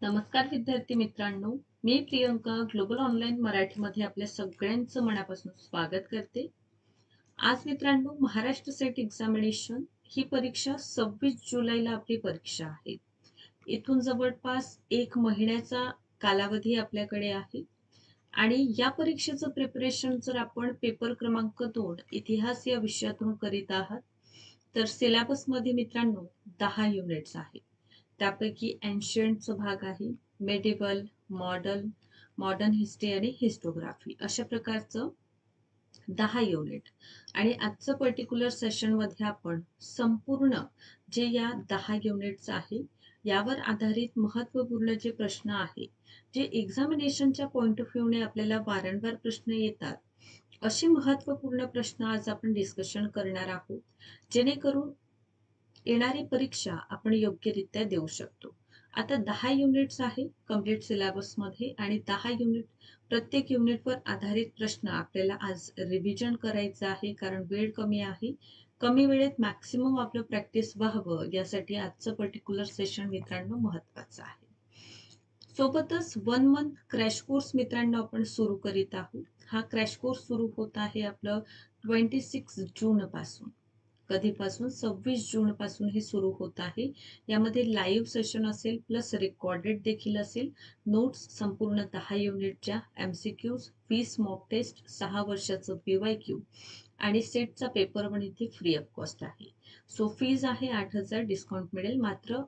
नमस्कार विद्यार्थी मित्रांनो, मी प्रियंका ग्लोबल ऑनलाईन मराठीमध्ये आपल्या सगळ्यांचं मनापासून स्वागत करते. आज मित्रांनो, महाराष्ट्र सेट एक्झामिनेशन ही परीक्षा 26 जुलैला आपली परीक्षा आहे. इथून जवळपास 1 महिन्याचा कालावधी आपल्याकडे आहे आणि या परीक्षेचं प्रिपरेशन जर आपण पेपर क्रमांक 2 इतिहास या विषयातून करीत आहात तर सिलेबसमध्ये मित्रांनो 10 युनिट्स आहेत. त्यापैकी एन्शियंटचा भाग आहे, मेडिवल, मॉडर्न हिस्ट्री आणि हिस्टोग्राफी अशा प्रकारचं 10 युनिट. आणि आजचं पर्टिक्युलर सेशनमध्ये आपण संपूर्ण जे या 10 युनिट्स आहे यावर आधारित महत्त्वपूर्ण जे प्रश्न आहे, जे एक्झामिनेशनच्या पॉइंट ऑफ व्ह्यूने आपल्याला वारंवार प्रश्न येतात, असे महत्त्वपूर्ण प्रश्न आज आपण डिस्कशन करणार आहोत, जेणेकरून येणारी परीक्षा आपण योग्यरित्या देऊ शकतो. आता 10 युनिट्स आहे कंप्लीट सिलेबसमध्ये आणि 10 युनिट प्रत्येक युनिटवर आधारित प्रश्न आपल्याला आज रिव्हिजन करायचं आहे, कारण वेळ कमी आहे. कमी वेळेत मॅक्सिमम आपलं प्रॅक्टिस व्हावं यासाठी आजचं पर्टिक्युलर सेशन मित्रांनो महत्वाचं आहे. सोबतच 1 मंथ क्रॅश कोर्स मित्रांनो आपण सुरू करीत आहोत. हा क्रॅश कोर्स सुरू होत आहे आपलं 26 जून पासून. कधीपासून 26 जून पासून हे सुरू होत आहे. यामध्ये लाईव्ह सेशन असेल प्लस रेकॉर्डेड देखील असेल. नोट्स संपूर्ण 10 युनिटच्या, एमसीक्यूज, 20 मॉक टेस्ट, 6 वर्षाचं PYQ आणि सेटचा पेपर 1 इथे फ्री ऑफ कॉस्ट आहे. सो फीज आहे 8,000, डिस्काउंट मिळेल मात्र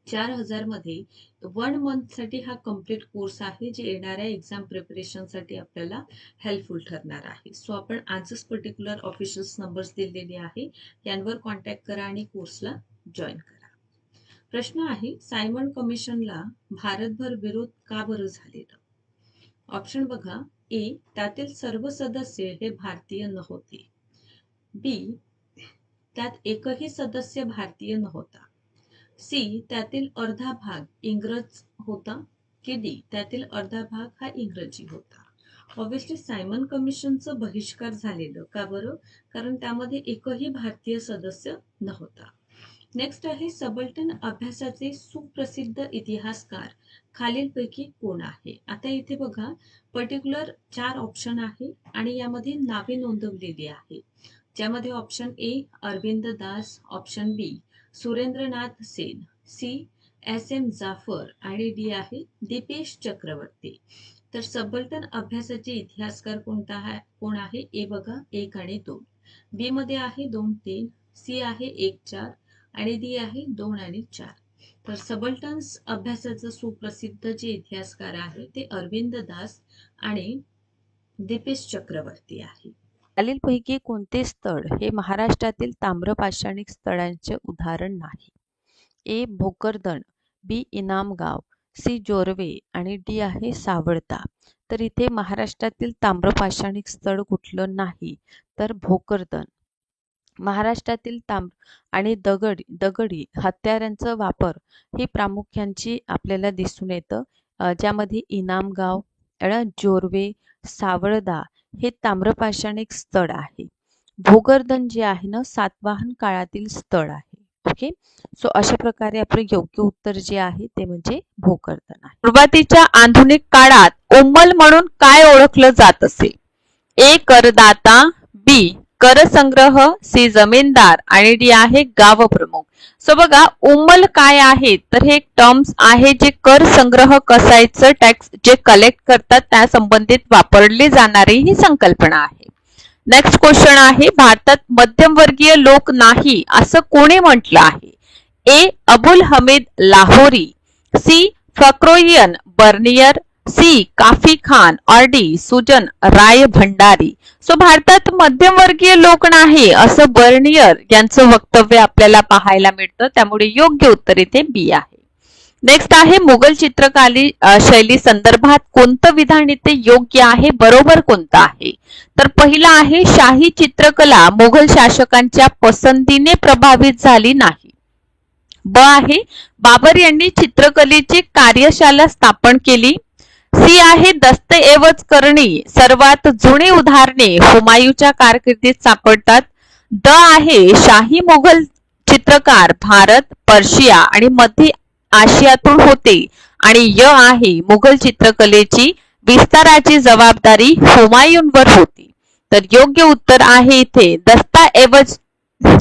4,000 मध्ये 1 मंथ साठी हा कम्प्लीट कोर्स आहे, जे येणाऱ्या एक्झाम प्रिपरेशन साठी आपल्याला हेल्पफुल ठरणार आहे. सो आपण आजच पर्टिक्युलर ऑफिशियल नंबर्स दिलेले आहे, यांवर कॉन्टॅक्ट करा आणि कोर्सला जॉईन करा. प्रश्न आहे, सायमन कमिशनला भारतभर विरोध का बरं झालेला? ऑप्शन बघा. ए, त्यातील सर्व सदस्य हे भारतीय नव्हते. बी, त्यात एकही सदस्य भारतीय नव्हता. सी, त्यातील अर्धा भाग इंग्रज होता. की डी, त्यातील अर्धा भाग हा इंग्रजी होता. ऑब्व्हियसली सायमन कमिशनचं बहिष्कार झालेलं का बरं? कारण त्यामध्ये एकही भारतीय सदस्य नव्हता. नेक्स्ट आहे, सबल्टन अभ्यासाचे सुप्रसिद्ध इतिहासकार खालीलपैकी कोण आहे? आता इथे बघा, पर्टिक्युलर 4 ऑप्शन आहे आणि यामध्ये नावे नोंदवलेली आहे, ज्यामध्ये option A Arvind Das, option B Surendranath Sen, C SM Jafar आणि डी आहे दीपेश चक्रवर्ती. तर सबल्टन अभ्यासाचे इतिहासकार कोण आहे? ए बघा 1 आणि 2, बी मध्ये आहे 2, 3, सी आहे 1, 4 आणि डी आहे 2 आणि 4. तर सबल्टन्स अभ्यासाचं सुप्रसिद्ध जे इतिहासकार आहे ते अरविंद दास आणि दीपेश चक्रवर्ती आहे. खालीलपैकी कोणते स्थळ हे महाराष्ट्रातील ताम्रपाषाणिक स्थळांचे उदाहरण नाही? ए भोकरदन, बी इनामगाव, सी जोरवे आणि डी आहे सावळता. तर इथे महाराष्ट्रातील ताम्रपाषाणिक स्थळ कुठलं नाही तर भोकरदन. महाराष्ट्रातील आणि दगडी हत्यारांचा वापर ही प्रामुख्यांची आपल्याला दिसून येतं, ज्यामध्ये इनामगाव, जोरवे, सावळदा हे ताम्रपाषाणिक स्थळ आहे. भोकरदन जे आहे ना, सातवाहन काळातील स्थळ आहे. ओके, सो अशा प्रकारे आपलं योग्य उत्तर जे आहे ते म्हणजे भोकरदन आहे. सुरुवातीच्या आधुनिक काळात उम्मल म्हणून काय ओळखलं जात असे? ए करदाता, बी कर संग्रह, सी जमीनदार आणि डी आहे गाव प्रमुख. सो बघा, उम्मल काय आहे तर हे टर्म्स आहे जे कर संग्रह कसायचं टॅक्स जे कलेक्ट करतात त्या संबंधित वापरली जाणारी ही संकल्पना आहे. नेक्स्ट क्वेश्चन आहे, भारतात मध्यमवर्गीय लोक नाही असं कोणी म्हटलं आहे? ए अबुल हमीद लाहोरी, सी फक्रोयन बर्नियर, सी काफी खान और डी सुजन राय भंडारी. सो भारतात मध्यमवर्गीय लोक नाही असं बर्नियर यांचं वक्तव्य आपल्याला पाहायला मिळतं, त्यामुळे योग्य उत्तर इथे बी आहे. नेक्स्ट आहे, मुघल चित्रकला शैली संदर्भात कोणतं विधान इथे योग्य आहे, बरोबर कोणतं आहे? तर पहिला आहे, शाही चित्रकला मुघल शासकांच्या पसंतीने प्रभावित झाली नाही. ब आहे, बाबर यांनी चित्रकलेची कार्यशाला स्थापन केली. सी आहे, दस्तऐवज करणी सर्वात जुनी उदाहरणे हुमायूंच्या कारकिर्दीत सापडतात. द आहे, शाही मुघल चित्रकार भारत, पर्शिया आणि मध्य आशियातून होते आणि य आहे मुघल चित्रकलेची विस्ताराची जबाबदारी हुमायूनवर होती. तर योग्य उत्तर आहे इथे दस्तऐवज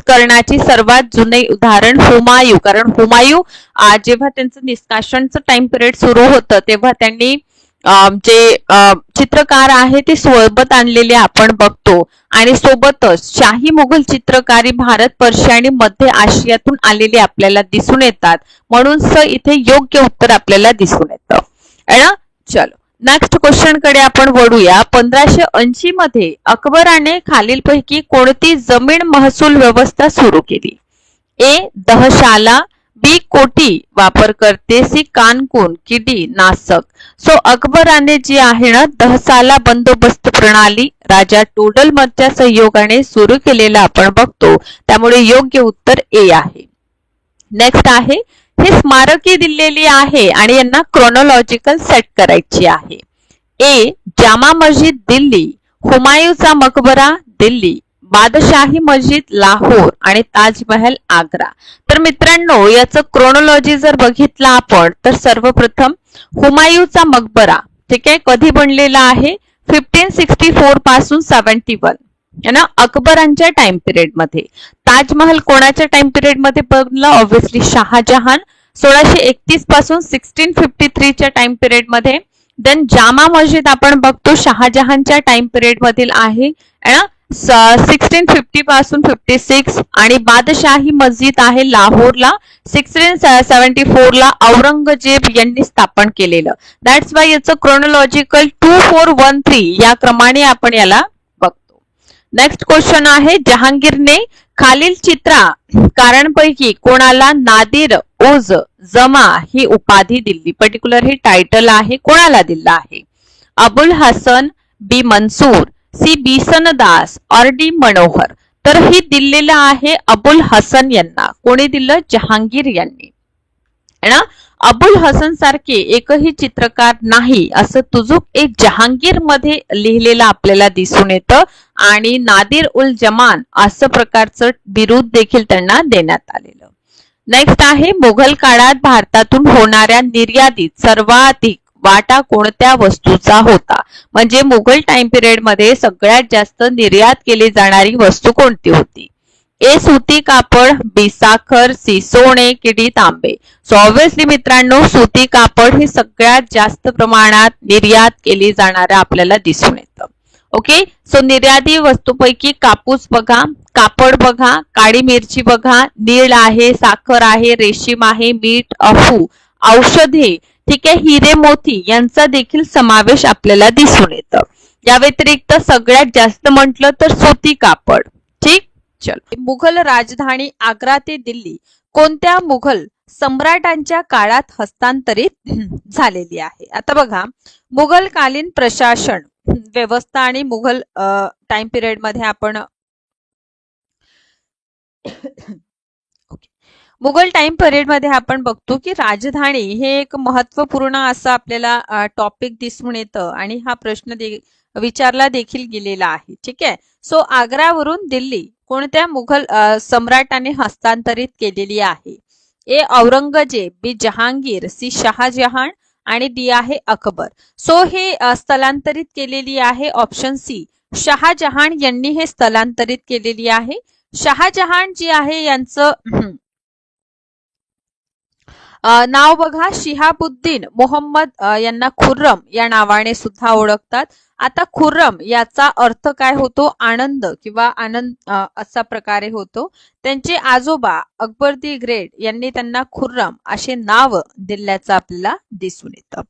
करण्याची सर्वात जुने उदाहरण हुमायूं. कारण हुमायूं जेव्हा त्यांचं निष्काशनचं टाइम पिरियड सुरू होतं तेव्हा त्यांनी जे चित्रकार आहे ते सोबत आणलेले आपण बघतो आणि सोबतच शाही मुघल चित्रकारी भारत, पर्शिया आणि मध्य आशियातून आलेले आपल्याला दिसून येतात. म्हणून इथे योग्य उत्तर आपल्याला दिसून येतं. चलो नेक्स्ट क्वेश्चन कडे आपण वळूया. 1580 मध्ये अकबराने खालीलपैकी कोणती जमीन महसूल व्यवस्था सुरू केली? ए दहशाला, बी कोठी वापरकर्ते, सी कानकून की डी नासक. सो अकबराने जी आहे ना दहसाला बंदोबस्त प्रणाली राजा टोडरमलच्या सहयोगाने सुरू केलेला आपण बघतो. त्यामुळे योग्य उत्तर ए आहे. नेक्स्ट आहे हे स्मारके दिलेली आहे आणि यांना क्रोनॉलॉजिकल सेट करायची आहे. ए जामा मस्जिद दिल्ली, हुमायूंचा मकबरा दिल्ली, बादशाही मस्जिद लाहोर आणि ताजमहल आग्रा. तर मित्रांनो याचं क्रोनॉलॉजी जर बघितलं आपण तर सर्वप्रथम हुमायूंचा मकबरा ठीक आहे कधी बनलेला आहे 1564 पासून 71 ना अकबरांच्या टाइम पिरियड मध्ये. ताजमहल कोणाच्या टाइम पिरियड मध्ये बनला? ऑब्विसली शहाजहान 1631 पासून 1653 च्या टाइम पिरियड मध्ये. देन जामा मस्जिद आपण बघतो शहाजहानच्या टाइम पिरियड मधील आहे 1650 पासून 56 आणि बादशाही मस्जिद आहे लाहोरला 1674 ला औरंगजेब यांनी स्थापन केलेलं. दॅट्स वाय याचं क्रोनॉलॉजिकल 2413 या क्रमाने आपण याला बघतो. नेक्स्ट क्वेश्चन आहे जहांगीरने खालील चित्रकारांपैकी कोणाला नादिर उज जमा ही उपाधी दिली? पर्टिक्युलर ही टायटल आहे कोणाला दिला आहे? अबुल हसन, बी मंसूर, सी बिसनदास और डी मनोहर. तर ही दिलेलं आहे अबुल हसन यांना. कोणी दिलं? जहांगीर यांनी. अबुल हसन सारखे एकही चित्रकार नाही असं तुजुक एक जहांगीर मध्ये लिहिलेलं आपल्याला दिसून येतं आणि नादिर उल जमान असं प्रकारचं बिरुद देखील त्यांना देण्यात आलेलं. नेक्स्ट आहे मुघल काळात भारतातून होणाऱ्या निर्यातीत सर्वाधिक वाटा कोणत्या वस्तूचा होता? म्हणजे मुघल टाइम पिरियड मध्ये सगळ्यात जास्त निर्यात केली जाणारी वस्तू कोणती होती? ए सुती कापड, बी साखर, सी सोने की डी तांबे. सो ऑब्विसली मित्रांनो सुती कापड ही सगळ्यात जास्त प्रमाणात निर्यात केली जाणारा आपल्याला दिसून येतं. ओके सो निर्याती वस्तूपैकी कापूस बघा, कापड बघा, काळी मिरची बघा, नीळ आहे, साखर आहे, रेशीम आहे, मीठ, अफू, औषधे ठीक आहे, हिरे मोती यांचा देखील समावेश आपल्याला दिसून येतं. या व्यतिरिक्त सगळ्यात जास्त म्हटलं तर सुती कापड. ठीक चल मुघल राजधानी आग्रा ते दिल्ली कोणत्या मुघल सम्राटांच्या काळात हस्तांतरित झालेली आहे? आता बघा मुघलकालीन प्रशासन व्यवस्था आणि मुघल टाइम पिरियड मध्ये आपण मुघल टाइम पिरियड मध्ये आपण बघतो की राजधानी हे एक महत्वपूर्ण असं आपल्याला टॉपिक दिसून येतं आणि हा प्रश्न विचारला देखील गेलेला आहे. ठीक आहे सो आग्रावरून दिल्ली कोणत्या मुघल सम्राटाने हस्तांतरित केलेली आहे? ए औरंगजेब, बी जहांगीर, सी शहाजहान आणि डी आहे अकबर. सो हे स्थलांतरित केलेली आहे ऑप्शन सी शहाजहान यांनी हे स्थलांतरित केलेली आहे. शहाजहान जी आहे यांचं नाव बघा शिहाबुद्दीन मोहम्मद यांना खुर्रम या नावाने सुद्धा ओळखतात. आता खुर्रम याचा अर्थ काय होतो? आनंद किंवा आनंद असा प्रकारे होतो. त्यांचे आजोबा अकबर दी ग्रेट यांनी त्यांना खुर्रम असे नाव दिल्याचं आपल्याला दिसून येतं.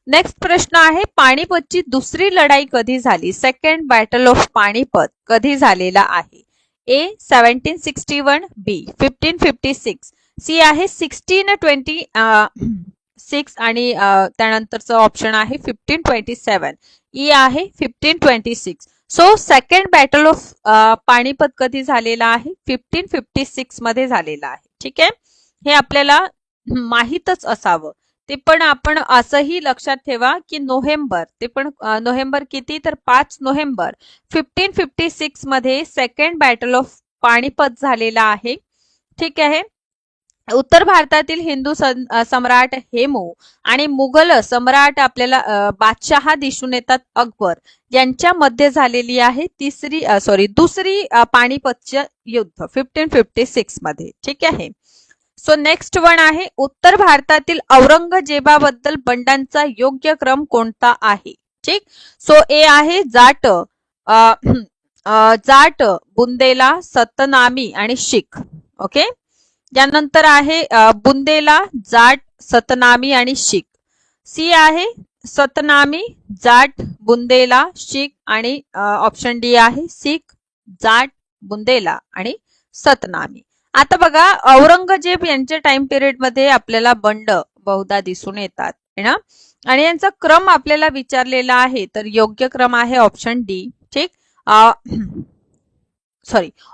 नेक्स्ट प्रश्न आहे पानिपतची दुसरी लढाई कधी झाली? सेकंड बॅटल ऑफ पानिपत कधी झालेला आहे? ए 1761, बी 1556, सी आहे 1626 आणि त्यानंतरचं ऑप्शन आहे 1527, ई आहे 1526. So second battle of Panipat कधी झालेला आहे? 1556 मध्ये झालेला आहे. ठीक आहे हे आपल्याला माहीतच असावं. ते पण आपण असंही लक्षात ठेवा की नोव्हेंबर ते पण नोव्हेंबर किती तर 5 नोव्हेंबर 1556 मध्ये सेकंड बॅटल ऑफ पानिपत झालेला आहे. ठीक आहे उत्तर भारतातील हिंदू सम्राट हेमू आणि मुघल सम्राट आपल्याला बादशहा दिसून येतात अकबर यांच्यामध्ये झालेली आहे दुसरी पानिपतचे युद्ध 1556 मध्ये. ठीक आहे. सो नेक्स्ट वन आहे उत्तर भारतातील औरंगजेबाबद्दल बंडांचा योग्य क्रम कोणता आहे. ठीक. सो ए आहे जाट, जाट, बुंदेला, सतनामी आणि शीख. ओके. यानंतर आहे बुंदेला, जाट, सतनामी आणि शीख. सी आहे सतनामी, जाट, बुंदेला, शीख आणि ऑप्शन डी आहे शीख, जाट, बुंदेला आणि सतनामी. आता बघा औरंगजेब यांच्या टाइम पिरियड मध्ये आपल्याला बंड बहुधा दिसून येतात ना, आणि यांचा क्रम आपल्याला विचारलेला आहे तर योग्य क्रम आहे ऑप्शन डी. ठीक.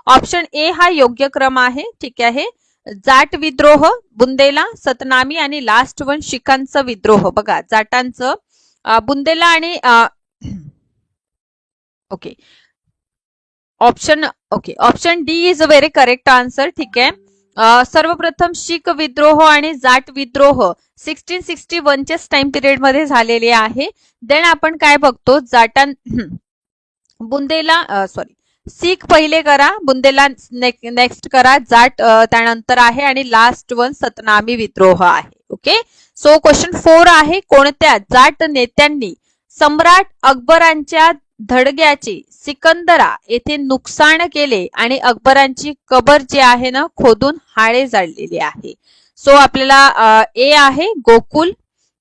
ऑप्शन ए हा योग्य क्रम आहे. ठीक आहे. जाट विद्रोह, बुंदेला, सतनामी आणि लास्ट वन शिखांचा विद्रोह. बघा जाटांचं बुंदेला आणि okay option D is a very correct answer. ठीक आहे. सर्वप्रथम शीख विद्रोह आणि जाट विद्रोह 1661 च्या टाइम पिरियड मध्ये झालेले आहे. देन आपण काय बघतो जाटां बुंदेला शीख पहिले करा, बुंदेला नेक्स्ट करा, जाट त्यानंतर आहे आणि लास्ट वन सतनामी विद्रोह आहे. ओके. सो क्वेश्चन 4 आहे कोणत्या जाट नेत्यांनी सम्राट अकबरांच्या धडग्याचे सिकंदरा येथे नुकसान केले आणि अकबरांची कबर जे आहे ना खोदून हाळे जाळलेले आहे. सो आपल्याला ए आहे गोकुल,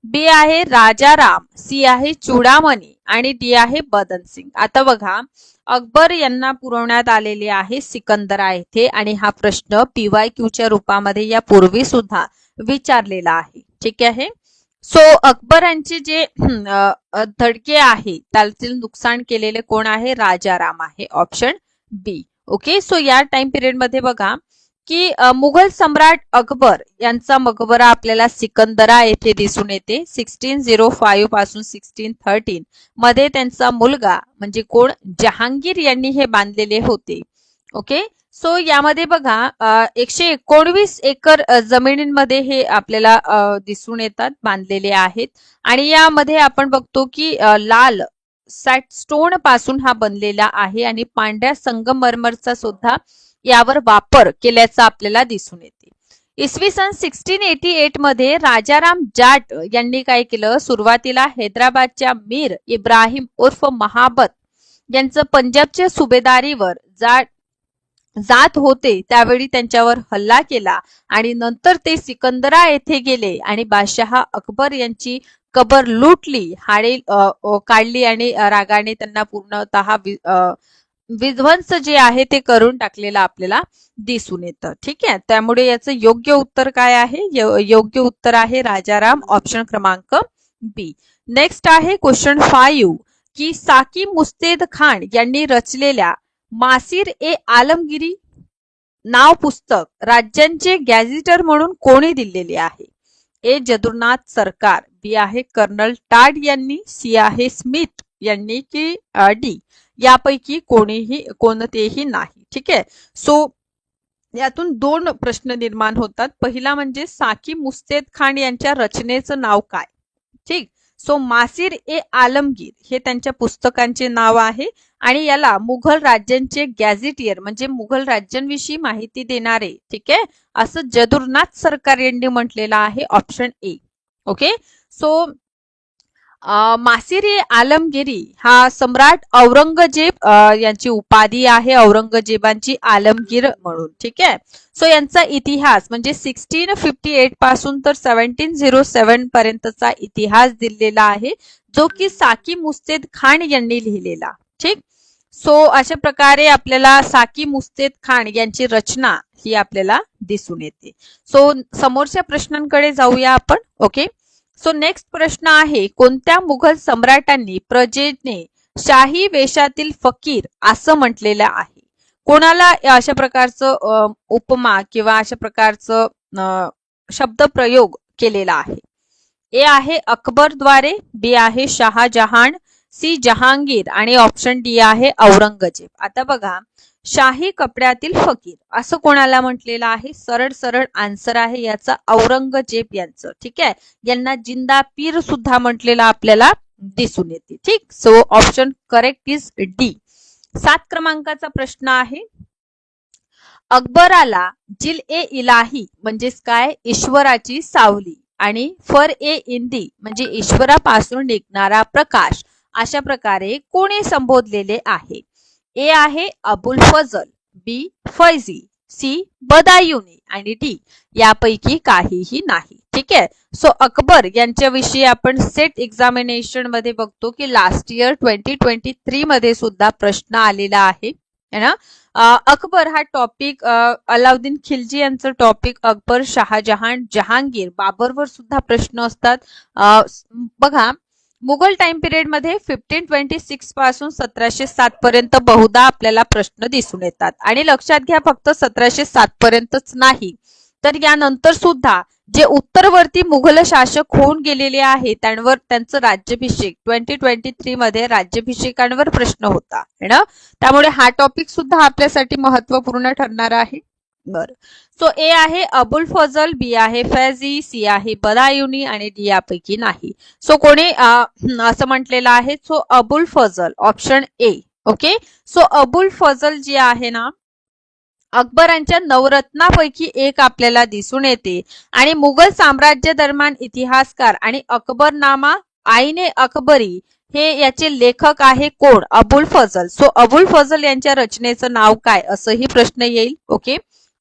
बी आहे राजाराम, सी आहे चुडामणी आणि डी आहे बदन सिंग. आता बघा अकबर यांना पुरवण्यात आलेले आहे सिकंदरा येथे आणि हा प्रश्न PYQ च्या रूपामध्ये यापूर्वी सुद्धा विचारलेला आहे. ठीक आहे. सो अकबरांचे जे धडके आहे त्यातील नुकसान केलेले कोण आहे, राजाराम आहे, ऑप्शन बी. ओके. सो या टाइम पिरियड मध्ये बघा की मुघल सम्राट अकबर यांचा मकबरा आपल्याला सिकंदरा येथे दिसून येते. 1605 पासून 1613 मध्ये त्यांचा मुलगा म्हणजे कोण, जहांगीर यांनी हे बांधलेले होते. ओके. सो यामध्ये बघा 119 एकर जमिनींमध्ये हे आपल्याला दिसून येतात, बांधलेले आहेत. आणि यामध्ये आपण बघतो की लाल सॅटस्टोन पासून हा बनलेला आहे आणि पांढऱ्या संगमरमरचा सुद्धा यावर वापर केल्याचा आपल्याला दिसून येते. इसवी सन 1688 मध्ये राजाराम जाट यांनी काय केलं, सुरुवातीला हैदराबादच्या मीर इब्राहिम उर्फ महाबत यांचं पंजाबच्या सुभेदारीवर जात होते त्यावेळी त्यांच्यावर हल्ला केला आणि नंतर ते सिकंदरा येथे गेले आणि बादशहा अकबर यांची कबर लुटली, हाडे काढली आणि रागाने त्यांना पूर्णतः विध्वंस जे आहे ते करून टाकलेलं आपल्याला दिसून येतं. ठीक आहे. त्यामुळे याचं योग्य उत्तर काय आहे, योग्य उत्तर आहे राजाराम, ऑप्शन क्रमांक बी. नेक्स्ट आहे क्वेश्चन 5 की साकी मुस्तेद खान यांनी रचलेल्या मासिर ए आलमगिरी नाव पुस्तक राज्यांचे गॅझेटर म्हणून कोणी दिलेले आहे. ए जदुनाथ सरकार, बी आहे कर्नल टाड यांनी, सी आहे स्मिथ यांनी की डी यापैकी कोणतेही नाही. ठीक आहे. सो यातून 2 प्रश्न निर्माण होतात. पहिला म्हणजे साकी मुस्तेद खान यांच्या रचनेचं नाव काय. ठीक. सो मासिर ए आलमगीर हे त्यांच्या पुस्तकांचे नाव आहे आणि याला मुघल राज्यांचे गॅझेटियर म्हणजे मुघल राज्यांविषयी माहिती देणारे, ठीक आहे, असं जदुनाथ सरकार यांनी म्हटलेलं आहे, option A. Okay. So Maasir ए आलमगिरी हा सम्राट औरंगजेब यांची उपाधी आहे, औरंगजेबांची आलमगीर म्हणून. ठीक आहे. सो यांचा इतिहास म्हणजे 1658 पासून तर 1707 पर्यंतचा इतिहास दिलेला आहे जो की साकी मुस्तेद खान यांनी लिहिलेला. ठीक. सो अशा प्रकारे आपल्याला साकी मुस्तेद खान यांची रचना ही आपल्याला दिसून येते. सो समोरच्या प्रश्नांकडे जाऊया आपण. ओके. सो नेक्स्ट प्रश्न आहे कोणत्या मुघल सम्राटांनी प्रजेने शाही वेशातील फकीर असं म्हटलेलं आहे. कोणाला अशा प्रकारचं उपमा किंवा अशा प्रकारचं शब्दप्रयोग केलेला आहे. ए आहे अकबर द्वारे, बी आहे शहाजहान, सी जहांगीर आणि ऑप्शन डी आहे औरंगजेब. आता बघा, शाही कपड्यातील फकीर असं कोणाला म्हटलेलं आहे? सरळ सरळ आन्सर आहे याचा औरंगजेब यांचं. ठीक आहे, यांना जिंदा पीर सुद्धा म्हटलेलं आपल्याला दिसून येते. ठीक, so option correct is D. 7 क्रमांकाचा प्रश्न आहे, अकबराला जिल ए इलाही म्हणजेच काय? ईश्वराची सावली आणि फर ए इंदी म्हणजे ईश्वरापासून निघणारा प्रकाश अशा प्रकारे कोणी संबोधलेले आहे? ए आहे अबुल फजल, बी फैजी, सी बदायुनी आणि डी यापैकी काहीही नाही. ठीक आहे, सो अकबर यांच्याविषयी आपण सेट एक्झामिनेशन मध्ये बघतो की लास्ट इयर 2023 मध्ये सुद्धा प्रश्न आलेला आहे ना. अकबर हा टॉपिक अलाउद्दीन खिलजी यांचं टॉपिक, अकबर, शहाजहान, जहांगीर, बाबरवर सुद्धा प्रश्न असतात. बघा, मुघल टाइम पिरियड मध्ये 1526 पासून 1707 पर्यंत बहुधा आपल्याला प्रश्न दिसून येतात. आणि लक्षात घ्या, फक्त 1707 पर्यंतच नाही तर यानंतर सुद्धा जे उत्तरवर्ती मुघल शासक होऊन गेलेले आहेत त्यांवर त्यांचं राज्याभिषेक 2023 मध्ये राज्याभिषेकांवर प्रश्न होता है ना. त्यामुळे हा टॉपिक सुद्धा आपल्यासाठी महत्वपूर्ण ठरणार आहे. बर, सो ए आहे अबुल फजल, बी आहे फैजी, सी आहे बदायुनी आणि डी यापैकी नाही. सो कोणी असं म्हटलेलं आहे? So Abul Fazl, option A. Okay, so Abul Fazl जे आहे ना, अकबरांच्या नवरत्नापैकी एक आपल्याला दिसून येते आणि मुघल साम्राज्य दरम्यान इतिहासकार आणि अकबरनामा आईने अकबरी हे याचे लेखक आहे कोण? अबुल फजल. सो अबुल फजल यांच्या रचनेचं नाव काय असंही प्रश्न येईल. ओके,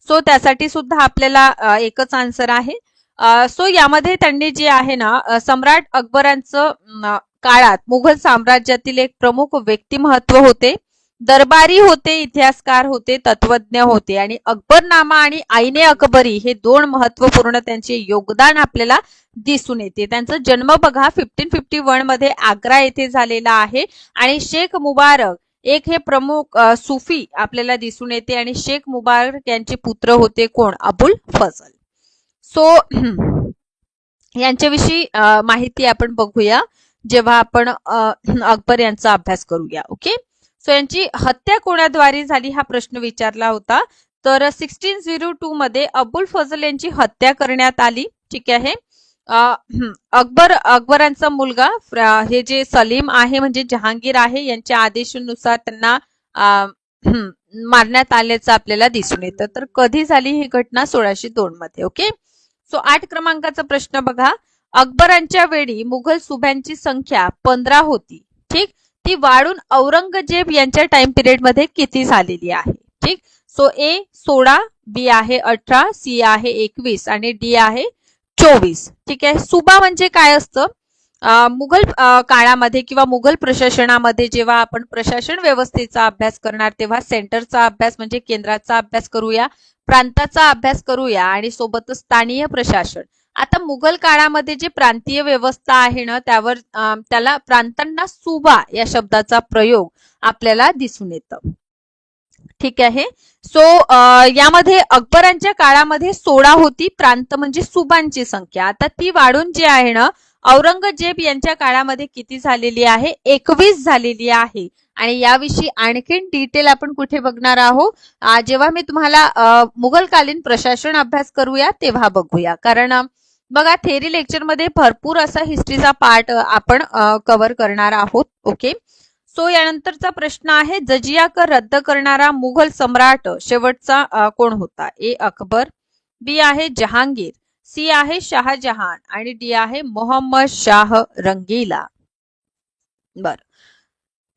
सो त्यासाठी सुद्धा आपल्याला एकच आन्सर आहे. सो यामध्ये त्यांनी जे आहे ना, सम्राट अकबरांचं काळात मुघल साम्राज्यातील एक प्रमुख व्यक्तिमत्व होते, दरबारी होते, इतिहासकार होते, तत्वज्ञ होते आणि अकबरनामा आणि आईने अकबरी हे दोन महत्वपूर्ण त्यांचे योगदान आपल्याला दिसून येते. त्यांचा जन्म बघा 1551 मध्ये आग्रा येथे झालेला आहे आणि शेख मुबारक एक हे प्रमुख सुफी आपल्याला दिसून येते आणि शेख मुबारक यांचे पुत्र होते कोण? अबुल फजल. सो यांच्याविषयी माहिती आपण बघूया जेव्हा आपण अकबर यांचा अभ्यास करूया. ओके, सो यांची हत्या कोणाद्वारे झाली हा प्रश्न विचारला होता. तर 1602 मध्ये अबुल फजल यांची हत्या करण्यात आली. ठीक आहे, अकबरांचा मुलगा हे जे सलीम आहे म्हणजे जहांगीर आहे यांच्या आदेशानुसार त्यांना मारण्यात आल्याचं आपल्याला दिसून येतं. तर कधी झाली ही घटना? 1602 मध्ये. ओके, सो 8 क्रमांकाचा प्रश्न बघा, अकबरांच्या वेळी मुघल सुब्यांची संख्या 15 होती. ठीक, ती वाढून औरंगजेब यांच्या टाइम पिरियड मध्ये किती झालेली आहे? ठीक, सो ए 16, बी आहे 18, सी आहे 21 आणि डी आहे 24. ठीक आहे, सुबा म्हणजे काय असतं? मुघल काळामध्ये किंवा मुघल प्रशासनामध्ये जेव्हा आपण प्रशासन व्यवस्थेचा अभ्यास करणार तेव्हा सेंटरचा अभ्यास म्हणजे केंद्राचा अभ्यास करूया, प्रांताचा अभ्यास करूया आणि सोबतच स्थानीय प्रशासन. आता मुघल काळामध्ये जे प्रांतीय व्यवस्था आहे ना त्यावर त्याला प्रांतांना सुबा या शब्दाचा प्रयोग आपल्याला दिसून येतं. ठीक आहे, सो यामध्ये अकबरांच्या काळामध्ये 16 होती प्रांत म्हणजे सुबांची संख्या. आता ती वाढून जी आहे ना औरंगजेब यांच्या काळामध्ये किती झालेली आहे? 21 झालेली आहे. आणि याविषयी आणखीन डिटेल आपण कुठे बघणार आहोत? जेव्हा मी तुम्हाला मुघलकालीन प्रशासन अभ्यास करूया तेव्हा बघूया. कारण बघा थेरी लेक्चर मध्ये भरपूर असा हिस्ट्रीचा पार्ट आपण कव्हर करणार आहोत. ओके, सो यानंतरचा प्रश्न आहे, जजिया कर रद्द करणारा मुघल सम्राट शेवटचा कोण होता? ए अकबर, बी आहे जहांगीर, सी आहे शहाजहान आणि डी आहे मोहम्मद शाह रंगीला. बर,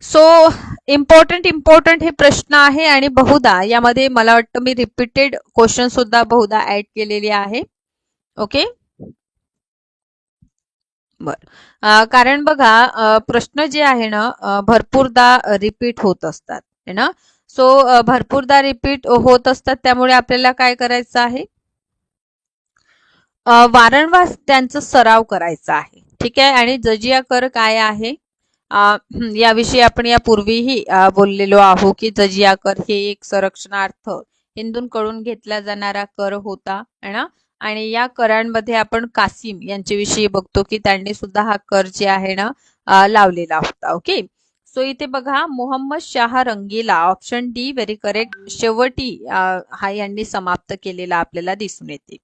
सो इम्पॉर्टंट हे प्रश्न आहे आणि बहुधा यामध्ये मला वाटतं मी रिपीटेड क्वेश्चन सुद्धा बहुधा ऍड केलेले आहे. ओके, बर, कारण बघा प्रश्न जे आहे ना भरपूरदा रिपीट होत असतात है ना. सो भरपूरदा रिपीट होत असतात त्यामुळे आपल्याला काय करायचं आहे? वारंवार त्यांचा सराव करायचा आहे. ठीक आहे, आणि जजिया कर काय आहे याविषयी आपण यापूर्वीही बोललेलो आहोत की जजिया कर हे एक संरक्षणार्थ हिंदूंकडून घेतला जाणारा कर होता है ना. आणि या करांमध्ये आपण कासिम यांच्याविषयी बघतो की त्यांनी सुद्धा हा कर जे आहे ना लावलेला होता. ओके, सो इथे बघा मोहम्मद शाह रंगीला ऑप्शन डी व्हेरी करेक्ट शेवटी हा यांनी समाप्त केलेला आपल्याला दिसून येते.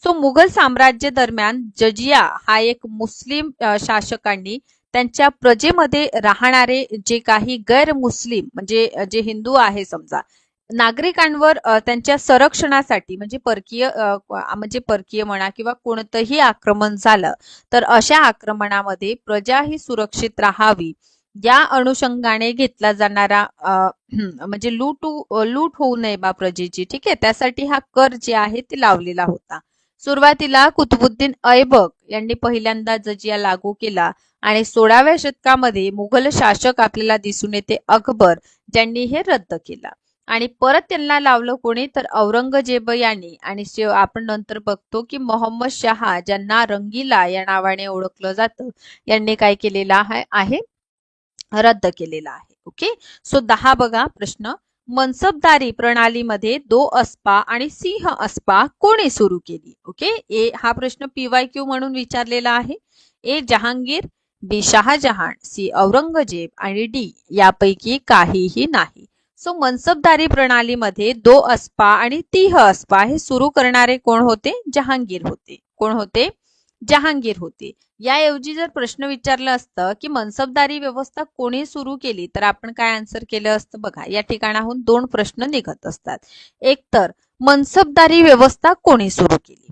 सो मुघल साम्राज्य दरम्यान जजिया हा एक मुस्लिम शासकांनी त्यांच्या प्रजेमध्ये राहणारे जे काही गैर मुस्लिम म्हणजे जे हिंदू आहे समजा नागरिकांवर त्यांच्या संरक्षणासाठी म्हणजे परकीय म्हणा किंवा कोणतंही आक्रमण झालं तर अशा आक्रमणामध्ये प्रजा ही सुरक्षित राहावी या अनुषंगाने घेतला जाणारा म्हणजे लूट होऊ नये बा प्रजेची, ठीक आहे, त्यासाठी हा कर जे आहे ते लावलेला होता. सुरुवातीला कुतुबुद्दीन ऐबक यांनी पहिल्यांदा जजिया लागू केला आणि 16व्या शतकामध्ये मुघल शासक आपल्याला दिसून येते अकबर ज्यांनी हे रद्द केला आणि परत त्यांना लावलं कोणी तर औरंगजेब यांनी आणि आपण नंतर बघतो की मोहम्मद शहा ज्यांना रंगीला या नावाने ओळखलं जातं यांनी काय केलेला आहे रद्द केलेला आहे. ओके, सो 10 बघा प्रश्न. मनसबदारी प्रणालीमध्ये दो अस्पा आणि सिंह अस्पा कोणी सुरू केली? ओके, ए हा प्रश्न PYQ म्हणून विचारलेला आहे. ए जहांगीर, बी शहाजहान, सी औरंगजेब आणि डी यापैकी काहीही नाही. सो मनसबदारी प्रणालीमध्ये दो अस्पा आणि तिह अस्पा हे सुरू करणारे कोण होते? जहांगीर होते. कोण होते? जहांगीर होते. याऐवजी जर प्रश्न विचारलं असतं की मनसबदारी व्यवस्था कोणी सुरू केली तर आपण काय आन्सर केलं असतं? बघा या ठिकाणाहून 2 प्रश्न निघत असतात. एक तर मनसबदारी व्यवस्था कोणी सुरू केली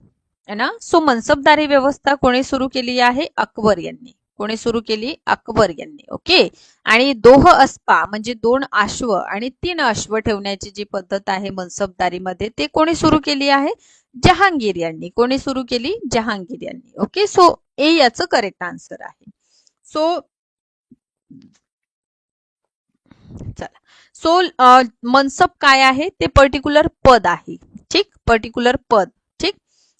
है ना. सो मनसबदारी व्यवस्था कोणी सुरू केली आहे? अकबर यांनी. कोणी सुरू केली? अकबर यांनी. ओके, आणि दोह अस्पा म्हणजे 2 अश्व आणि 3 अश्व ठेवण्याची जी पद्धत आहे मनसबदारीमध्ये ते कोणी सुरू केली आहे? जहांगीर यांनी. कोणी सुरू केली? जहांगीर यांनी. ओके, सो ए याचं करेक्ट आन्सर आहे. सो चला, सो मनसब काय आहे? ते पर्टिक्युलर पद आहे. ठीक, पर्टिक्युलर पद. ठीक,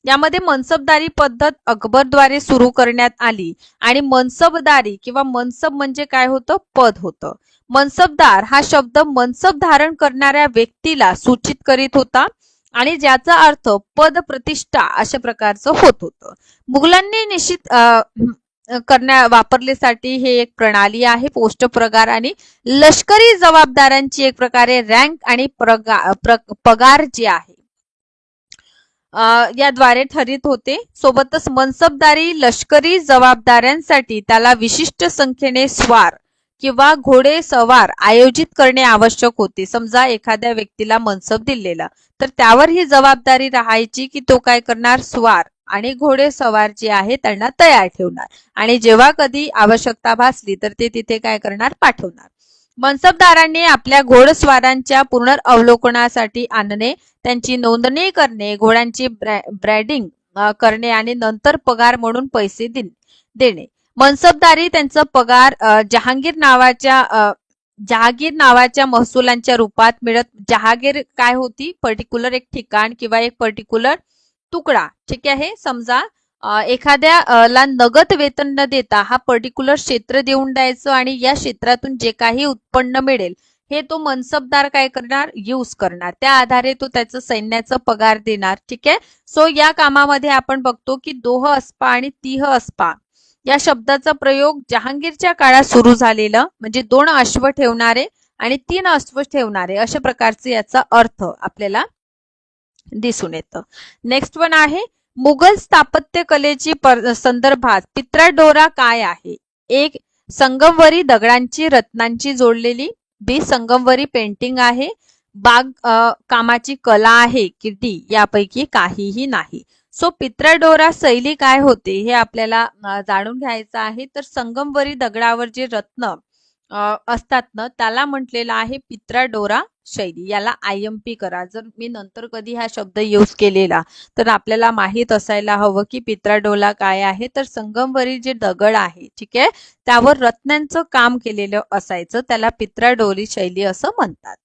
यामध्ये मनसबदारी पद्धत अकबरद्वारे सुरू करण्यात आली आणि मनसबदारी किंवा मनसब म्हणजे काय होतं? पद होतं. मनसबदार हा शब्द मनसब धारण करणाऱ्या व्यक्तीला सूचित करीत होता आणि ज्याचा अर्थ पद प्रतिष्ठा अशा प्रकारचं होत होतं. मुघलांनी निश्चित वापरण्यासाठी हे एक प्रणाली आहे. पोस्ट पगार आणि लष्करी जबाबदारांची एक प्रकारे रँक आणि पगार जे आहे याद्वारे ठरित होते. सोबतच मनसबदारी लष्करी जबाबदाऱ्यांसाठी त्याला विशिष्ट संख्येने स्वार किंवा घोडे सवार आयोजित करणे आवश्यक होते. समजा एखाद्या व्यक्तीला मनसब दिलेला तर त्यावर ही जबाबदारी राहायची की तो काय करणार? स्वार आणि घोडे सवार जे आहे त्यांना तयार ठेवणार आणि जेव्हा कधी आवश्यकता भासली तर ते तिथे काय करणार? पाठवणार. मनसबदारांनी आपल्या घोडस्वारांच्या पुनर्वलोकनासाठी आणणे, त्यांची नोंदणी करणे, घोड्यांची ब्रॅडिंग करणे आणि नंतर पगार म्हणून पैसे देणे. मनसबदारी त्यांचा पगार जहांगीर नावाच्या महसुलांच्या रूपात मिळत. जहागीर काय होती? पर्टिक्युलर एक ठिकाण किंवा एक पर्टिक्युलर तुकडा. ठीक आहे, समजा एखाद्याला नगद वेतन न देता हा पर्टिक्युलर क्षेत्र देऊन द्यायचं आणि या क्षेत्रातून जे काही उत्पन्न मिळेल हे तो मनसबदार काय करणार? यूज करणार. त्या आधारे तो त्याचं सैन्याचा पगार देणार. ठीक आहे, सो या कामामध्ये आपण बघतो की दोह अस्पा आणि तिह अस्पा या शब्दाचा प्रयोग जहांगीरच्या काळात सुरू झालेलं म्हणजे 2 अश्व ठेवणारे आणि 3 अश्व ठेवणारे अशा प्रकारचे याचा अर्थ आपल्याला दिसून येतं. नेक्स्ट वन आहे मुघल स्थापत्य कलेची संदर्भात पित्राडोरा काय आहे? एक संगमवरी दगडांची रत्नांची जोडलेली, बी संगमवरी पेंटिंग आहे, बाग कामाची कला आहे की डी यापैकी काहीही नाही. सो पित्राडोरा शैली काय होते हे आपल्याला जाणून घ्यायचं आहे. तर संगमवरी दगडावर जे रत्न असतात ना त्याला म्हटलेलं आहे पित्राडोरा शैली. याला IMP करा. जर मी नंतर कधी हा शब्द यूज केलेला तर आपल्याला माहित असायला हवं की पित्राडोरा काय आहे. तर संगमवरी जे दगड आहे ठीक आहे त्यावर रत्नांचं काम केलेलं असायचं त्याला पित्राडोरी शैली असं म्हणतात.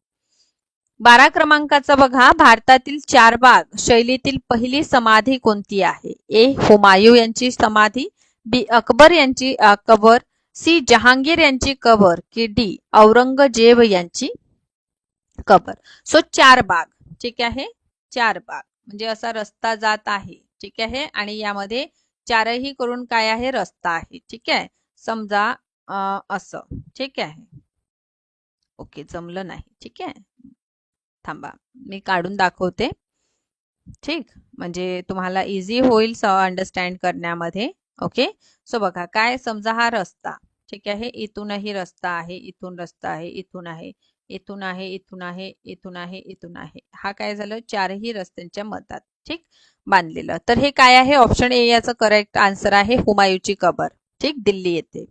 12 क्रमांकाचा बघा भारतातील 4 बाग शैलीतील पहिली समाधी कोणती आहे? ए हुमायूं यांची समाधी, बी अकबर यांची कबर, सी जहांगीर यांची कबर की डी औरंगजेब यांची कबर. सो 4 बाग. ठीक आहे, 4 बाग म्हणजे असा रस्ता जात आहे. ठीक आहे, आणि यामध्ये 4ही करून काय आहे? रस्ता आहे. ठीक आहे, समजा असं. ठीक आहे, ओके, जमलं नाही. ठीक आहे, थांबा मी काढून दाखवते. ठीक, म्हणजे तुम्हाला इझी होईल अंडरस्टँड करण्यामध्ये. ओके, सो बघा काय, समजा हा रस्ता, ठीक आहे, इथूनही रस्ता आहे, इथून रस्ता आहे, इथून आहे, इथून आहे, इथून आहे, इथून आहे, इथून आहे. हा काय झालं, चारही रस्त्यांच्या मधात ठीक बांधलेलं. तर हे काय आहे, ऑप्शन ए याचं करेक्ट आन्सर आहे हुमायूंची कबर. ठीक, दिल्ली येथे.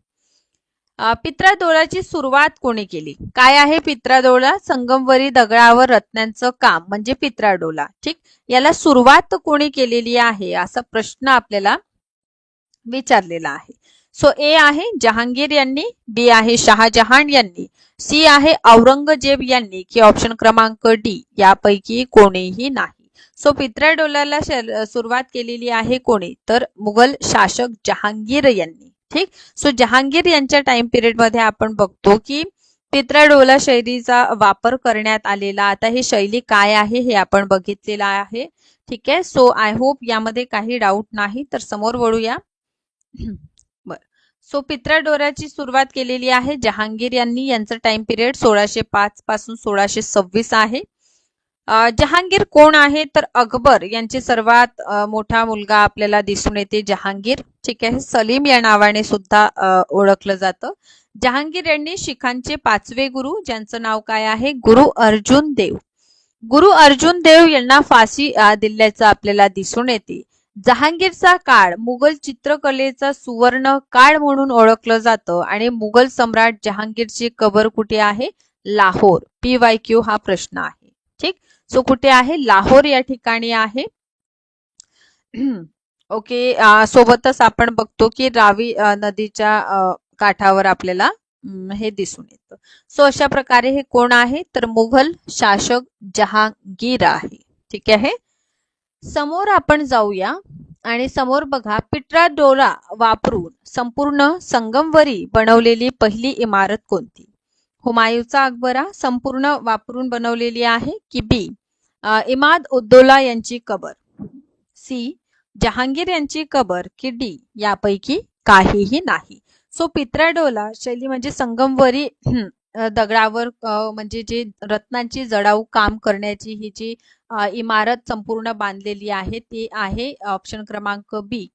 पित्रादोळाची सुरुवात कोणी केली? काय आहे पित्रादोळा? संगमवरी दगडावर रत्नांचं काम म्हणजे पित्राडोला. ठीक, याला सुरुवात कोणी केलेली आहे असा प्रश्न आपल्याला विचारलेला आहे. सो ए आहे जहांगीर यांनी, बी आहे शहाजहान यांनी, सी आहे औरंगजेब यांनी, की ऑप्शन क्रमांक डी यापैकी कोणीही नाही. सो पित्राडोलाला सुरुवात केलेली आहे कोणी, तर मुघल शासक जहांगीर यांनी. ठीक, सो जहांगीर यांच्या टाइम पिरियड मध्ये आपण बघतो की पित्राडोला शैलीचा वापर करण्यात आलेला. आता ही शैली काय आहे हे आपण बघितलेलं आहे. ठीक आहे, सो आय होप यामध्ये काही डाऊट नाही. तर समोर वळूया. बर, सो पित्राडोळ्याची सुरुवात केलेली आहे जहांगीर यांनी. यांचं टाइम पिरियड 1605 पासून 1626 आहे. जहांगीर कोण आहे, तर अकबर यांचे सर्वात मोठा मुलगा आपल्याला दिसून येते जहांगीर. ठीक आहे, सलीम या नावाने सुद्धा ओळखलं जातं. जहांगीर यांनी शिखांचे 5वे गुरु, ज्यांचं नाव काय आहे, गुरु अर्जुन देव. गुरु अर्जुन देव यांना फाशी दिल्याचं आपल्याला दिसून येते. जहांगीरचा काळ मुघल चित्रकलेचा सुवर्ण काळ म्हणून ओळखलं जातं आणि मुघल सम्राट जहांगीरची कबर कुठे आहे, लाहोर. PYQ हा प्रश्न आहे. ठीक, सो कुठे आहे, लाहोर या ठिकाणी आहे. ओके, सोबतच आपण बघतो की रावी नदीच्या काठावर आपल्याला हे दिसून येतं. सो अशा प्रकारे हे कोण आहे, तर मुघल शासक जहांगीर आहे. ठीक आहे, समोर आपण जाऊया आणि समोर बघा, पित्राडोळा वापरून संपूर्ण संगमवरी बनवलेली पहिली इमारत कोणती? हुमायूंचा अकबरा संपूर्ण वापरून बनवलेली आहे, की बी इमाद उद्दौला यांची कबर, सी जहांगीर यांची कबर, की डी यापैकी काहीही नाही. सो पित्राडोला शैली म्हणजे संगमवरी दगडावर म्हणजे जे रत्नांची जडाऊ काम करण्याची ही जी इमारत संपूर्ण बांधलेली आहे ती आहे ऑप्शन क्रमांक बी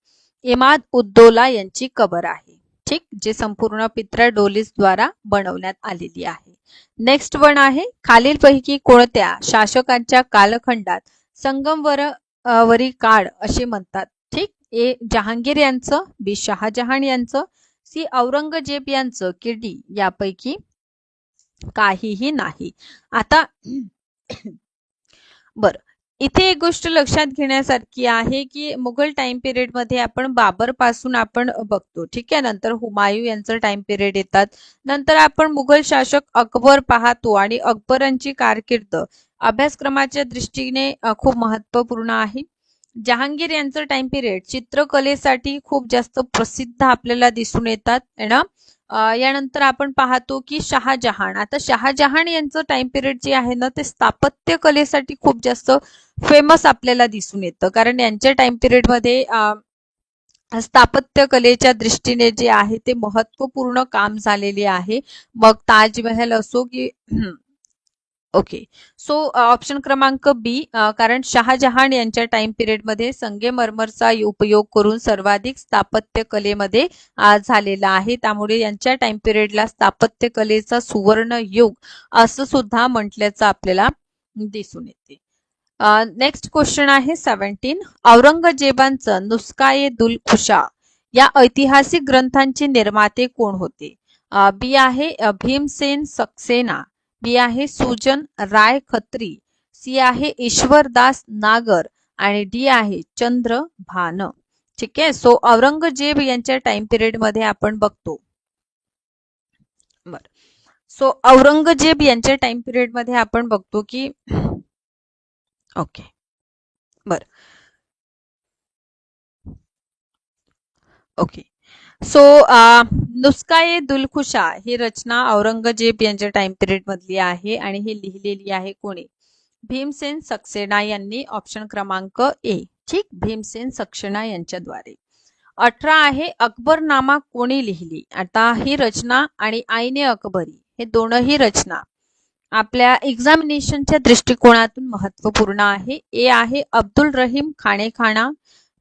इमाद उद्दौला यांची कबर आहे. ठीक, जे संपूर्ण पित्राडोलीस द्वारा बनवण्यात आलेली आहे. नेक्स्ट वन आहे, खालीलपैकी कोणत्या शासकांच्या कालखंडात संगमवरी काळ असे म्हणतात? ठीक, ए जहांगीर यांचं, बी शहाजहान यांचं, सी औरंगजेब यांचं, की डी यापैकी काहीही नाही. आता बर, इथे एक गोष्ट लक्षात घेण्यासारखी आहे की मुघल टाइम पिरियड मध्ये आपण बाबर पासून आपण बघतो. ठीक आहे, नंतर हुमायूं यांचं टाइम पिरियड येतात, नंतर आपण मुघल शासक अकबर पाहतो आणि अकबरांची कारकीर्द अभ्यासक्रमाच्या दृष्टीने खूप महत्वपूर्ण आहे. जहांगीर यांचं टाइम पिरियड चित्रकलेसाठी खूप जास्त प्रसिद्ध आपल्याला दिसून येतात ना. यानंतर आपण पाहतो की शहाजहान, आता शहाजहान यांचं टाइम पिरियड जे आहे ना ते स्थापत्य कलेसाठी खूप जास्त फेमस आपल्याला दिसून येतं, कारण यांच्या टाइम पिरियड मध्ये स्थापत्य कलेच्या दृष्टीने जे आहे ते महत्वपूर्ण काम झालेले आहे. मग ताजमहल असो की ओके, सो ऑप्शन क्रमांक बी, कारण शहाजहान यांच्या टाइम पिरियड मध्ये संगमरमरचा उपयोग करून सर्वाधिक स्थापत्य कलेमध्ये झालेला आहे, त्यामुळे यांच्या टाइम पिरियडला स्थापत्य कलेचा सुवर्ण युग असं सुद्धा म्हटल्याचं आपल्याला दिसून येते. नेक्स्ट क्वेश्चन आहे 17. औरंगजेबांचं नुस्खा-ए दुल खुशा या ऐतिहासिक ग्रंथांचे निर्माते कोण होते? बी आहे भीमसेन सक्सेना, बी आहे सुजन राय खत्री, सी आहे ईश्वरदास नागर आणि डी आहे चंद्र भान. ठीक आहे, सो औरंगजेब यांच्या टाइम पिरियड मध्ये आपण बघतो. बर, सो औरंगजेब यांच्या टाइम पिरियड मध्ये आपण बघतो की ओके बर ओके, सो नुस्खा-ए दुलखुशा ही रचना औरंगजेब यांच्या टाइम पिरियड मधली आहे आणि ही लिहिलेली आहे कोणी? भीमसेन सक्सेना यांनी, ऑप्शन क्रमांक ए. ठीक, भीमसेन सक्सेना यांच्याद्वारे. 18 आहे अकबरनामा कोणी लिहिली? आता ही रचना आणि आईने अकबरी हे दोनही रचना आपल्या एक्झामिनेशनच्या दृष्टिकोनातून महत्त्वपूर्ण आहे. ए आहे अब्दुल रहीम खानेखाना,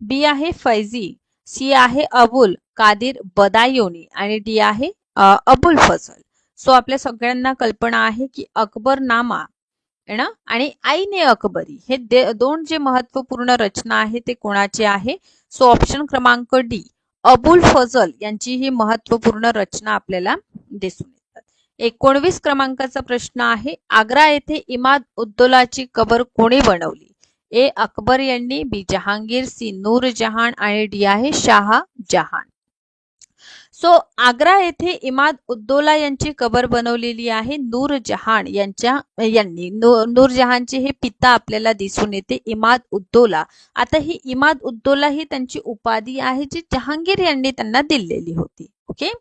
बी आहे फैजी, सी आहे अबुल कादिर बदायोनी आणि डी आहे अबुल फजल. सो आपल्या सगळ्यांना कल्पना आहे की अकबरनामा आहे ना आणि आईने अकबरी हे दोन जे महत्वपूर्ण रचना आहे ते कोणाचे आहे. सो ऑप्शन क्रमांक डी अबुल फजल यांची ही महत्वपूर्ण रचना आपल्याला दिसून येतात. 19 क्रमांकाचा प्रश्न आहे. आग्रा येथे इमाद उद्दौलाची कबर कोणी बनवली. ए अकबर यांनी, बी जहांगीर, सी नूरजहान आणि डी आहे शहाजहान. सो आग्रा येथे इमाद उद्दौला यांची कबर बनवलेली आहे नूरजहान यांनी. नूरजहानचे हे पिता आपल्याला दिसून येते इमाद उद्दौला. आता ही इमाद उद्दौला ही त्यांची उपाधी आहे जी जहांगीर यांनी त्यांना दिलेली होती. ओके.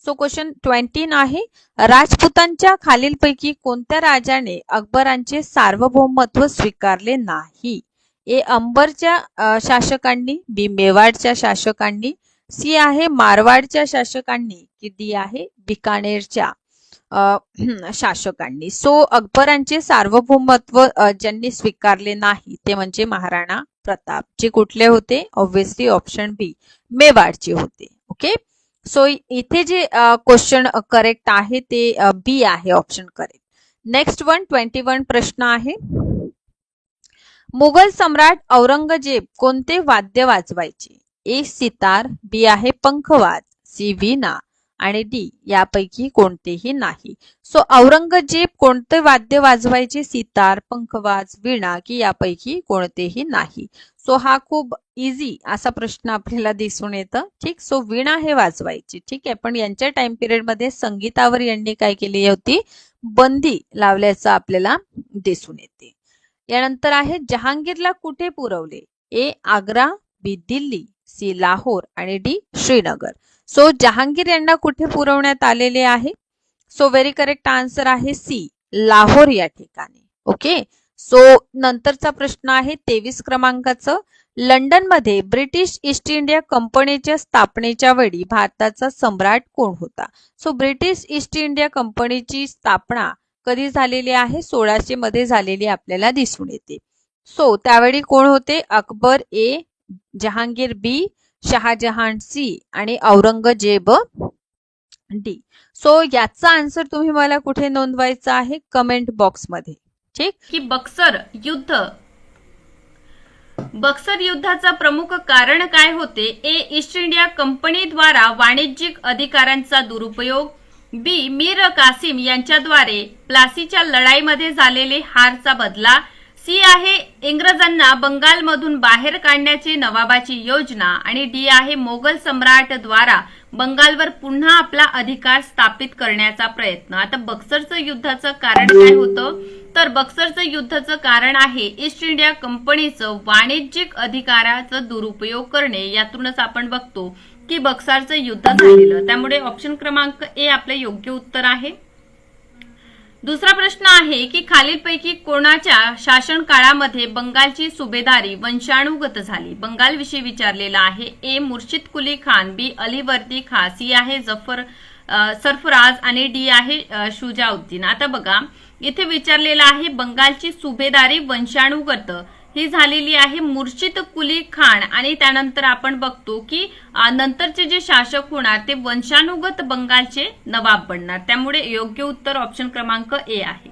सो क्वेश्चन 29 आहे. राजपुतांच्या खालीलपैकी कोणत्या राजाने अकबरांचे सार्वभौमत्व स्वीकारले नाही. ए अंबरच्या शासकांनी, बी मेवाडच्या शासकांनी, सी आहे मारवाडच्या शासकांनी की डी आहे बिकानेरच्या शासकांनी. सो अकबरांचे सार्वभौमत्व ज्यांनी स्वीकारले नाही ते म्हणजे महाराणा प्रताप. जे कुठले होते. ऑब्व्हियसली ऑप्शन बी मेवाडचे होते. ओके. सो इथे जे क्वेश्चन करेक्ट आहे ते बी आहे ऑप्शन करेक्ट. नेक्स्ट 21 प्रश्न आहे. मुघल सम्राट औरंगजेब कोणते वाद्य वाजवायचे. ए सितार, बी आहे पंखवाज, सी वीणा आणि डी यापैकी कोणतेही नाही. सो औरंगजेब कोणते वाद्य वाजवायचे. सितार, पंखवाज, वीणा की यापैकी कोणतेही नाही. सो हा खूप इझी असा प्रश्न आपल्याला दिसून येतं. ठीक. सो वीणा हे वाजवायची. ठीक आहे. पण यांच्या टाइम पिरियड मध्ये संगीतावर यांनी काय केली होती. बंदी लावल्याचं आपल्याला दिसून येते. यानंतर आहे जहांगीरला कुठे पुरवले. ए आग्रा, बी दिल्ली, सी लाहोर आणि डी श्रीनगर. सो जहांगीर यांना कुठे पुरवण्यात आलेले आहे. सो व्हेरी करेक्ट आन्सर आहे सी लाहोर या ठिकाणी. ओके. सो नंतरचा प्रश्न आहे 23 क्रमांकाचं. लंडन मध्ये ब्रिटिश ईस्ट इंडिया कंपनीच्या स्थापनेच्या वेळी भारताचा सम्राट कोण होता. सो ब्रिटिश ईस्ट इंडिया कंपनीची स्थापना कधी झालेली आहे. 1600 मध्ये झालेली आपल्याला दिसून येते. सो त्यावेळी कोण होते. अकबर ए, जहांगीर बी, शहाजहान सी आणि औरंगजेब डी. सो याचा आन्सर तुम्ही मला कुठे नोंदवायचा आहे. कमेंट बॉक्स मध्ये. ठीक. की बक्सर युद्धाचा प्रमुख कारण काय होते. ए ईस्ट इंडिया कंपनीद्वारा वाणिज्यिक अधिकारांचा दुरुपयोग, बी मीर कासिम यांच्याद्वारे प्लासीच्या लढाईमध्ये झालेले हारचा बदला, सी आहे इंग्रजांना बंगालमधून बाहेर काढण्याची नवाबाची योजना आणि डी आहे मोगल सम्राट द्वारा बंगालवर पुन्हा आपला अधिकार स्थापित करण्याचा प्रयत्न. आता बक्सरचं युद्धाचं कारण काय होतं. तर बक्सरचं युद्धाचं कारण आहे ईस्ट इंडिया कंपनीचं वाणिज्यिक अधिकाराचा दुरुपयोग करणे. यातूनच आपण बघतो की बक्सरचं युद्ध झालेलं. त्यामुळे ऑप्शन क्रमांक ए आपले योग्य उत्तर आहे. दुसरा प्रश्न आहे की खालीलपैकी कोणाच्या शासन काळामध्ये बंगालची सुभेदारी वंशानुगत झाली. बंगाल विषयी विचारलेला आहे. ए मुर्शिद कुली खान, बी अलीवर्दी खान, सी आहे सरफराज आणि डी आहे शुजाउद्दीन. आता बघा इथे विचारलेला आहे बंगालची सुभेदारी वंशानुगत ही झालेली आहे मुर्शिद कुली खान आणि त्यानंतर आपण बघतो की नंतरचे जे शासक होणार ते वंशानुगत बंगालचे नवाब बनणार. त्यामुळे योग्य उत्तर ऑप्शन क्रमांक ए आहे.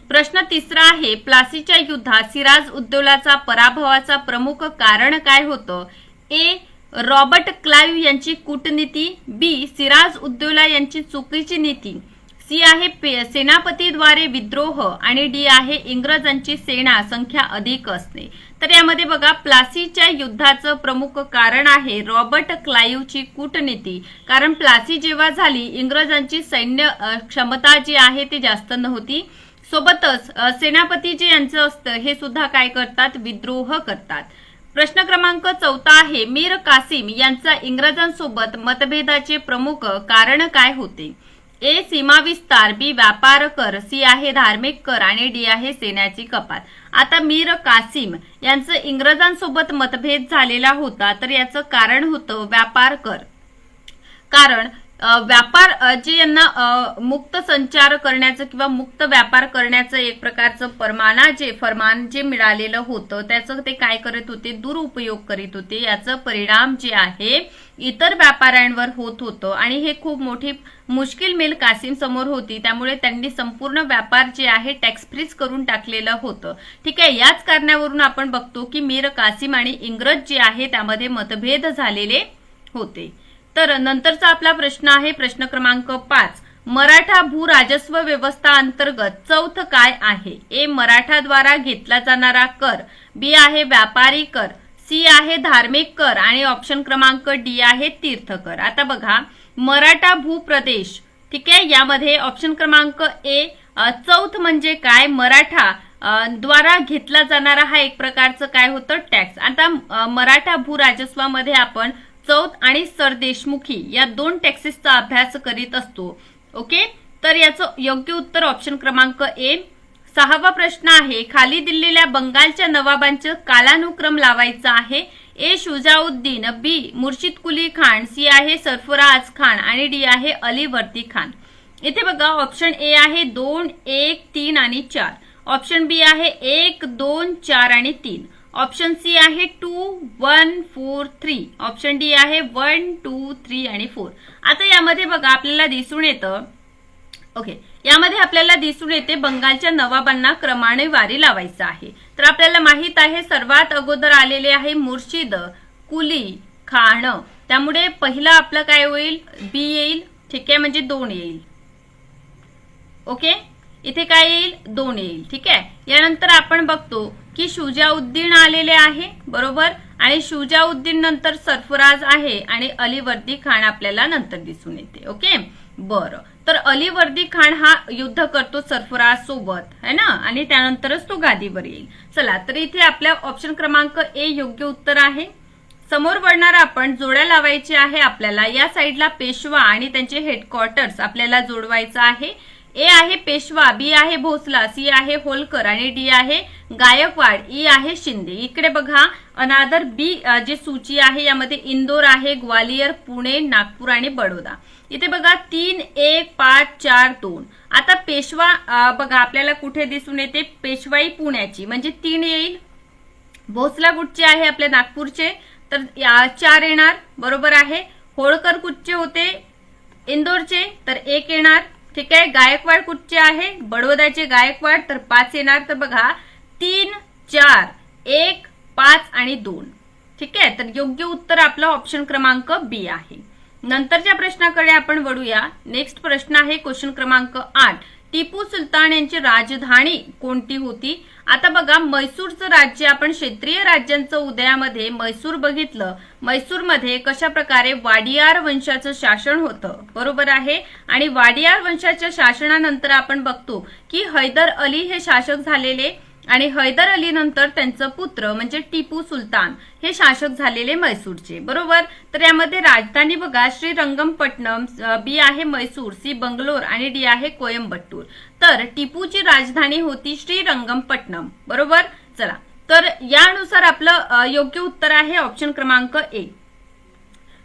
प्रश्न तिसरा आहे. प्लासीच्या युद्धात सिराज उद्दौलाचा पराभवाचा प्रमुख कारण काय होतं. ए रॉबर्ट क्लाइव्ह यांची कूटनीती, बी सिराज उद्दौला यांची चुकीची नीती, सी आहे सेनापतीद्वारे विद्रोह आणि डी आहे इंग्रजांची सेना संख्या अधिक असणे. तर यामध्ये बघा प्लासीच्या युद्धाचं प्रमुख कारण आहे रॉबर्ट क्लाइव्हची कूटनीती. कारण प्लासी जेव्हा झाली इंग्रजांची सैन्य क्षमता जी आहे ती जास्त नव्हती. सोबतच सेनापती जे यांचं असतं हे सुद्धा काय करतात विद्रोह करतात. प्रश्न क्रमांक 14 आहे. मीर कासिम यांचा इंग्रजांसोबत मतभेदाचे प्रमुख कारण काय होते. ए सीमा विस्तार, बी व्यापार कर, सी आहे धार्मिक कर आणि डी आहे सेनाची कपात. आता मीर कासिम यांचं इंग्रजांसोबत मतभेद झालेला होता तर याचं कारण होतं व्यापार कर. कारण व्यापार जे यांना मुक्त संचार करण्याचं किंवा मुक्त व्यापार करण्याचं एक प्रकारचं फरमान जे मिळालेलं होतं त्याचं ते काय करत होते, दुरुपयोग करीत होते. याचा परिणाम जे आहे इतर व्यापाऱ्यांवर होत होतं आणि हे खूप मोठी मुश्किल मील कासिम समोर होती. त्यामुळे त्यांनी संपूर्ण व्यापार जे आहे टॅक्स फ्रीज करून टाकलेलं होतं. ठीक आहे, याच कारणावरून आपण बघतो की मीर कासिम आणि इंग्रज जे आहे त्यामध्ये मतभेद झालेले होते. तर नंतरचा आपला प्रश्न आहे प्रश्न क्रमांक 5. मराठा भू राजस्व व्यवस्था अंतर्गत चौथ काय आहे? ए मराठाद्वारा घेतला जाणारा कर, बी आहे व्यापारी कर, सी आहे धार्मिक कर आणि ऑप्शन क्रमांक डी आहे तीर्थकर. आता बघा मराठा भूप्रदेश, ठीक आहे, यामध्ये ऑप्शन क्रमांक ए चौथ म्हणजे काय, मराठा द्वारा घेतला जाणारा हा एक प्रकारचं काय होतं, टॅक्स. आता मराठा भू राजस्वामध्ये आपण चौथ आणि सरदेशमुखी या 2 टॅक्सेसचा अभ्यास करीत असतो. ओके, तर याचं योग्य उत्तर ऑप्शन क्रमांक ए. 6वा प्रश्न आहे खाली दिलेल्या बंगालच्या नवाबांचं कालानुक्रम लावायचा आहे. ए शुजाउद्दीन, बी मुर्शिद कुली खान, सी आहे सरफराज खान आणि डी आहे अलीवर्दी खान. इथे बघा ऑप्शन ए आहे 2, 1, 3 आणि 4. ऑप्शन बी आहे 1, 2, 4 आणि 3. ऑप्शन सी आहे 2, 1, 4, 3. ऑप्शन डी आहे 1, 2, 3 आणि 4. आता यामध्ये बघा आपल्याला दिसून येतं, ओके, यामध्ये आपल्याला दिसून येते बंगालच्या नवाबांना क्रमाने वारी लावायचं आहे. तर आपल्याला माहित आहे सर्वात अगोदर आलेले आहे मुर्शिद कुली खान, त्यामुळे पहिला आपलं काय होईल, बी येईल. ठीक आहे, म्हणजे 2 येईल. ओके, इथे काय येईल, 2 येईल. ठीक आहे, यानंतर आपण बघतो की शुजाउद्दीन आलेले आहे, बरोबर, आणि शुजाउद्दीन नंतर सरफराज आहे आणि अलीवर्दी खान आपल्याला नंतर दिसून येते. ओके, बरं, तर अलीवर्दी खान हा युद्ध करतो सरफराज सोबत, है ना, आणि त्यानंतरच तो गादीवर येईल. चला, तर इथे आपल्या ऑप्शन क्रमांक ए योग्य उत्तर आहे. समोर वळणार आपण जोड्या लावायचे आहे आपल्याला. या साईडला पेशवा आणि त्यांचे हेडक्वार्टर्स आपल्याला जोडवायचं आहे. ए आहे पेशवा, बी आहे भोसला, सी आहे होलकर आणि डी आहे गायकवाड, ई आहे शिंदे. इकडे बघा अनादर बी जे सूची आहे यामध्ये इंदोर आहे, ग्वालियर, पुणे, नागपूर आणि बडोदा. इथे बघा 3, 1, 5, 4, 2. आता पेशवा बघा आपल्याला कुठे दिसून येते, पेशवाई पुण्याची म्हणजे 3 येईल. भोसला कुठचे आहे, आपल्या नागपूरचे, तर 4 येणार, बरोबर आहे. होळकर कुठचे होते, इंदोरचे, तर 1 येणार. ठीक आहे, गायकवाड कुठचे आहे, बडोद्याचे गायकवाड, तर 5 येणार. तर बघा 3, 4, 1, 5 आणि 2. ठीक आहे, तर योग्य उत्तर आपलं ऑप्शन क्रमांक बी आहे. नंतरच्या प्रश्नाकडे आपण वळूया. नेक्स्ट प्रश्न आहे क्वेश्चन क्रमांक 8. टिपू सुलतान यांची राजधानी कोणती होती? आता बघा म्हैसूरचं राज्य, आपण क्षेत्रीय राज्यांचं उदयामध्ये म्हैसूर बघितलं. म्हैसूरमध्ये कशा प्रकारे वाडियार वंशाचं शासन होतं, बरोबर आहे. आणि वाडियार वंशाच्या शासनानंतर आपण बघतो की हैदर अली हे शासक झालेले आणि हैदर अली नंतर त्यांचं पुत्र म्हणजे टिपू सुलतान हे शासक झालेले म्हैसूरचे, बरोबर. तर यामध्ये राजधानी बघा श्रीरंगपट्टणम, बी आहे म्हैसूर, सी बंगलोर आणि डी आहे कोयंबटूर. तर टिपूची राजधानी होती श्रीरंगपट्टणम, बरोबर. चला, तर यानुसार आपलं योग्य उत्तर आहे ऑप्शन क्रमांक ए.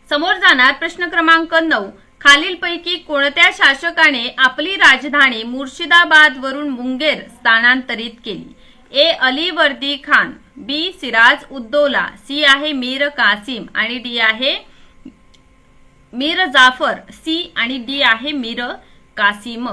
समोर जाणार प्रश्न क्रमांक 9. खालीलपैकी कोणत्या शासकाने आपली राजधानी मुर्शिदाबाद वरून मुंगेर स्थानांतरित केली? ए अलीवर्दी खान, बी सिराज उद्दौला, सी आहे मीर कासिम आणि डी आहे मीर जाफर, सी आणि डी आहे मीर कासिम.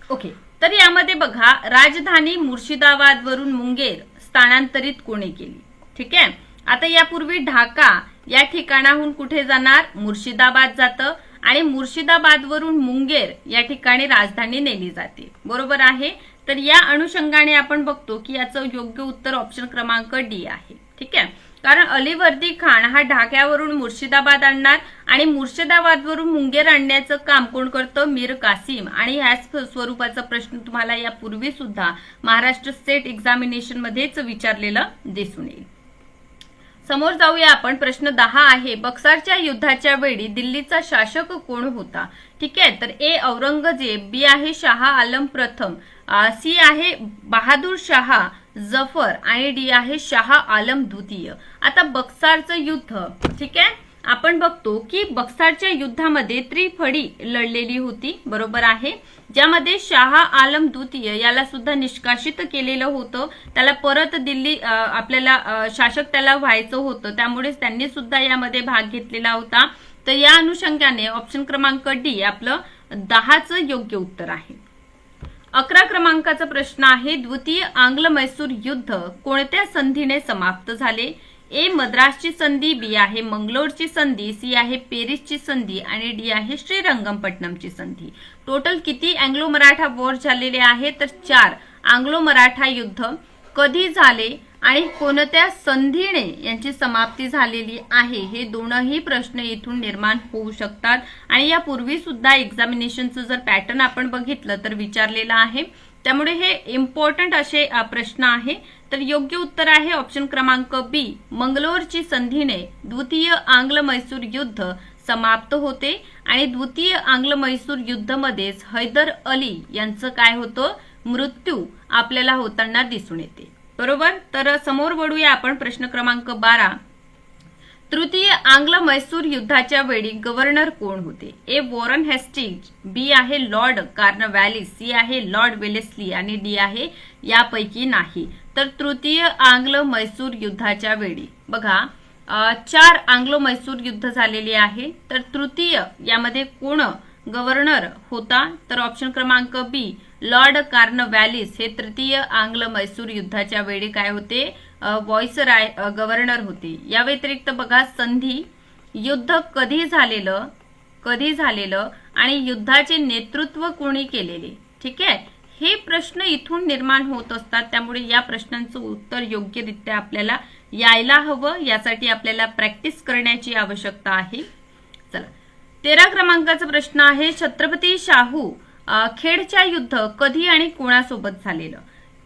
ओके, तर यामध्ये बघा राजधानी मुर्शिदाबाद वरून मुंगेर स्थानांतरित कोणी केली? ठीक आहे, आता यापूर्वी ढाका या ठिकाणाहून कुठे जाणार, मुर्शिदाबाद जातं आणि मुर्शिदाबाद वरून मुंगेर या ठिकाणी राजधानी नेली जाते, बरोबर आहे. तर या अनुषंगाने आपण बघतो की याचं योग्य उत्तर ऑप्शन क्रमांक डी आहे. ठीक आहे, कारण अलीवर्दी खान हा ढाक्यावरून मुर्शिदाबाद आणणार आणि मुर्शिदाबादवरून मुंगेर आणण्याचं काम कोण करतं, मीर कासिम. आणि ह्याच स्वरूपाचा प्रश्न तुम्हाला यापूर्वी सुद्धा महाराष्ट्र स्टेट एक्झामिनेशन मध्येच विचारलेला दिसून येईल. समोर जाऊया आपण. प्रश्न 10 आहे बक्सरच्या युद्धाच्या वेळी दिल्लीचा शासक कोण होता? ठीक आहे, तर ए औरंगजेब, बी आहे शाह आलम प्रथम, सी आहे बहादूर शाह जफर आणि डी आहे शाह आलम द्वितीय. आता बक्सरचं युद्ध, ठीक आहे, आपण बघतो की बक्सारच्या युद्धामध्ये त्रिफळी लढलेली होती, बरोबर आहे, ज्यामध्ये शाह आलम द्वितीय याला सुद्धा निष्कासित केलेलं होतं. त्याला परत दिल्ली आपल्याला शासक त्याला व्हायचं होतं, त्यामुळे त्यांनी सुद्धा यामध्ये भाग घेतलेला होता. तर या अनुषंगाने ऑप्शन क्रमांक डी आपलं 10चं योग्य उत्तर आहे. 11 क्रमांकाचा प्रश्न आहे, द्वितीय आंग्ल मैसूर युद्ध कोणत्या संधीने समाप्त झाले? ए मद्रासची संधी, बी आहे मंगलोरची संधी, सी आहे पेरिसची संधी आणि डी आहे श्रीरंगपट्टणमची संधी. टोटल किती अँग्लो मराठा वॉर झालेले आहे? तर 4 अँग्लो मराठा युद्ध कधी झाले आणि कोणत्या संधीने यांची समाप्ती झालेली आहे, हे दोनही प्रश्न इथून निर्माण होऊ शकतात. आणि यापूर्वी सुद्धा एक्झामिनेशनचं जर पॅटर्न आपण बघितलं तर विचारलेलं आहे, त्यामुळे हे इम्पॉर्टंट असे प्रश्न आहे. तर योग्य उत्तर आहे ऑप्शन क्रमांक बी, मंगलोरची संधीने द्वितीय आंग्ल मैसूर युद्ध समाप्त होते आणि द्वितीय आंग्ल मैसूर युद्धमध्येच हैदर अली यांचं काय होतं, मृत्यू आपल्याला होताना दिसून येते, बरोबर. तर समोर वळूया आपण प्रश्न क्रमांक 12. तृतीय आंग्ल मैसूर युद्धाच्या वेळी गव्हर्नर कोण होते? ए वॉरन हेस्टिंग्ज, बी आहे लॉर्ड कॉर्नवॅलिस, सी आहे लॉर्ड वेलेस्ली आणि डी आहे यापैकी नाही. तर तृतीय आंग्ल मैसूर युद्धाच्या वेळी बघा 4 आंग्लो मैसूर युद्ध झालेले आहे. तर तृतीय यामध्ये कोण गव्हर्नर होता? तर ऑप्शन क्रमांक बी, लॉर्ड कॉर्नवॅलिस हे तृतीय आंग्ल मैसूर युद्धाच्या वेळी काय होते, व्हॉइसराय गव्हर्नर होते. या व्यतिरिक्त बघा संधी, युद्ध कधी झालेलं आणि युद्धाचे नेतृत्व कोणी केलेले, ठीक आहे, हे प्रश्न इथून निर्माण होत असतात. त्यामुळे या प्रश्नांचं उत्तर योग्यरित्या आपल्याला यायला हवं, यासाठी आपल्याला प्रॅक्टिस करण्याची आवश्यकता आहे. चला 13 क्रमांकाचा प्रश्न आहे, छत्रपती शाहू खेडच्या युद्ध कधी आणि कोणासोबत झालेलं?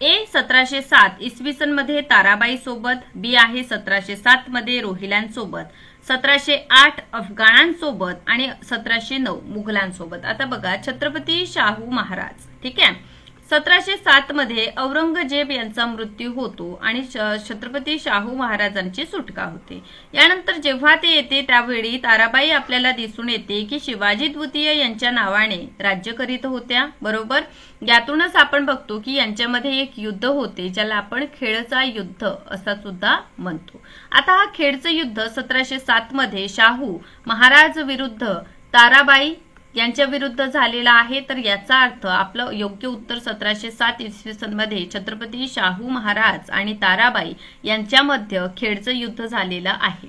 ए 1707 इसवी सन मध्ये ताराबाई सोबत, बी आहे 1707 मध्ये रोहिल्यांसोबत, 1708 अफगाणांसोबत आणि 1709 मुघलांसोबत. आता बघा छत्रपती शाहू महाराज, ठीक आहे, 1707 मध्ये औरंगजेब यांचा मृत्यू होतो आणि छत्रपती शाहू महाराजांची सुटका होते. यानंतर जेव्हा ते येते त्यावेळी ताराबाई आपल्याला दिसून येते की शिवाजी द्वितीय यांच्या नावाने राज्य करीत होत्या, बरोबर. यातूनच आपण बघतो की यांच्यामध्ये एक युद्ध होते ज्याला आपण खेडचा युद्ध असा सुद्धा म्हणतो. आता हा खेडचं युद्ध 1707 मध्ये शाहू महाराज विरुद्ध ताराबाई यांच्या विरुद्ध झालेला आहे. तर याचा अर्थ आपलं योग्य उत्तर 1707 इसवी सन मध्ये छत्रपती शाहू महाराज आणि ताराबाई यांच्यामध्ये खेडचं युद्ध झालेलं आहे.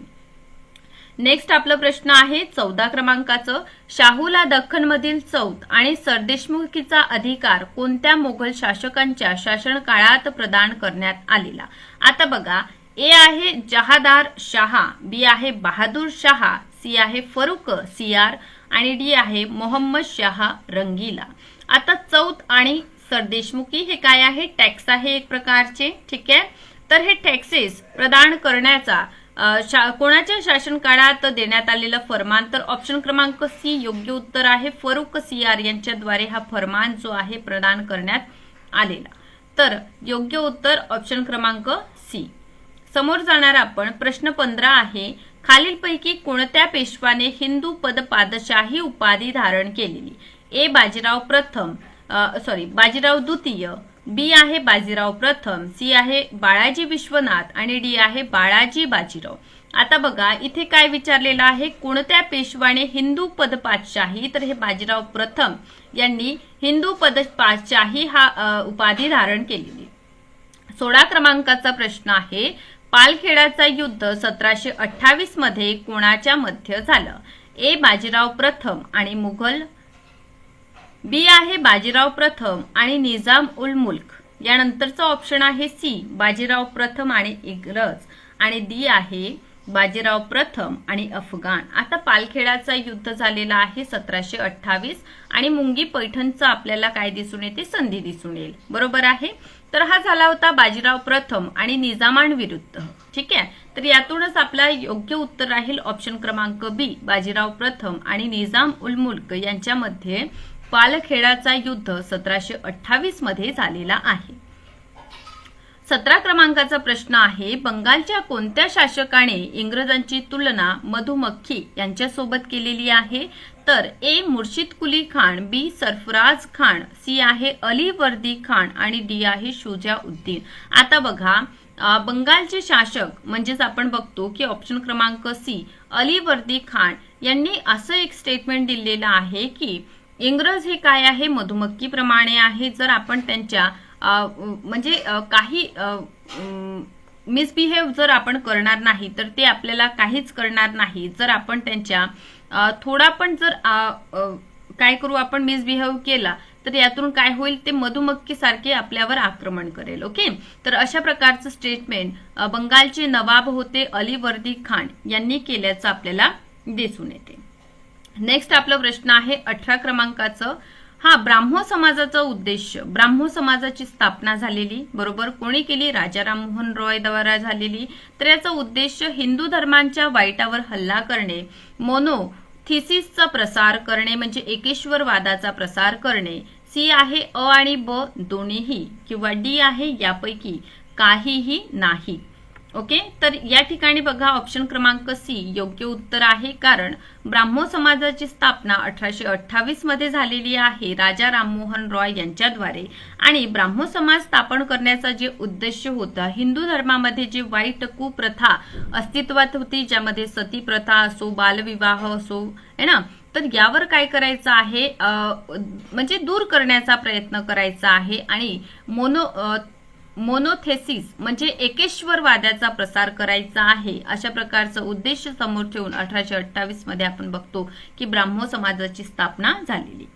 नेक्स्ट आपला प्रश्न आहे 14 क्रमांकाचं, शाहूला दख्खनमधील चौथ आणि सरदेशमुखीचा अधिकार कोणत्या मोगल शासकांच्या शासन काळात प्रदान करण्यात आलेला? आता बघा ए आहे जहादार शाह, बी आहे बहादूर शाह, सी आहे फरुख सियार आणि डी आहे मोहम्मद शाह रंगीला. आता चौथ आणि सरदेशमुखी हे काय आहे? टॅक्स आहे एक प्रकारचे, ठीक आहे. तर हे टॅक्सेस प्रदान करण्याचा कोणाच्या शासन काळात देण्यात आलेला फरमान? तर ऑप्शन क्रमांक सी योग्य उत्तर आहे. फरुख सियार यांच्याद्वारे हा फरमान जो आहे प्रदान करण्यात आलेला. तर योग्य उत्तर ऑप्शन क्रमांक सी. समोर जाणार आपण प्रश्न 15 आहे, खालीलपैकी कोणत्या पेशवाने हिंदू पद पादशाही उपाधी धारण केलेली? ए बाजीराव द्वितीय, बी आहे बाजीराव प्रथम, सी आहे बाळाजी विश्वनाथ आणि डी आहे बाळाजी बाजीराव. आता बघा इथे काय विचारलेलं आहे, कोणत्या पेशवाने हिंदू पद पादशाही? तर हे बाजीराव प्रथम यांनी हिंदू पद पादशाही हा उपाधी धारण केलेली. 16 क्रमांकाचा प्रश्न आहे, पालखेडाचा युद्ध 1728 मध्ये कोणाच्या मध्ये झालं? ए बाजीराव प्रथम आणि मुघल, बी आहे बाजीराव प्रथम आणि निजाम उल मुल्क, यानंतरचा ऑप्शन आहे सी बाजीराव प्रथम आणि इंग्रज आणि डी आहे बाजीराव प्रथम आणि अफगाण. आता पालखेडाचा युद्ध झालेला आहे 1728 आणि मुंगी पैठणचा आपल्याला काय दिसून येते? संधी दिसून येईल, बरोबर आहे. तर हा झाला होता बाजीराव प्रथम आणि निजामांविरुद्ध, ठीक आहे. तर यातूनच आपला योग्य उत्तर राहील ऑप्शन क्रमांक बी बाजीराव प्रथम आणि निजाम उल मुल्क यांच्यामध्ये पालखेडाचा युद्ध 1728 मध्ये झालेला आहे. 17 क्रमांकाचा प्रश्न आहे, बंगालच्या कोणत्या शासकाने इंग्रजांची तुलना मधुमक्खी यांच्यासोबत केलेली आहे? तर ए मुर्शिद कुली खान, बी सरफराज खान, सी आहे अली वर्दी खान आणि डी आहे शुजा उद्दीन. आता बघा, बंगालचे शासक म्हणजेच आपण बघतो की ऑप्शन क्रमांक सी अली वर्दी खान यांनी असं एक स्टेटमेंट दिलेलं आहे की इंग्रज हे काय आहे, मधुमक्खीप्रमाणे आहे. जर आपण त्यांच्या म्हणजे काही मिसबिहेव जर आपण करणार नाही तर ते आपल्याला काहीच करणार नाही. जर आपण त्यांच्या थोडा पण जर काय करू आपण मिसबिहेव केला तर यातून काय होईल, ते मधुमक्खी सारखे आपल्यावर आक्रमण करेल. ओके, तर अशा प्रकारचं स्टेटमेंट बंगालचे नवाब होते अली वर्दी खान यांनी केल्याचं आपल्याला दिसून येते. नेक्स्ट आपला प्रश्न आहे 18 क्रमांकाचं. ब्राह्मो समाजाचा उद्देश, ब्राह्मो समाजाची स्थापना झालेली बरोबर कोणी केली, राजा राममोहन रॉय द्वारा झालेली. तर याचा उद्देश हिंदू धर्मांच्या वाईटावर हल्ला करणे, मोनोथिसिसचा प्रसार करणे म्हणजे एकेश्वरवादाचा प्रसार करणे. सी आहे अ आणि ब दोन्हीही किंवा डी आहे यापैकी काहीही नाही. ओके, तर या ठिकाणी बघा ऑप्शन क्रमांक सी योग्य उत्तर आहे, कारण ब्राह्मो समाजाची स्थापना 1828 मध्ये झालेली आहे राजा राममोहन रॉय यांच्याद्वारे. आणि ब्राह्मो समाज स्थापन करण्याचा जे उद्देश होता, हिंदू धर्मामध्ये जे वाईट कुप्रथा अस्तित्वात होती, ज्यामध्ये सती प्रथा असो, बालविवाह असो, है ना, तर यावर काय करायचं आहे, म्हणजे दूर करण्याचा प्रयत्न करायचा आहे. आणि मोनोथेसिस म्हणजे एकेश्वरवादाचा प्रसार करायचा आहे. अशा प्रकारचा उद्देश समोर ठेवून 1828 मध्ये आपण बघतो की ब्राह्मो समाजाची स्थापना झालेली.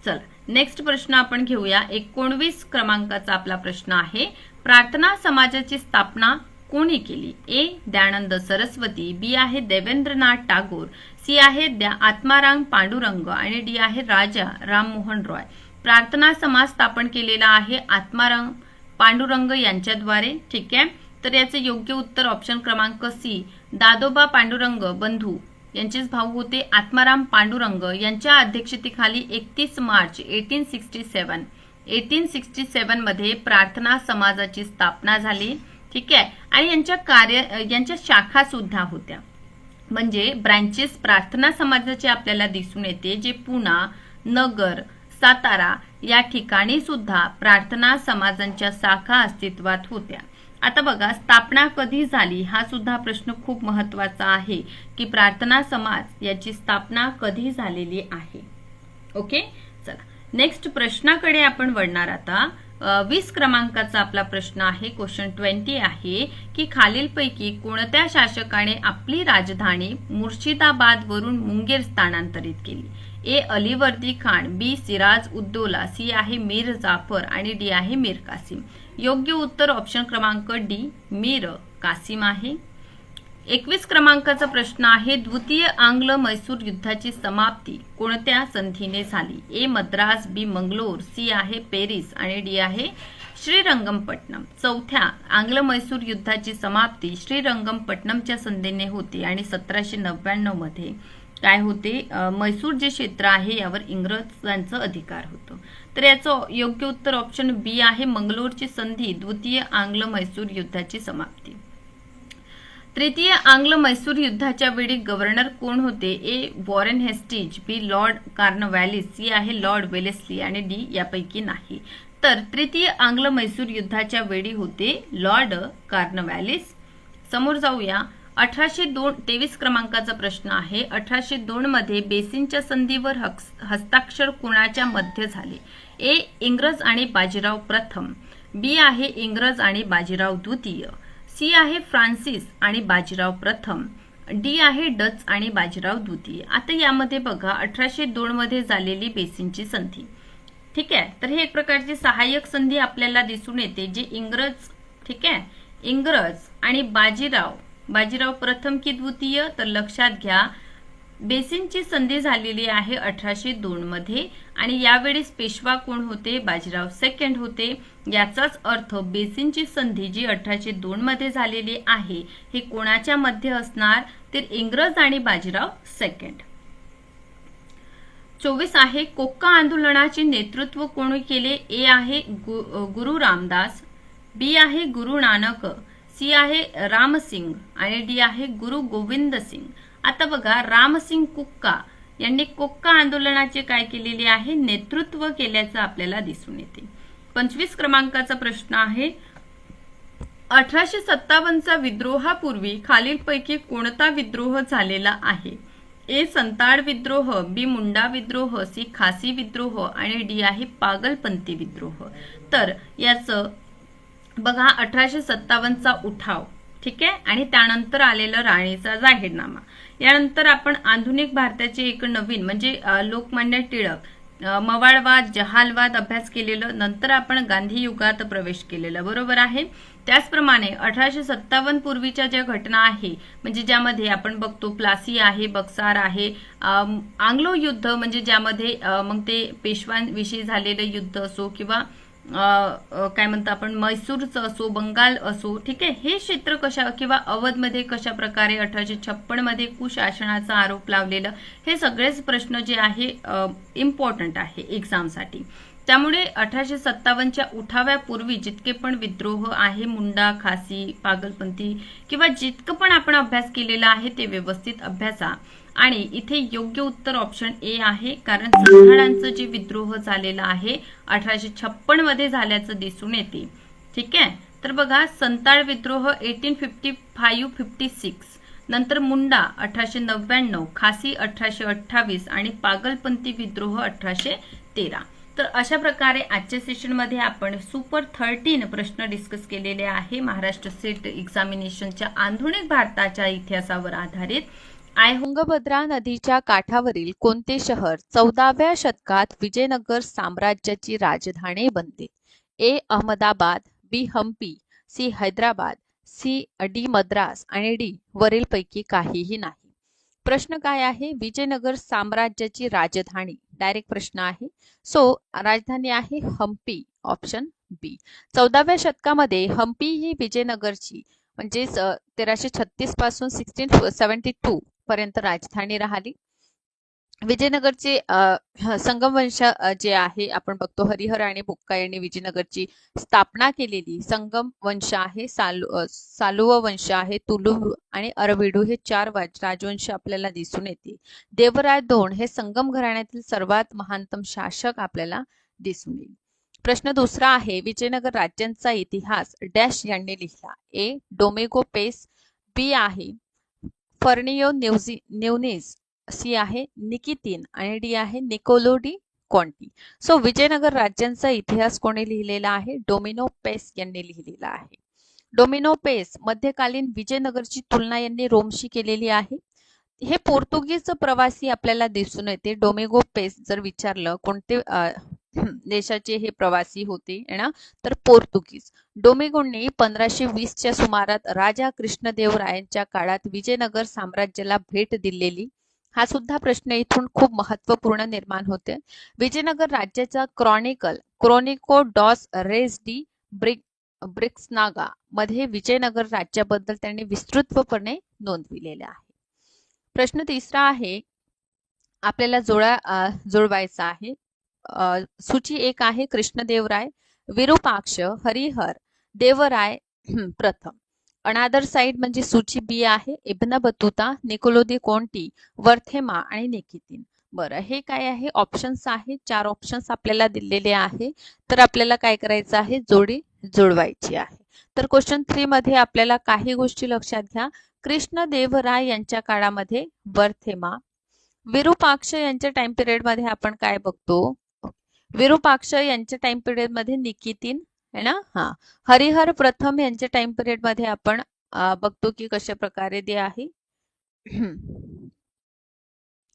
चला नेक्स्ट प्रश्न आपण घेऊया. 19 क्रमांकाचा आपला प्रश्न आहे, प्रार्थना समाजाची स्थापना कोणी केली? ए दयानंद सरस्वती, बी आहे देवेंद्रनाथ टागोर, सी आहे आत्माराम पांडुरंग आणि डी आहे राजा राममोहन रॉय. प्रार्थना समाज स्थापन केलेला आहे आत्माराम पांडुरंग यांच्याद्वारे. ठीक आहे, तर याचे योग्य उत्तर ऑप्शन क्रमांक सी दादोबा पांडुरंग बंधू यांचेच भाऊ होते आत्माराम पांडुरंग यांच्या अध्यक्षतेखाली 31 मार्च 1867 मध्ये प्रार्थना समाजाची स्थापना झाली. ठीक आहे, आणि यांच्या शाखा सुद्धा होत्या, म्हणजे ब्रांचेस प्रार्थना समाजाचे आपल्याला दिसून येते, जे पुणा, नगर, सातारा या ठिकाणी सुद्धा प्रार्थना समाजांच्या शाखा अस्तित्वात होत्या. आता बघा, स्थापना कधी झाली हा सुद्धा प्रश्न खूप महत्वाचा आहे की प्रार्थना समाज याची स्थापना कधी झालेली आहे. ओके, चला नेक्स्ट प्रश्नाकडे आपण वळणार आता. 20 क्रमांकाचा आपला प्रश्न आहे, क्वेश्चन 20 आहे की खालीलपैकी कोणत्या शासकाने आपली राजधानी मुर्शिदाबाद वरून मुंगेर स्थानांतरित केली? ए अलीवर्दी खान, बी सिराज उद्दौला, सी आहे मीर जाफर आणि डी आहे मीर कासिम. योग्य उत्तर ऑप्शन क्रमांक डी मीर कासिम आहे. 21 क्रमांकाचा प्रश्न आहे, द्वितीय आंग्ल मैसूर युद्धाची समाप्ती कोणत्या संधीने झाली? ए मद्रास, बी मंगलोर, सी आहे पेरिस आणि डी आहे श्रीरंगमपट्टणम. चौथ्या आंग्ल मैसूर युद्धाची समाप्ती श्रीरंगमपट्टणमच्या संधीने होती आणि 1799 मध्ये काय होते, मैसूर जे क्षेत्र आहे यावर इंग्रजांचा अधिकार होतो. तर याचं योग्य उत्तर ऑप्शन बी आहे मंगलोरची संधी, द्वितीय आंग्ल मैसूर युद्धाची समाप्ती. तृतीय आंग्ल मैसूर युद्धाच्या वेळी गव्हर्नर कोण होते? ए वॉरेन हेस्टिज, बी लॉर्ड कॉर्नवॅलिस, सी आहे लॉर्ड वेलेस्ली आणि डी यापैकी नाही. तर तृतीय आंग्ल मैसूर युद्धाच्या वेळी होते लॉर्ड कॉर्नवॅलिस. समोर जाऊया. 1823 क्रमांकाचा प्रश्न आहे. 1802 मध्ये बेसिनच्या संधीवर हस्ताक्षर कुणाच्या मध्ये झाले? ए इंग्रज आणि बाजीराव प्रथम, बी आहे इंग्रज आणि बाजीराव द्वितीय, सी आहे फ्रान्सिस आणि बाजीराव प्रथम, डी आहे डच आणि बाजीराव द्वितीय. आता यामध्ये बघा 1802 मध्ये झालेली बेसिनची संधी. ठीक आहे, तर हे एक प्रकारची सहाय्यक संधी आपल्याला दिसून येते, जे इंग्रज, ठीक आहे, इंग्रज आणि बाजीराव प्रथम की द्वितीय, तर लक्षात घ्या बेसिनची संधी झालेली आहे 1802 मध्ये आणि यावेळेस पेशवा कोण होते? बाजीराव सेकंड होते. याचाच अर्थ बेसिनची संधी जी 1802 मध्ये झालेली आहे हे कोणाच्या मध्ये असणार? तर इंग्रज आणि बाजीराव सेकंड. 24 आहे कोक्का आंदोलनाचे नेतृत्व कोणी केले? ए आहे गुरु रामदास, बी आहे गुरु नानक, सी आहे रामसिंग आणि डी आहे गुरु गोविंद सिंग. आता बघा, रामसिंग कुक्का यांनी कोक्का आंदोलनाचे काय केलेले आहे, नेतृत्व केल्याचं आपल्याला दिसून येते. 25 क्रमांकाचा प्रश्न आहे, 1857चा विद्रोहापूर्वी खालीलपैकी कोणता विद्रोह झालेला आहे? ए संताळ विद्रोह, बी मुंडा विद्रोह, सी खासी विद्रोह आणि डी आहे पागलपंथी विद्रोह. तर याचं बघा, 1857चा उठाव, ठीक आहे, आणि त्यानंतर आलेलं राणीचा जाहीरनामा. यानंतर आपण आधुनिक भारताचे एक नवीन म्हणजे लोकमान्य टिळक, मवाळवाद, जहालवाद अभ्यास केलेलं. नंतर आपण गांधी युगात प्रवेश केलेला, बरोबर आहे. त्याचप्रमाणे 1857 पूर्वीच्या ज्या घटना आहे, म्हणजे ज्यामध्ये आपण बघतो प्लासी आहे, बक्सार आहे, आंग्लो युद्ध म्हणजे ज्यामध्ये मग ते पेशवांविषयी झालेलं युद्ध असो किंवा काय म्हणतो आपण मैसूरचं असो, बंगाल असो, ठीक आहे, हे क्षेत्र कशा किंवा अवधमध्ये कशा प्रकारे 1856 मध्ये कुशासनाचा आरोप लावलेलं, हे सगळेच प्रश्न जे आहे इम्पॉर्टंट आहे एक्झामसाठी. त्यामुळे 1857च्या उठाव्यापूर्वी जितके पण विद्रोह आहे, मुंडा, खासी, पागलपंथी किंवा जितकं पण आपण अभ्यास केलेला आहे ते व्यवस्थित अभ्यासा. आणि इथे योग्य उत्तर ऑप्शन ए आहे, कारण संथाळांचं जे विद्रोह झालेला आहे 1856 मध्ये झाल्याचं दिसून येते. ठीक आहे, तर बघा, संताळ विद्रोह 1855-56, नंतर मुंडा 1899, खासी 1828 आणि पागलपंथी विद्रोह 1813. तर अशा प्रकारे आजच्या सेशनमध्ये आपण सुपर 13 प्रश्न डिस्कस केलेले आहे महाराष्ट्र स्टेट एक्झामिनेशनच्या आधुनिक भारताच्या इतिहासावर आधारित. तुंगभद्रा नदीच्या काठावरील कोणते शहर 14व्या शतकात विजयनगर साम्राज्याची राजधानी बनते? A Ahmedabad, B Hampi, C Hyderabad, C D Madras आणि डी वरीलपैकी काहीही नाही. प्रश्न काय आहे? विजयनगर साम्राज्याची राजधानी, डायरेक्ट प्रश्न आहे. सो राजधानी आहे हम्पी, ऑप्शन बी. 14व्या शतकामध्ये हम्पी ही विजयनगरची म्हणजे 1336 पासून 1672 पर्यंत राजधानी राहिली. विजयनगरचे संगमवंश जे आहे आपण बघतो, हरिहर आणि बुक्का यांनी विजयनगरची स्थापना केलेली. संगम वंश आहे, सालुव वंश आहे, तुलु आणि अरविडू हे 4 राजवंश आपल्याला दिसून येते. देवराय 2 हे संगम घराण्यातील सर्वात महानतम शासक आपल्याला दिसून येईल. प्रश्न दुसरा आहे, विजयनगर राज्यांचा इतिहास डॅश यांनी लिहिला? ए डोमेगो पेस, बी आहे फर्नियो न्यूनीज, सी आहे निकितीन आणि डी आहे निकोलो डी कॉन्टी. सो विजयनगर राज्यांचा इतिहास कोणी लिहिलेला आहे? डोमिनो पेस यांनी लिहिलेला आहे. डोमिनो पेस मध्यकालीन विजयनगरची तुलना यांनी रोमशी केलेली आहे. हे पोर्तुगीज प्रवासी आपल्याला दिसून येते. डोमेगो पेस जर विचारलं कोणते देशाचे हे प्रवासी होते ना, तर पोर्तुगीज. डोमेगोंनी 1520च्या सुमारात राजा कृष्णदेवरायांच्या काळात विजयनगर साम्राज्याला भेट दिलेली. हा सुद्धा प्रश्न इथून खूप महत्वपूर्ण निर्माण होते. विजयनगर राज्याचा क्रोनिको डॉस रेस डी ब्रिक्सनागा मध्ये विजयनगर राज्याबद्दल त्यांनी विस्तृतपणे नोंदविलेले आहे. प्रश्न तिसरा आहे, आपल्याला जोडवायचा आहे. सूची 1 आहे कृष्णदेवराय, विरूपाक्ष, हरिहर, देवराय प्रथम. अनादर साइड म्हणजे सूची बी आहे इब्न बतुता, निकोलो दी कॉन्टी, वर्थेमा आणि निकितीन. बरं, हे काय आहे? ऑप्शन्स आहे. 4 ऑप्शन्स आपल्याला दिलेले आहे. तर आपल्याला काय करायचं आहे? जोडी जोडवायची आहे. तर क्वेश्चन 3 मध्ये आपल्याला काही गोष्टी लक्षात घ्या. कृष्णदेवराय यांच्या काळामध्ये वर्थेमा, विरूपाक्ष यांच्या टाइम पिरियड मध्ये आपण काय बघतो? विरूपाक्ष यांच्या टाइम पिरियड मध्ये निकितीन है ना. हा, हरिहर प्रथम यांच्या टाइम पिरियड मध्ये आपण बघतो की कशा प्रकारे ते आहे.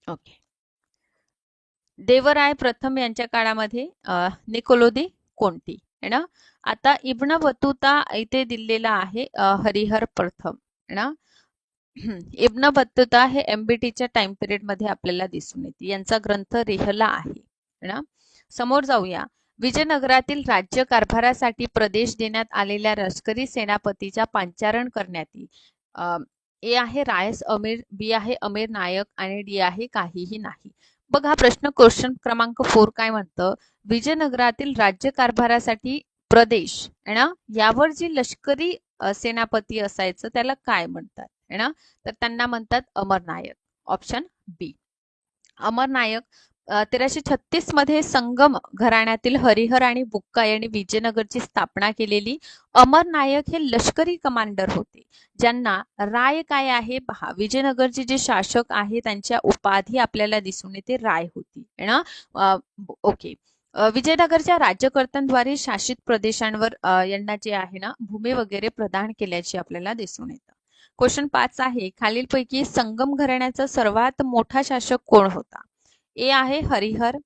ओके, देवराय प्रथम यांच्या काळामध्ये निकोलो दी कॉन्टी है ना. आता इब्न बतुता इथे दिलेला आहे हरिहर प्रथम है ना. इब्न बतुता हे एमबीटीच्या टाइम पिरियड मध्ये आपल्याला दिसून येते. यांचा ग्रंथ रेहला आहे ना. समोर जाऊया. विजयनगरातील राज्य कारभारासाठी प्रदेश देण्यात आलेल्या लष्करी सेनापतीच्या पांचारण करण्यात येईल. ए आहे रायस अमीर, बी आहे अमीर नायक आणि डी आहे काहीही नाही. बघा प्रश्न क्वेश्चन क्रमांक 4 काय म्हणतं? विजयनगरातील राज्य कारभारासाठी प्रदेश है ना, यावर जे लष्करी सेनापती असायचं त्याला काय म्हणतात है ना, तर त्यांना म्हणतात अमरनायक. ऑप्शन बी. अमरनायक 1336 मध्ये संगम घराण्यातील हरिहर आणि बुक्का यांनी विजयनगरची स्थापना केलेली. अमरनायक हे लष्करी कमांडर होते, ज्यांना राय काय आहे पहा. विजयनगरचे जे शासक आहे त्यांच्या उपाधी आपल्याला दिसून येते राय होती है ना. ओके. विजयनगरच्या राज्यकर्त्यांद्वारे शासित प्रदेशांवर यांना जे आहे ना भूमी वगैरे प्रदान केल्याचे आपल्याला दिसून येतं. क्वेश्चन 5 आहे, खालीलपैकी संगम घराण्याचा सर्वात मोठा शासक कोण होता. ए आहे हरिहर,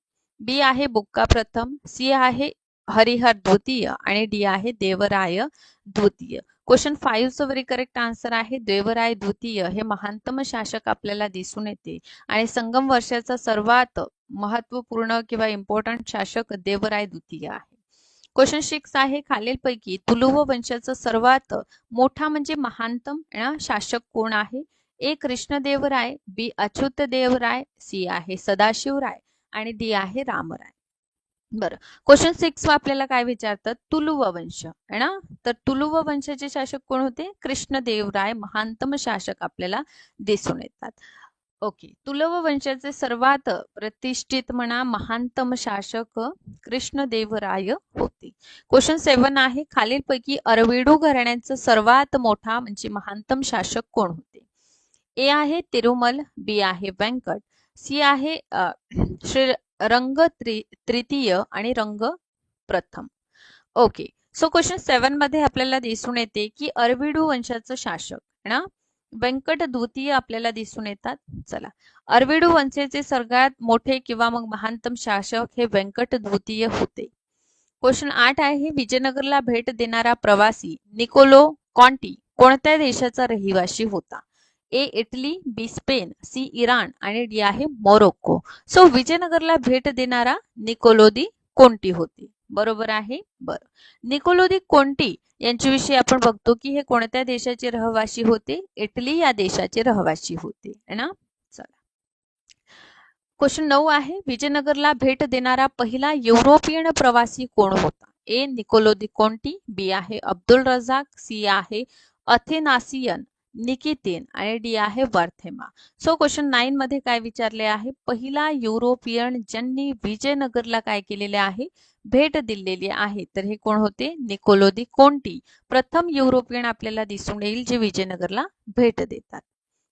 बी आहे बुक्का प्रथम, सी आहे हरिहर द्वितीय आणि डी आहे देवराय द्वितीय. क्वेश्चन 5 चं व्हेरी करेक्ट आन्सर आहे देवराय द्वितीय हे महानतम शासक आपल्याला दिसून येते आणि संगम वर्षाचा सर्वात महत्वपूर्ण किंवा इम्पॉर्टंट शासक देवराय द्वितीय आहे. क्वेश्चन 6 आहे, खालीलपैकी तुलुव वंशाचा सर्वात मोठा म्हणजे महानतम शासक कोण आहे. ए कृष्णदेवराय, बी अच्युतदेवराय, सी आहे सदाशिवराय आणि डी आहे रामराय. बरं, क्वेश्चन 6 आपल्याला काय विचारतात, तुलुव वंश है ना, तर तुलुव वंशाचे शासक कोण होते. कृष्णदेवराय महानतम शासक आपल्याला दिसून येतात. ओके, तुलुव वंशाचे सर्वात प्रतिष्ठित म्हणा महानतम शासक कृष्णदेवराय होते. क्वेश्चन 7 आहे, खालीलपैकी अरविडू घराण्याचा सर्वात मोठा म्हणजे महानतम शासक कोण होते. ए आहे तिरुमल, बी आहे व्यंकट, सी आहे श्री रंग तृतीय आणि रंग प्रथम. ओके, सो क्वेश्चन 7 मध्ये आपल्याला दिसून येते की अरविडू वंशाचं शासक है ना व्यंकट द्वितीय आपल्याला दिसून येतात. चला, अरविडू वंशाचे सगळ्यात मोठे किंवा मग महानतम शासक हे व्यंकट द्वितीय होते. क्वेश्चन 8 आहे, विजयनगरला भेट देणारा प्रवासी निकोलो कॉन्टी कोणत्या देशाचा रहिवासी होता. A Italy, B Spain, C Iran आणि डी आहे मोरोक्को. सो विजयनगरला भेट देणारा निकोलो दी कोंटी होते. बरोबर आहे. बरं, निकोलो दी कोंटी यांच्याविषयी आपण बघतो की हे कोणत्या देशाचे रहिवासी होते. इटली या देशाचे रहिवासी होते है ना. चला, क्वेश्चन 9 आहे, विजयनगरला भेट देणारा पहिला युरोपियन प्रवासी कोण होता. ए निकोलो दी कोंटी, बी आहे अब्दुल रजाक, सी आहे अथेनासियन निकितीन आणि डी आहे वर्थेमा. सो क्वेश्चन 9 मध्ये काय विचारले आहे, पहिला युरोपियन ज्यांनी विजयनगरला काय केलेले आहे भेट दिलेली आहे, तर हे कोण होते. निकोलो दी कोंटी प्रथम युरोपियन आपल्याला दिसून येईल जे विजयनगरला भेट देतात.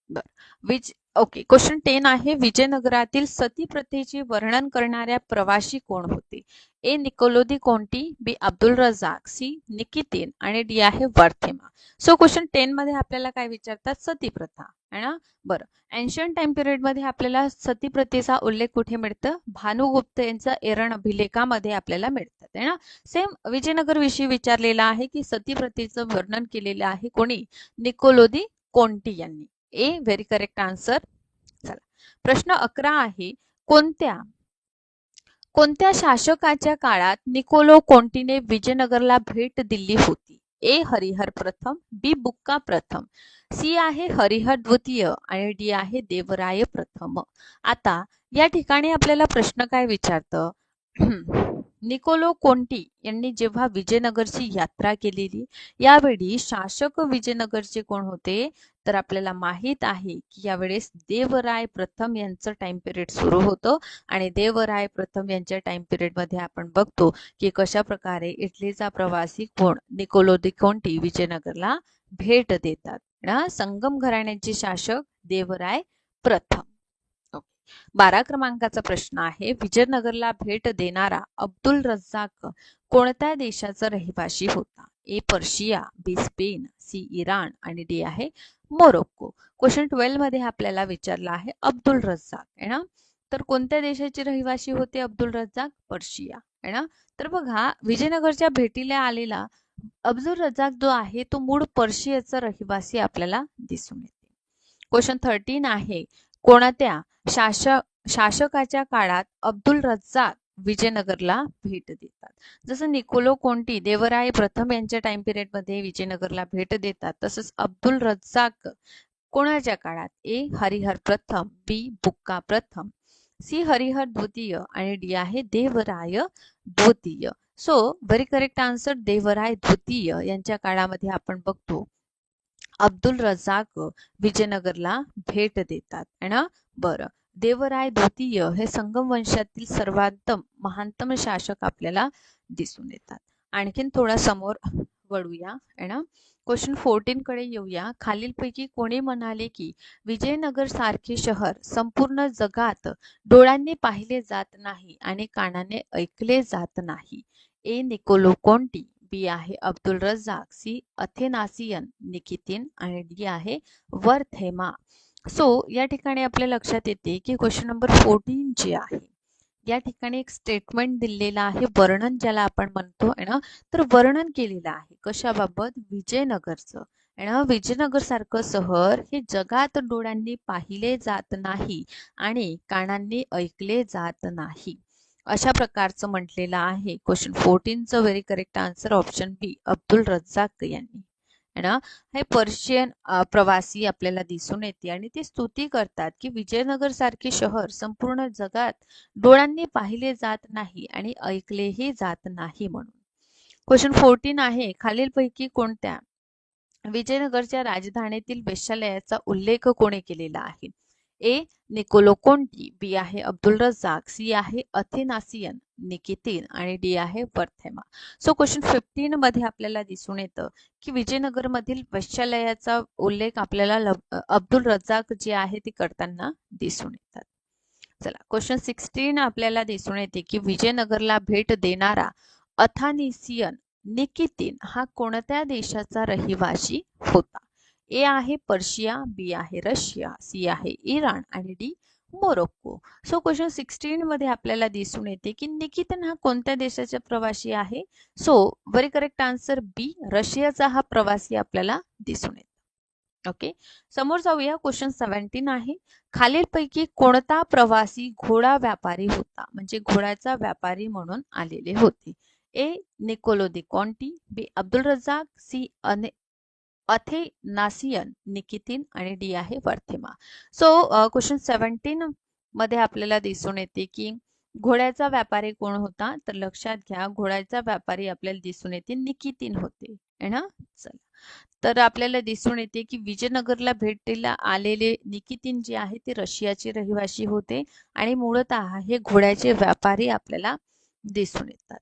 बर, ओके, क्वेश्चन 10 आहे, विजयनगरातील सती प्रथेचे वर्णन करणाऱ्या प्रवासी कोण होते. ए निकोलो दी कोंटी, बी अब्दुल रजाक, सी निकितीन आणि डी आहे वर्थेमा. सो क्वेश्चन 10 मध्ये आपल्याला काय विचारतात, सती प्रथा है ना. बरं, एन्शियंट टाइम पिरियड मध्ये आपल्याला सती प्रथेचा उल्लेख कुठे मिळतं, भानुगुप्त यांचा एरण अभिलेखामध्ये आपल्याला मिळतात है ना. सेम विजयनगर विषयी विचारलेला आहे की सती प्रथेचं वर्णन केलेलं आहे कोणी, निकोलो दी कोंटी यांनी. ए व्हेरी करेक्ट आन्सर. चला, प्रश्न 11 आहे, कोणत्या शासकाच्या काळात निकोलो कोंटीने विजयनगरला भेट दिली होती. ए हरिहर प्रथम, बी बुक्का प्रथम, सी आहे हरिहर द्वितीय आणि डी आहे देवराय प्रथम. आता या ठिकाणी आपल्याला प्रश्न काय विचारतं, निकोलो कोंटी यांनी जेव्हा विजयनगरची यात्रा केलेली यावेळी शासक विजयनगरचे कोण होते, तर आपल्याला माहित आहे की यावेळेस देवराय प्रथम यांचं टाइम पिरियड सुरू होतं आणि देवराय प्रथम यांच्या टाइम पिरियड मध्ये आपण बघतो की कशा प्रकारे इटलीचा प्रवासी कोण निकोलो दी कोंटी विजयनगरला भेट देतात ना. संगम घराण्याचे शासक देवराय प्रथम. 12 क्रमांकाचा प्रश्न आहे, विजयनगरला भेट देणारा अब्दुल रज्जाक कोणत्या देशाचा रहिवासी होता. ए पर्शिया, बी स्पेन, सी इराण आणि डी आहे मोरोक्को. क्वेश्चन 12 मध्ये आपल्याला विचारला आहे अब्दुल रज्जाक है ना, तर कोणत्या देशाचे रहिवासी होते अब्दुल रज्जाक, पर्शिया है ना. तर बघा, विजयनगरच्या भेटीला आलेला अब्दुल रज्जाक जो आहे तो मूळ पर्शियाचा रहिवासी आपल्याला दिसून येते. क्वेश्चन 13 आहे, कोणत्या शासकाच्या काळात अब्दुल रज्जाक विजयनगरला भेट देतात. जसं निकोलो कोंटी देवराय प्रथम यांच्या टाइम पिरियड मध्ये विजयनगरला भेट देतात, तसंच अब्दुल रज्जाक कोणाच्या काळात. ए हरिहर प्रथम, बी बुक्का प्रथम, सी हरिहर द्वितीय आणि डी आहे देवराय द्वितीय. So very correct answer Devaraya द्वितीय यांच्या काळामध्ये आपण बघतो अब्दुल रजाक विजयनगरला भेट देतात है ना. बरं, देवराय द्वितीय हे संगम वंशातील सर्वातम महानतम शासक आपल्याला दिसून येतात. आणखीन थोडा समोर वळूया है ना. क्वेश्चन 14 कडे येऊया. खालीलपैकी कोणी म्हणाले की विजयनगर सारखे शहर संपूर्ण जगात डोळ्यांनी पाहिले जात नाही आणि कानाने ऐकले जात नाही? ए निकोलो कोंटी, बी आहे अब्दुल रजाक, सी अथेनासियन निकितीन आणि डी आहे वर्थेमा. सो या ठिकाणी आपल्या लक्षात येते की क्वेश्चन नंबर 14 जे आहे या ठिकाणी एक स्टेटमेंट दिलेला आहे, वर्णन ज्याला आपण म्हणतो आहे ना. तर वर्णन केलेलं आहे कशाबाबत? विजयनगरचं आहे ना. विजयनगर सारखं शहर हे जगात डोळ्यांनी पाहिले जात नाही आणि कानांनी ऐकले जात नाही अशा प्रकारचं म्हटलेलं आहे. क्वेश्चन 14चं very correct answer option B Abdul Razzaq यांनी है ना. हे पर्शियन प्रवासी आपल्याला दिसून येते आणि ते स्तुती करतात की विजयनगर सारखे शहर संपूर्ण जगात डोळ्यांनी पाहिले जात नाही आणि ऐकलेही जात नाही म्हणून. क्वेश्चन 14 आहे, खालीलपैकी कोणत्या विजयनगरच्या राजधानीतील वेश्यालयाचा उल्लेख कोणी केलेला आहे? ए निकोलो कोंटी, बी आहे अब्दुल रजाक, सी आहे अथेनासियन निकितीन आणि डी आहे वर्थेमा. सो क्वेश्चन 15 मध्ये आपल्याला दिसून येतं की विजयनगर मधील वेश्यालयाचा उल्लेख आपल्याला अब्दुल रजाक जे आहे ते करताना दिसून येतात. चला क्वेश्चन 16 आपल्याला दिसून येते की विजयनगरला भेट देणारा अथानिसियन निकितीन हा कोणत्या देशाचा रहिवासी होता? ए आहे पर्शिया, बी आहे रशिया, सी आहे इराण आणि डी मोरोक्को. सो क्वेश्चन 16 मध्ये आपल्याला दिसून येते की निकितीन हा कोणत्या देशाचा प्रवासी आहे? सो व्हेरी करेक्ट आन्सर बी रशियाचा हा प्रवासी आपल्याला दिसून येतो. ओके, समोर जाऊया. क्वेश्चन 17 आहे, खालीलपैकी कोणता प्रवासी घोडा व्यापारी होता, म्हणजे घोड्याचा व्यापारी म्हणून आलेले होते? ए निकोलो दी कोंटी, बी अब्दुल रजाक, सी अथेनासियन निकितीन आणि डी आहे वर्थेमा. सो क्वेश्चन 17 मध्ये आपल्याला दिसून येते की घोड्याचा व्यापारी कोण होता? तर लक्षात घ्या, घोड्याचा व्यापारी आपल्याला दिसून येते निकितीन होते है ना. चला, तर आपल्याला दिसून येते की विजयनगरला भेटीला आलेले निकितीन जे आहे ते रशियाचे रहिवासी होते आणि मूळतः हे घोड्याचे व्यापारी आपल्याला दिसून येतात.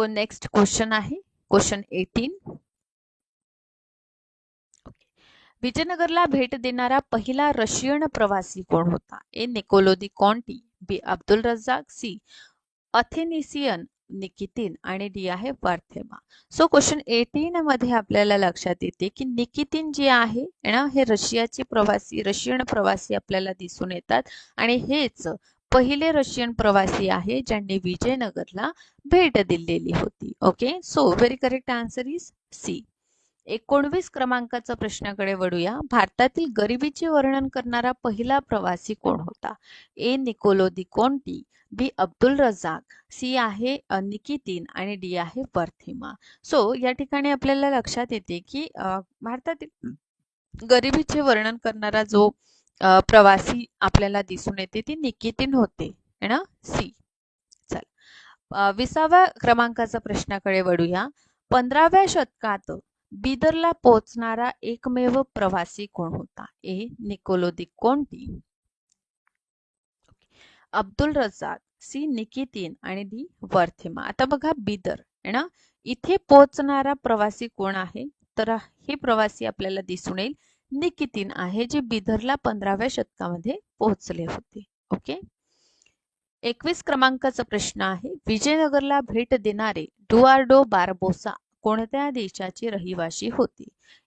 नेक्स्ट क्वेश्चन आहे क्वेश्चन 18. विजयनगरला भेट देणारा पहिला रशियन प्रवासी कोण होता? ए निकोलो दी कोंटी, बी अब्दुल रजाक, सी अथेनिसियन निकितीन आणि डी आहे वर्थेमा. सो क्वेश्चन 18 मध्ये आपल्याला लक्षात येते की निकितीन जे आहे ना हे रशियन प्रवासी आपल्याला दिसून येतात आणि हेच पहिले रशियन प्रवासी आहे ज्यांनी विजयनगरला भेट दिलेली होती. Okay, so very correct answer is C. 19 क्रमांकाचा प्रश्नाकडे वळूया. भारतातील गरिबीचे वर्णन करणारा पहिला प्रवासी कोण होता? ए निकोलो दी कोंटी, बी अब्दुल रजाक, सी आहे निकितीन आणि डी आहे वर्थेमा. सो या ठिकाणी आपल्याला लक्षात येते की भारतातील गरिबीचे वर्णन करणारा जो प्रवासी आपल्याला दिसून येते ती निकितीन होते है ना, सी. चला 20व्या क्रमांकाचा प्रश्नाकडे वळूया. 15व्या शतकात बिदरला पोहोचणारा एकमेव प्रवासी कोण होता? ए निकोलो दी कोंटी, अब्दुल रजाक, सी निकितीन आणि डी वर्थेमा. आता बघा बिदर है ना, इथे पोहोचणारा प्रवासी कोण आहे? तर हे प्रवासी आपल्याला दिसून येईल निकितीन आहे जे बिदरला 15व्या शतकामध्ये पोहोचले होते. ओके, 21 क्रमांकाचा प्रश्न आहे, विजयनगरला भेट देणारे एडुआर्डो बार्बोसा कोणत्या देशाचे रहिवासी होते?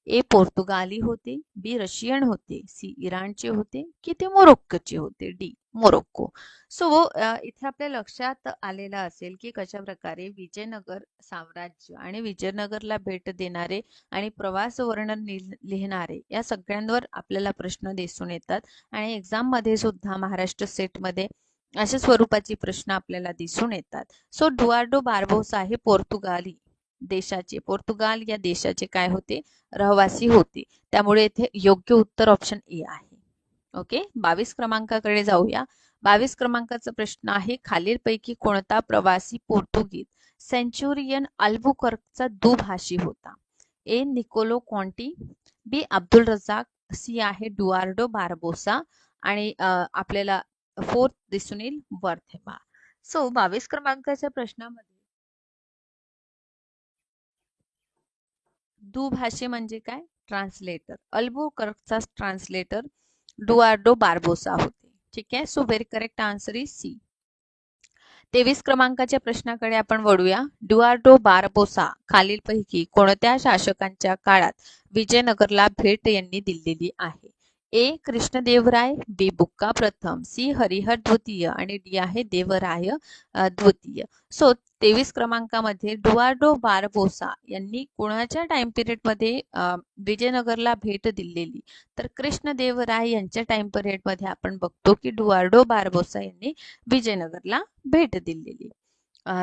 ए पोर्तुगाली होते, बी रशियन होते, सी इराणचे होते की ते मोरोक्कोचे होते? D Morocco. सो इथे आपल्या लक्षात आलेलं असेल की कशा प्रकारे विजयनगर साम्राज्य आणि विजयनगरला भेट देणारे आणि प्रवास वर्णन लिहिणारे या सगळ्यांवर आपल्याला प्रश्न दिसून येतात आणि एक्झाम मध्ये सुद्धा महाराष्ट्र सेट मध्ये अशा स्वरूपाचे प्रश्न आपल्याला दिसून येतात. सो एडुआर्डो बार्बोसा हे पोर्तुगाल या देशाचे काय होते? रहिवासी होते. त्यामुळे इथे योग्य उत्तर ऑप्शन ए आहे. ओके, 22 क्रमांकाकडे जाऊया. 22 क्रमांकाचा प्रश्न आहे, खालीलपैकी कोणता प्रवासी पोर्तुगीज सेंचुरियन अल्बुकर्कचा दुभाषी होता? ए निकोलो कॉन्टी, बी अब्दुल रजाक, सी आहे डुआर्डो बार्बोसा आणि आपल्याला फोर्थ दिसून येईल वर्थेमा. सो 22 क्रमांकाच्या प्रश्नामध्ये दुभाषी म्हणजे काय? ट्रान्सलेटर. अल्बुकर्कचा ट्रान्सलेटर डुआर्डो बार्बोसा होते. ठीक आहे. So very correct answer is C. 23 क्रमांकाच्या प्रश्नाकडे आपण वळूया. डुआर्डो बार्बोसा खालीलपैकी कोणत्या शासकांच्या काळात विजयनगरला भेट यांनी दिलेली आहे? ए कृष्णदेवराय, बी बुक्का प्रथम, सी हरिहर द्वितीय आणि डी आहे देवराय द्वितीय. सो 23 क्रमांकामध्ये डुआर्डो बार्बोसा यांनी कोणाच्या टाइम पिरियड मध्ये विजयनगरला भेट दिलेली? तर कृष्णदेवराय यांच्या टाइम पिरियड मध्ये आपण बघतो की डुआर्डो बार्बोसा यांनी विजयनगरला भेट दिलेली.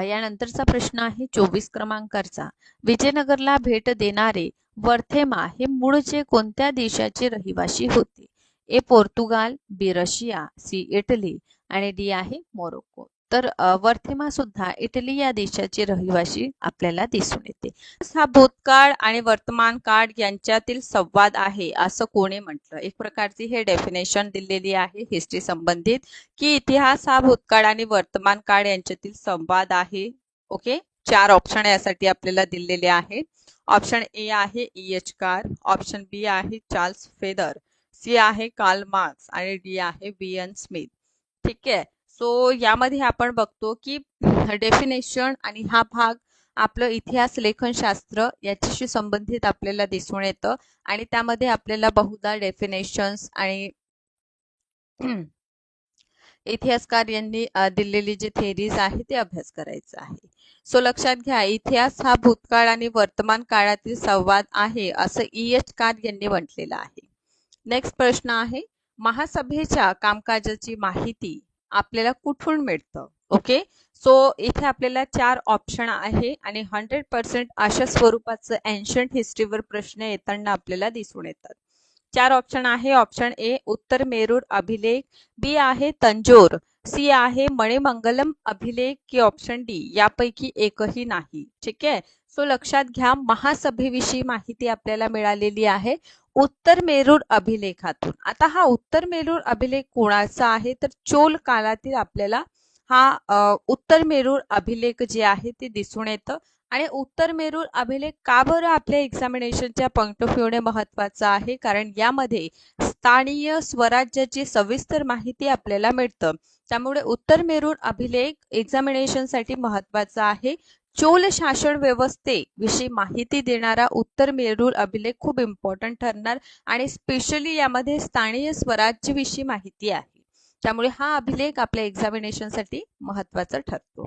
यानंतरचा प्रश्न आहे 24 क्रमांकाचा. विजयनगरला भेट देणारे वर्थेमा हे मूळचे कोणत्या देशाचे रहिवासी होते? ए पोर्तुगाल, बी रशिया, सी इटली आणि डी आहे मोरोक्को. तर वर्थेमा सुद्धा इटली या देशाचे रहिवासी आपल्याला दिसून येते. हा भूतकाळ आणि वर्तमान काळ यांच्यातील संवाद आहे असं कोणी म्हटलं? एक प्रकारची हे डेफिनेशन दिलेली आहे हिस्ट्री संबंधित की इतिहास हा भूतकाळ आणि वर्तमान काळ यांच्यातील संवाद आहे. ओके, 4 ऑप्शन यासाठी आपल्याला दिलेले आहेत. ऑप्शन ए आहे E.H. कार, ऑप्शन बी आहे चार्ल्स फेदर, सी आहे कार्ल मार्क्स आणि डी आहे V.N. स्मिथ. ठीक आहे. सो यामध्ये आपण बघतो की डेफिनेशन आणि हा भाग आपलं इतिहास लेखनशास्त्र याच्याशी संबंधित आपल्याला दिसून येतं आणि त्यामध्ये आपल्याला बहुधा डेफिनेशन्स आणि इतिहासकार यांनी दिलेली जी थेरीज आहे ते अभ्यास करायचा आहे. सो लक्षात घ्या, इतिहास हा भूतकाळ आणि वर्तमान काळातील संवाद आहे असं E.H. कार यांनी म्हटलेलं आहे. नेक्स्ट प्रश्न आहे, महासभेच्या कामकाजाची माहिती आपल्याला कुठून मिळतं? ओके, सो इथे आपल्याला 4 ऑप्शन आहे आणि 100% अशा स्वरूपाचं एन्शंट हिस्ट्रीवर प्रश्न येताना आपल्याला दिसून येतात. 4 ऑप्शन आहे. ऑप्शन ए उत्तर मेरूर अभिलेख, बी आहे तंजोर, सी आहे मणिमंगलम अभिलेख की ऑप्शन डी यापैकी एकही नाही. ठीक आहे. सो लक्षात घ्या, महासभेविषयी माहिती आपल्याला मिळालेली आहे उत्तर मेरूर अभिलेखातून. आता हा उत्तर मेरूर अभिलेख कोणाचा आहे? तर चोल काळातील आपल्याला हा उत्तर मेरूर अभिलेख जे आहे ते दिसून येतं. आणि उत्तर मेरूर अभिलेख का बरं आपल्या एक्झामिनेशनच्या पॉइंट ऑफ व्ह्यूने महत्वाचा आहे? कारण यामध्ये स्थानिय स्वराज्याची सविस्तर माहिती आपल्याला मिळतं. त्यामुळे उत्तर मेरूर अभिलेख एक्झामिनेशनसाठी महत्वाचा आहे. चोल शासन व्यवस्थेविषयी माहिती देणारा उत्तर मेरूर अभिलेख खूप इम्पॉर्टंट ठरणार आणि स्पेशली यामध्ये स्थानिय स्वराज्याविषयी माहिती आहे. त्यामुळे हा अभिलेख आपल्या एक्झामिनेशनसाठी महत्वाचा ठरतो.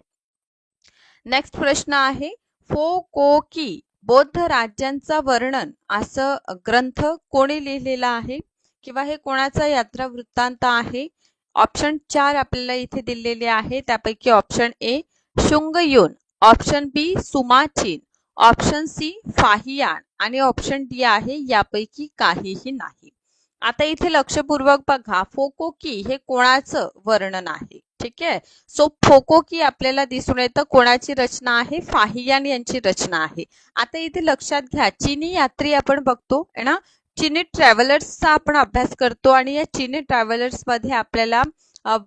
नेक्स्ट प्रश्न आहे, फो को की बौद्ध राज्यांचा वर्णन असं ग्रंथ कोणी लिहिलेला आहे किंवा हे कोणाचा यात्रा वृत्तांत आहे? ऑप्शन 4 आपल्याला इथे दिलेले आहे. त्यापैकी option A Sungyun, option B सुमाचीन, ऑप्शन सी फाहियान आणि ऑप्शन डी आहे यापैकी काहीही नाही. आता इथे लक्षपूर्वक बघा, फोकोकी हे कोणाचं वर्णन आहे? ठीक आहे. सो फोकोकी आपल्याला दिसून येतं कोणाची रचना आहे? फाहियान यांची रचना आहे. आता इथे लक्षात घ्या, चीनी यात्री आपण बघतो है ना, चीनी ट्रॅव्हलर्सचा आपण अभ्यास करतो आणि या चीनी ट्रॅव्हलर्स मध्ये आपल्याला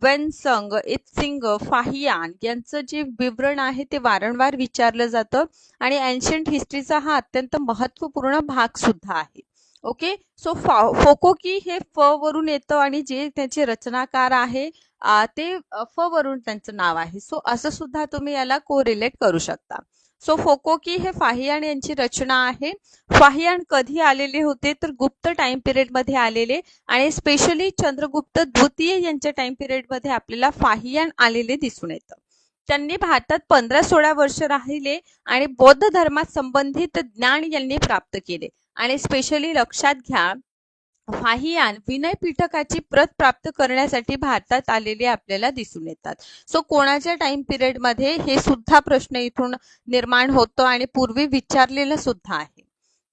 वेनसंग, इत्सिंग, फाहियान यांचं जे विवरण आहे ते वारंवार विचारलं जातं आणि एन्शियंट हिस्ट्रीचा हा अत्यंत महत्वपूर्ण भाग सुद्धा आहे. ओके, सो फोकोकी हे फ वरून येतं आणि जे त्याचे रचनाकार आहे ते फ वरून त्यांचं नाव आहे. सो असं सुद्धा तुम्ही याला कोरिलेट करू शकता. सो फोकोकी हे फाहियान यांची रचना आहे. फाहियान कधी आलेले होते? तर गुप्त टाइम पिरियड मध्ये आलेले आणि स्पेशली चंद्रगुप्त द्वितीय यांच्या टाइम पिरियड मध्ये आपल्याला फाहियान आलेले दिसून येतं. त्यांनी भारतात 15-16 वर्ष राहिले आणि बौद्ध धर्मात संबंधित ज्ञान यांनी प्राप्त केले आणि स्पेशली लक्षात घ्या, फाहियान विनय पीठकाची प्रत प्राप्त करण्यासाठी भारतात आलेले आपल्याला दिसून येतात. सो कोणाच्या टाइम पिरियड मध्ये हे सुद्धा प्रश्न इथून निर्माण होतो आणि पूर्वी विचारलेला सुद्धा आहे.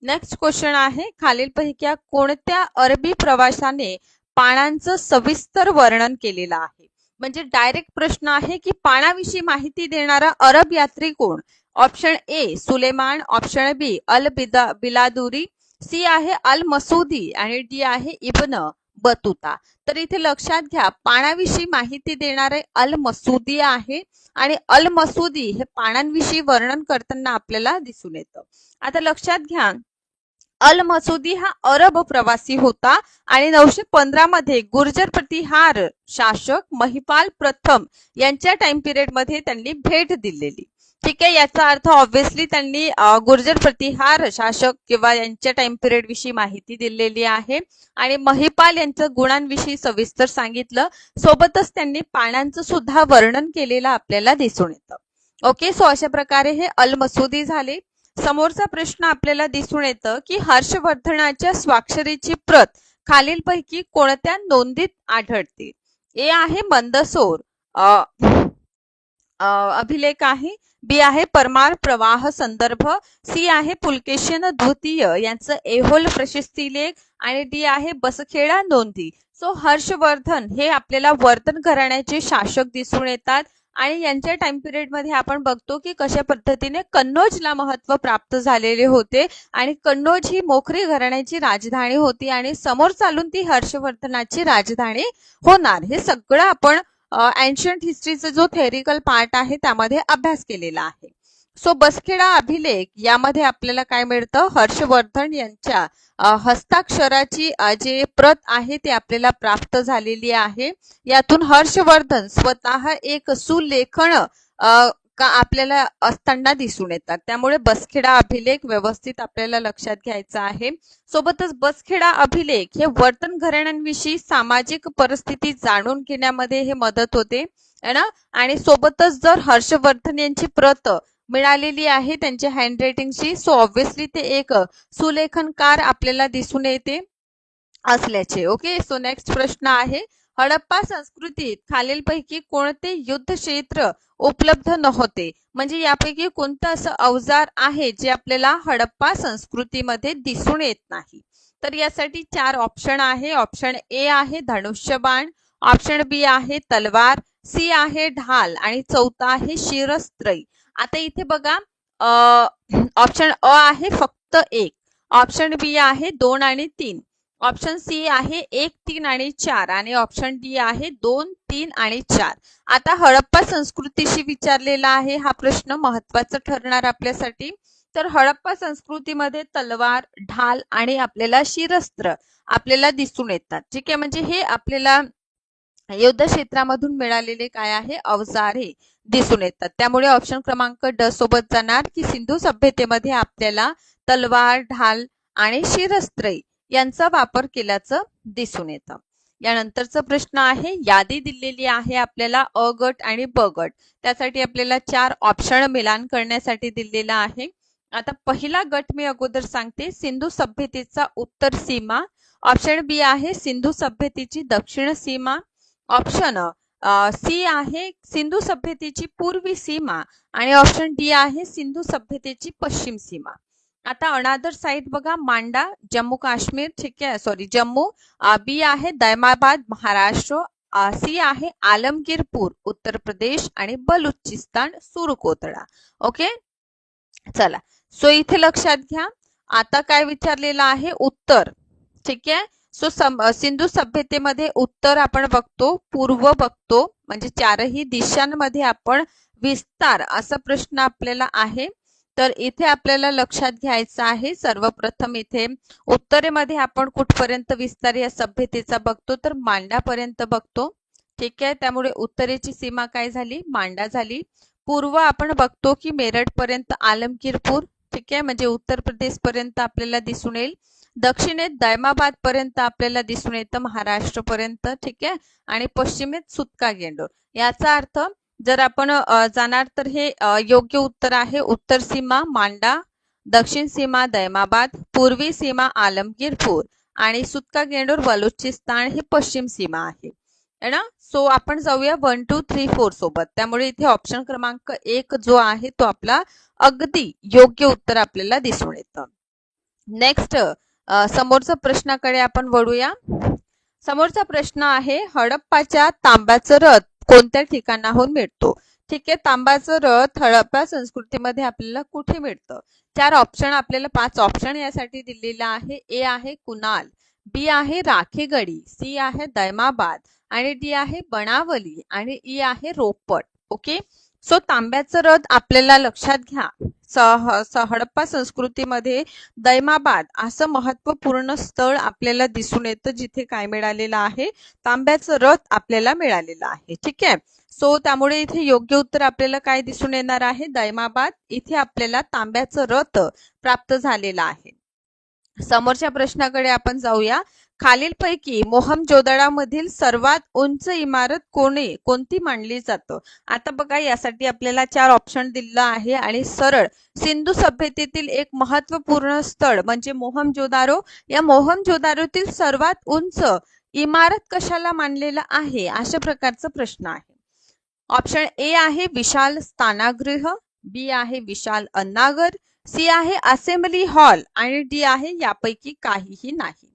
नेक्स्ट क्वेश्चन आहे, खालीलपैकी कोणत्या अरबी प्रवाशाने पानांचं सविस्तर वर्णन केलेलं आहे? म्हणजे डायरेक्ट प्रश्न आहे की पाण्याविषयी माहिती देणारा अरब यात्री कोण? Option A Sulaiman, option B al Baladhuri, C आहे अल मसुदी आणि डी आहे इब्न बतुता. तर इथे लक्षात घ्या पाण्याविषयी माहिती देणारे अल मसुदी आहे आणि अल मसुदी हे पाण्याविषयी वर्णन करताना आपल्याला दिसून येतं. आता लक्षात घ्या अल मसुदी हा अरब प्रवासी होता आणि 915 मध्ये गुर्जर प्रतिहार शासक महिपाल प्रथम यांच्या टाइम पिरियड मध्ये त्यांनी भेट दिलेली. ठीक आहे, याचा अर्थ ऑब्व्हियसली त्यांनी गुर्जर प्रतिहार शासक किंवा यांच्या टाइम पिरियड विषयी माहिती दिलेली आहे आणि महिपाल यांच्या गुणांविषयी सविस्तर सांगितलं. सोबतच त्यांनी पाण्याचं सुद्धा वर्णन केलेलं आपल्याला दिसून येतं. ओके, सो अशा प्रकारे हे अल मसुदी झाले. समोरचा प्रश्न आपल्याला दिसून येतं की हर्षवर्धनाच्या स्वाक्षरीची प्रत खालीलपैकी कोणत्या नोंदीत आढळते? ए आहे मंदसौर अभिलेख आहे, बी आहे परमार प्रवाह संदर्भ, सी आहे पुलकेशिन द्वितीय यांचं ऐहोल प्रशस्ती लेख आणि डी आहे बसखेडा नोंदी. सो हर्षवर्धन हे आपल्याला वर्धन घराण्याचे शासक दिसून येतात आणि यांच्या टाइम पिरियड मध्ये आपण बघतो की कशा पद्धतीने कन्नौजला महत्व प्राप्त झालेले होते आणि कन्नौज ही मोखरी घराण्याची राजधानी होती आणि समोर चालून ती हर्षवर्धनाची राजधानी होणार. हे सगळं आपण एन्शियंट हिस्ट्रीचा जो थेरिकल पार्ट आहे त्यामध्ये अभ्यास केलेला आहे. सो बसखेडा अभिलेख यामध्ये आपल्याला काय मिळतं? हर्षवर्धन यांच्या हस्ताक्षराची जे प्रत आहे ती आपल्याला प्राप्त झालेली आहे. यातून हर्षवर्धन स्वतः एक सुलेखन आपल्याला असताना दिसून येतात. त्यामुळे बसखेडा अभिलेख व्यवस्थित आपल्याला लक्षात घ्यायचा आहे. सोबतच बसखेडा अभिलेख हे वर्तन घराण्यांविषयी सामाजिक परिस्थिती जाणून घेण्यामध्ये हे मदत होते ना. आणि सोबतच जर हर्षवर्धन यांची प्रत मिळालेली आहे त्यांच्या हँडरायटिंगची, सो ऑब्व्हियसली ते एक सुलेखनकार आपल्याला दिसून येते असल्याचे. ओके, सो नेक्स्ट प्रश्न आहे हडप्पा संस्कृतीत खालीलपैकी कोणते युद्ध क्षेत्र उपलब्ध नव्हते? म्हणजे यापैकी कोणतं असं अवजार आहे जे आपल्याला हडप्पा संस्कृतीमध्ये दिसून येत नाही? तर यासाठी 4 ऑप्शन आहे. ऑप्शन ए आहे धनुष्यबाण, ऑप्शन बी आहे तलवार, सी आहे ढाल आणि चौथा आहे शिरस्त्र. आता इथे बघा ऑप्शन अ आहे फक्त 1, ऑप्शन बी आहे 2 आणि 3, ऑप्शन सी आहे 1, 3 आणि 4 आणि ऑप्शन डी आहे 2, 3 आणि 4. आता हडप्पा संस्कृतीशी विचारलेला आहे हा प्रश्न महत्वाचा ठरणार आपल्यासाठी. तर हडप्पा संस्कृतीमध्ये तलवार, ढाल आणि आपल्याला शिरस्त्र आपल्याला दिसून येतात. ठीक आहे, म्हणजे हे आपल्याला युद्ध क्षेत्रामधून मिळालेले काय आहे अवजारे दिसून येतात. त्यामुळे ऑप्शन क्रमांक ड सोबत जाणार की सिंधू सभ्यतेमध्ये आपल्याला तलवार, ढाल आणि शिरस्त्र यांचा वापर केल्याचं दिसून येतं. यानंतरचा प्रश्न आहे यादी दिलेली आहे आपल्याला अ गट आणि ब गट, त्यासाठी आपल्याला 4 ऑप्शन मिलान करण्यासाठी दिलेला आहे. आता पहिला गट मी अगोदर सांगते, सिंधू सभ्यतेचा उत्तर सीमा, ऑप्शन बी आहे सिंधू सभ्यतेची दक्षिण सीमा, ऑप्शन सी आहे सिंधू सभ्यतेची पूर्वी सीमा आणि ऑप्शन डी आहे सिंधू सभ्यतेची पश्चिम सीमा. आता अनादर साइड बघा मांडा जम्मू काश्मीर, ठीक आहे सॉरी जम्मू, बी आहे दैमाबाद महाराष्ट्र, सी आहे आलमगीरपूर उत्तर प्रदेश आणि बलुचिस्तान सुरकोतडा. ओके, चला सो इथे लक्षात घ्या आता काय विचारलेलं आहे उत्तर. ठीक आहे, सो सिंधू सभ्यतेमध्ये उत्तर आपण बघतो, पूर्व बघतो, म्हणजे 4ही दिशांमध्ये आपण विस्तार असा प्रश्न आपल्याला आहे. तर इथे आपल्याला लक्षात घ्यायचं आहे सर्वप्रथम इथे उत्तरेमध्ये आपण कुठपर्यंत विस्तार या सभ्यतेचा बघतो तर मांडापर्यंत बघतो. ठीक आहे, त्यामुळे उत्तरेची सीमा काय झाली मांडा झाली. पूर्व आपण बघतो की मेरठ पर्यंत आलमगीरपूर, ठीक आहे म्हणजे उत्तर प्रदेश पर्यंत आपल्याला दिसून येईल. दक्षिणेत दैमाबाद पर्यंत आपल्याला दिसून येतं महाराष्ट्र पर्यंत, ठीक आहे आणि पश्चिमेत सुतका गेंडोर. याचा अर्थ जर आपण जाणार तर हे योग्य उत्तर आहे. उत्तर सीमा मांडा, दक्षिण सीमा दैमाबाद, पूर्वी सीमा आलमगीरपूर आणि सुतका गेंडोर बलुचिस्तान ही पश्चिम सीमा आहे ना. सो आपण जाऊया 1, 2, 3, 4 सोबत. त्यामुळे इथे ऑप्शन क्रमांक 1 जो आहे तो आपला अगदी योग्य उत्तर आपल्याला दिसून येतं. नेक्स्ट समोरच्या प्रश्नाकडे आपण वळूया. समोरचा प्रश्न आहे हडप्पाच्या तांब्याचं रथ कोणत्या ठिकाणाहून मिळतो? ठीक आहे, तांब्याचं रथ हडप्पा संस्कृतीमध्ये आपल्याला कुठे मिळतं? 4 ऑप्शन, आपल्याला 5 ऑप्शन यासाठी दिलेला आहे. ए आहे कुणाल, बी आहे राखेगडी, सी आहे दैमाबाद आणि डी आहे बनावली आणि ई आहे रोपट. ओके, सो तांब्याचं रथ आपल्याला लक्षात घ्या, हडप्पा संस्कृतीमध्ये दैमाबाद असं महत्वपूर्ण स्थळ आपल्याला दिसून येतं, जिथे काय मिळालेलं आहे? तांब्याचं रथ आपल्याला मिळालेलं आहे. ठीक आहे, सो त्यामुळे इथे योग्य उत्तर आपल्याला काय दिसून येणार आहे? दैमाबाद इथे आपल्याला तांब्याचं रथ प्राप्त झालेला आहे. समोरच्या प्रश्नाकडे आपण जाऊया. खालीलपैकी मोहनजोदडोमधील सर्वात उंच इमारत कोणती मानली जातं? आता बघा, यासाठी आपल्याला 4 ऑप्शन दिलेलं आहे आणि सरळ सिंधू सभ्यतेतील एक महत्वपूर्ण स्थळ म्हणजे मोहनजोदारो, या मोहनजोदारोतील सर्वात उंच इमारत कशाला मानलेला आहे, अशा प्रकारचा प्रश्न आहे. ऑप्शन ए आहे विशाल स्थानागृह, बी आहे विशाल अन्नागर, सी आहे असेंब्ली हॉल आणि डी आहे यापैकी काहीही नाही.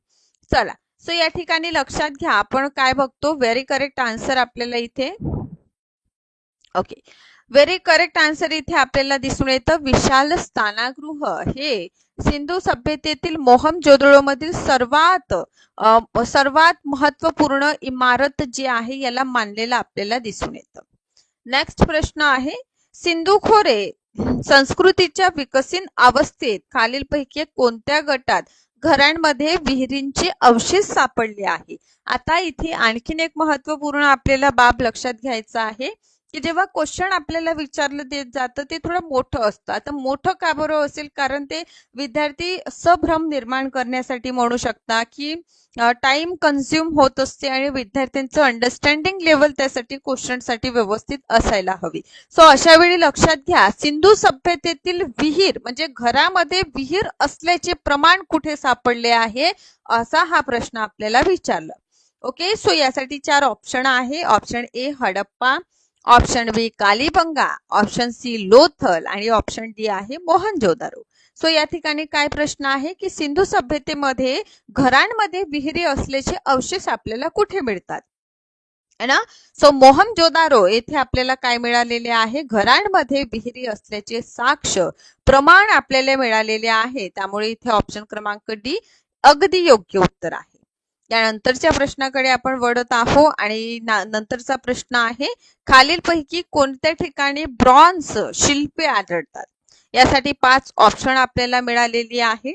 चला, सो या ठिकाणी लक्षात घ्या, आपण काय बघतो? व्हेरी करेक्ट आन्सर आपल्याला इथे, ओके, व्हेरी करेक्ट आन्सर इथे आपल्याला दिसून येतं विशाल स्थानागृह हे सिंधू सभ्यतेतील मोहनजोदडोमधील सर्वात महत्वपूर्ण इमारत जी आहे याला मानलेलं आपल्याला दिसून येतं. नेक्स्ट प्रश्न आहे, सिंधू खोरे संस्कृतीच्या विकसित अवस्थेत खालीलपैकी कोणत्या गटात घरांमध्ये विहिरींचे अवशेष सापडले आहे? आता इथे आणखीन एक महत्वपूर्ण आपल्याला बाब लक्षात घ्यायचा आहे की जेव्हा क्वेश्चन आपल्याला विचारलं देत जातं ते थोडं मोठं असतं. आता मोठं का बरं असेल? कारण ते विद्यार्थी संभ्रम निर्माण करण्यासाठी म्हणू शकता की टाइम कन्झ्युम होत असते आणि विद्यार्थ्यांचं अंडरस्टँडिंग लेवल त्यासाठी क्वेश्चनसाठी व्यवस्थित असायला हवी. सो अशा वेळी लक्षात घ्या, सिंधू सभ्यतेतील विहीर म्हणजे घरामध्ये विहीर असल्याचे प्रमाण कुठे सापडले आहे, असा हा प्रश्न आपल्याला विचारला. ओके, सो यासाठी 4 ऑप्शन आहे. Option A Harappa, option B Kalibangan, option C Lothal आणि ऑप्शन डी आहे मोहनजोदारो. सो या ठिकाणी काय प्रश्न आहे की सिंधू सभ्यतेमध्ये घरांमध्ये विहिरी असल्याचे अवशेष आपल्याला कुठे मिळतात है ना? सो मोहनजोदारो येथे आपल्याला काय मिळालेले आहे? घरांमध्ये विहिरी असल्याचे साक्ष प्रमाण आपल्याला मिळालेले आहे. त्यामुळे इथे ऑप्शन क्रमांक डी अगदी योग्य उत्तर आहे. त्यानंतरच्या प्रश्नाकडे आपण वळत आहोत आणि नंतरचा प्रश्न आहे, खालीलपैकी कोणत्या ठिकाणी ब्रॉन्झ शिल्पे आढळतात? यासाठी 5 ऑप्शन आपल्याला मिळालेली आहे.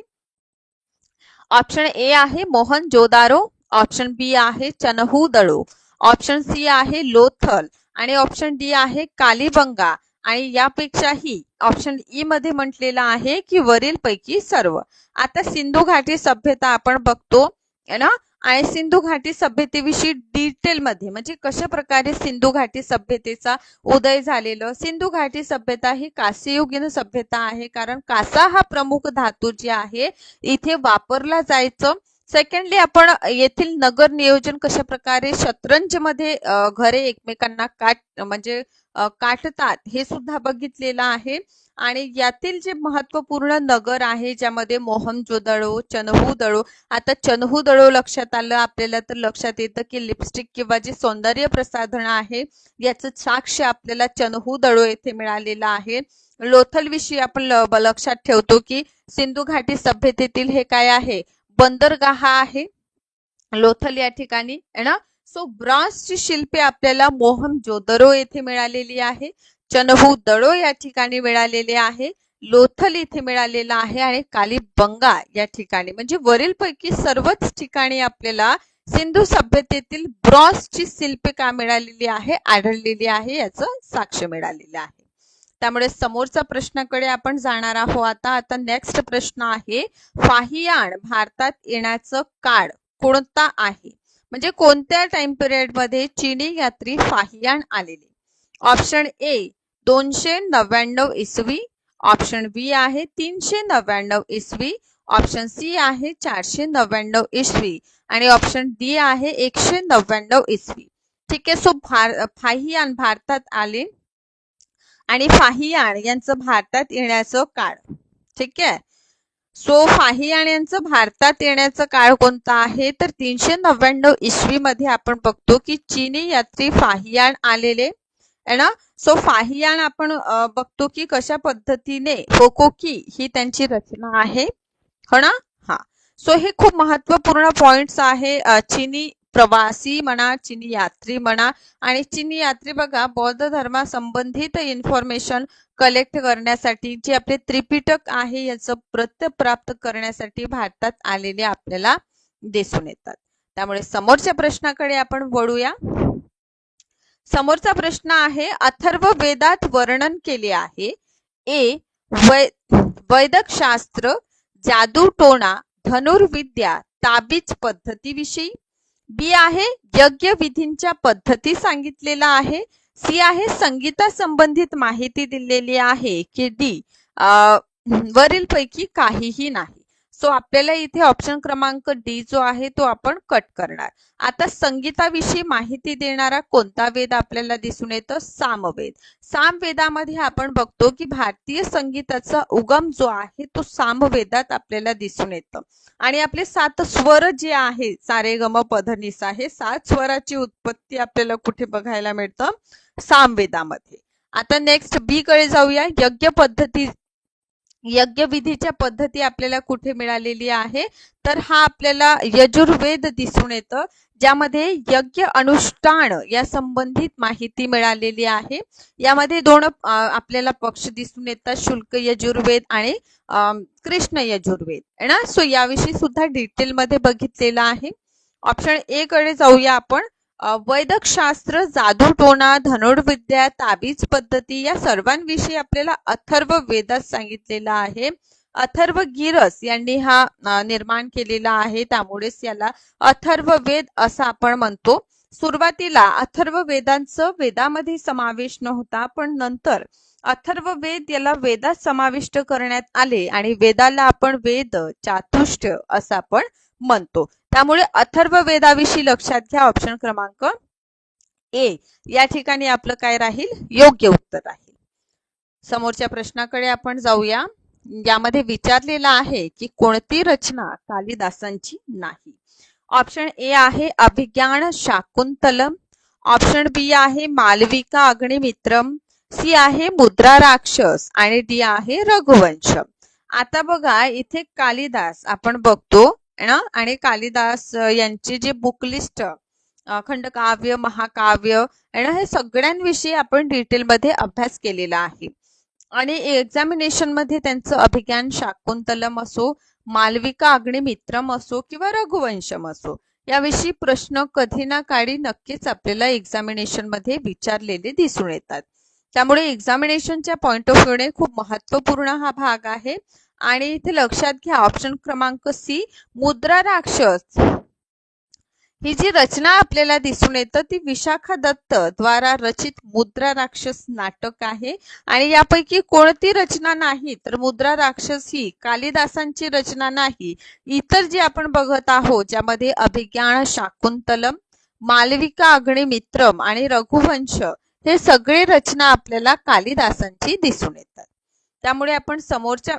ऑप्शन ए आहे मोहनजोदारो, ऑप्शन बी आहे चनहूदड़ो, ऑप्शन सी आहे लोथल आणि ऑप्शन डी आहे कालीबंगा आणि यापेक्षाही ऑप्शन ई मध्ये म्हटलेला आहे की वरील पैकी सर्व. आता सिंधू घाटी सभ्यता आपण बघतो है ना, आणि सिंधू घाटी सभ्यतेविषयी डिटेल मध्ये म्हणजे कशा प्रकारे सिंधू घाटी सभ्यतेचा उदय झालेलं. सिंधू घाटी सभ्यता ही कांस्ययुगीन सभ्यता आहे, कारण कासा हा प्रमुख धातू जे आहे इथे वापरला जायचं. सेकंडली आपण येथील नगर नियोजन कशा प्रकारे शतरंज मध्ये घरे एकमेकांना काटतात हे सुद्धा बघितलेलं आहे. आणि यातील जे महत्वपूर्ण नगर आहे ज्यामध्ये मोहनजोदडो, चनहूदड़ो, आता चनहूदड़ो लक्षात आलं आपल्याला तर लक्षात येतं की लिपस्टिक किंवा जे सौंदर्य प्रसाधन आहे याचं साक्ष आपल्याला चनहूदड़ो येथे मिळालेलं आहे. लोथल विषयी आपण लक्षात ठेवतो की सिंधू घाटी सभ्यतेतील हे काय आहे? बंदरगाह आहे लोथल या ठिकाणी है ना. सो ब्रॉन्झची शिल्पे आपल्याला मोहनजोदड़ो येथे मिळालेली आहे, चनहूदड़ो या ठिकाणी मिळालेले आहे, लोथल इथे मिळालेला आहे आणि कालीबंगा या ठिकाणी म्हणजे वरील पैकी सर्वच ठिकाणी आपल्याला सिंधू सभ्यतेतील ब्रॉन्झची शिल्पे का मिळालेली आहे, आढळलेली आहे, याचं साक्ष मिळालेलं आहे. त्यामुळे समोरच्या प्रश्नाकडे आपण जाणार आहोत. आता नेक्स्ट प्रश्न आहे, फाहियान भारतात येण्याचं काळ कोणता आहे? म्हणजे कोणत्या टाइम पिरियड मध्ये चीनी यात्री फाहियान आलेले? ऑप्शन ए 299 इसवी, ऑप्शन बी आहे 399 इसवी, ऑप्शन सी आहे 499 इसवी आणि ऑप्शन डी आहे 199 इसवी. ठीक आहे, सो फाहियान भारतात आले आणि फाहियान यांचं भारतात येण्याचं काळ. ठीक आहे, सो फाहियान यांचं भारतात येण्याचा काळ कोणता आहे तर 399 ईस्वी मध्ये आपण बघतो की चीनी यात्री फाहियान आलेले आहे ना. सो फाहियान आपण बघतो की कशा पद्धतीने होकोकी ही त्यांची रचना आहे हो ना. हा, सो हे खूप महत्वपूर्ण पॉइंट्स आहे. चीनी प्रवासी म्हणा, चीनी यात्री म्हणा, आणि चीनी यात्री बघा बौद्ध धर्मासंबंधित इन्फॉर्मेशन कलेक्ट करण्यासाठी जे आपले त्रिपिटक आहे याचं प्रत प्राप्त करण्यासाठी भारतात आलेले आपल्याला दिसून येतात. त्यामुळे समोरच्या प्रश्नाकडे आपण वळूया. समोरचा प्रश्न आहे अथर्व वेदात वर्णन केले आहे. ए वैदिक शास्त्र, जादूटोणा, धनुर्विद्या, ताबीज पद्धतीविषयी. बी आहे यज्ञ विधींच्या पद्धती सांगितलेला आहे. सी आहे संगीतासंबंधित माहिती दिलेली आहे की डी वरील पैकी काहीही नाही. सो आपल्याला इथे ऑप्शन क्रमांक डी जो आहे तो आपण कट करणार. आता संगीताविषयी माहिती देणारा कोणता वेद आपल्याला दिसून येतो? सामवेद. सामवेदामध्ये आपण बघतो की भारतीय संगीताचा उगम जो आहे तो सामवेदात आपल्याला दिसून येतो. आणि आपले 7 स्वर जे आहे सारे गम पध निसा हे 7 स्वराची उत्पत्ती आपल्याला कुठे बघायला मिळतं? सामवेदामध्ये. आता नेक्स्ट बी कडे जाऊया. यज्ञविधीच्या पद्धती आपल्याला कुठे मिळालेली आहे तर हा आपल्याला यजुर्वेद दिसून येतं ज्यामध्ये यज्ञ अनुष्ठान या संबंधित माहिती मिळालेली आहे. यामध्ये 2 आपल्याला पक्ष दिसून येतात, शुल्क यजुर्वेद आणि कृष्ण यजुर्वेद आहे ना. सो याविषयी सुद्धा डिटेल मध्ये बघितलेला आहे. ऑप्शन ए कडे जाऊया आपण. वैदिक शास्त्र, जादूटोणा, धनुर्विद्या, ताबीज पद्धती या सर्वांविषयी आपल्याला अथर्व वेदात सांगितलेला आहे. अथर्व गिरस यांनी हा निर्माण केलेला आहे, त्यामुळेच याला अथर्व वेद असं आपण म्हणतो. सुरुवातीला अथर्व वेदांचं वेदामध्ये समावेश नव्हता, पण नंतर अथर्व वेद याला वेदात समाविष्ट करण्यात आले आणि वेदाला आपण वेद चातुष्ट असं आपण म्हणतो. त्यामुळे अथर्व वेदाविषयी लक्षात घ्या. ऑप्शन क्रमांक ए या ठिकाणी आपलं काय राहील? योग्य उत्तर राहील. समोरच्या प्रश्नाकडे आपण जाऊया. यामध्ये विचारलेला आहे की कोणती रचना कालिदासांची नाही? ऑप्शन ए आहे अभिज्ञान शाकुंतलम, ऑप्शन बी आहे मालविका अग्निमित्रम, सी आहे मुद्रा राक्षस आणि डी आहे रघुवंश. आता बघा इथे कालिदास आपण बघतो ना, आणि कालिदास यांचे जे बुक लिस्ट खंडकाव्य, महाकाव्य हे सगळ्यांविषयी आपण डिटेल मध्ये अभ्यास केलेला आहे. आणि एक्झामिनेशन मध्ये त्यांचं अभिज्ञान शाकुंतलम असो, मालविका अग्निमित्रम असो किंवा रघुवंशम असो याविषयी प्रश्न कधी ना काळी नक्कीच आपल्याला एक्झामिनेशन मध्ये विचारलेले दिसून येतात. त्यामुळे एक्झामिनेशनच्या पॉइंट ऑफ व्ह्यूने खूप महत्वपूर्ण हा भाग आहे. आणि इथे लक्षात घ्या ऑप्शन क्रमांक सी मुद्रा राक्षस ही जी रचना आपल्याला दिसून येतं ती विशाखा दत्त द्वारा रचित मुद्रा राक्षस नाटक आहे. आणि यापैकी कोणती रचना नाही तर मुद्रा राक्षस ही कालिदासांची रचना नाही. इतर जे आपण बघत आहोत ज्यामध्ये अभिज्ञान शाकुंतलम, मालविका अग्निमित्रम आणि रघुवंश हे सगळे रचना आपल्याला कालिदासांची दिसून येतात. त्यामुळे आपण समोरच्या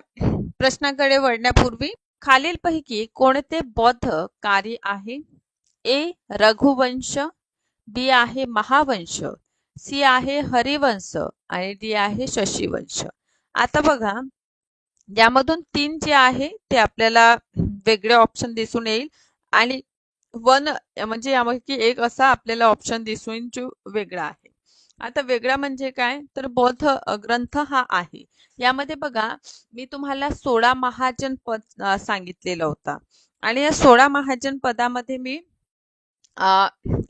प्रश्नाकडे वळण्यापूर्वी खालीलपैकी कोणते बौद्ध कार्य आहे? ए रघुवंश, बी आहे महावंश, सी आहे हरिवंश आणि डी आहे शशीवंश. आता बघा यामधून 3 जे आहे ते आपल्याला वेगळे ऑप्शन दिसून येईल आणि 1 म्हणजे यापैकी एक असा आपल्याला ऑप्शन दिसून येईल जो वेगळा आहे. आता वेगळा म्हणजे काय तर बौद्ध ग्रंथ हा आहे. यामध्ये बघा मी तुम्हाला 16 महाजन पद सांगितलेलं होता आणि या 16 महाजन पदामध्ये मी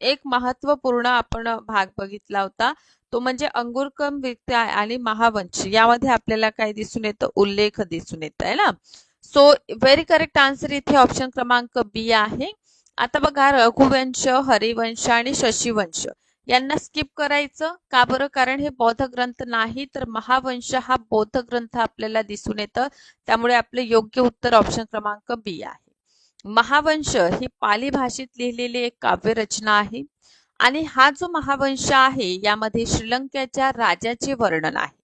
एक महत्वपूर्ण आपण भाग बघितला होता तो म्हणजे अंगुरकम विद्या आणि महावंश. यामध्ये आपल्याला काय दिसून येतं? उल्लेख दिसून येत आहे ना. सो व्हेरी करेक्ट आन्सर इथे ऑप्शन क्रमांक बी आहे. आता बघा रघुवंश, हरिवंश आणि शशीवंश यांना स्किप करायचं का बरं? कारण हे बौद्ध ग्रंथ नाही तर महावंश हा बौद्ध ग्रंथ आपल्याला दिसून येतं. त्यामुळे आपलं योग्य उत्तर ऑप्शन क्रमांक बी आहे. महावंश ही पाली भाषेत लिहिलेली एक काव्य रचना आहे आणि हा जो महावंश आहे यामध्ये श्रीलंकेच्या राजाचे वर्णन आहे.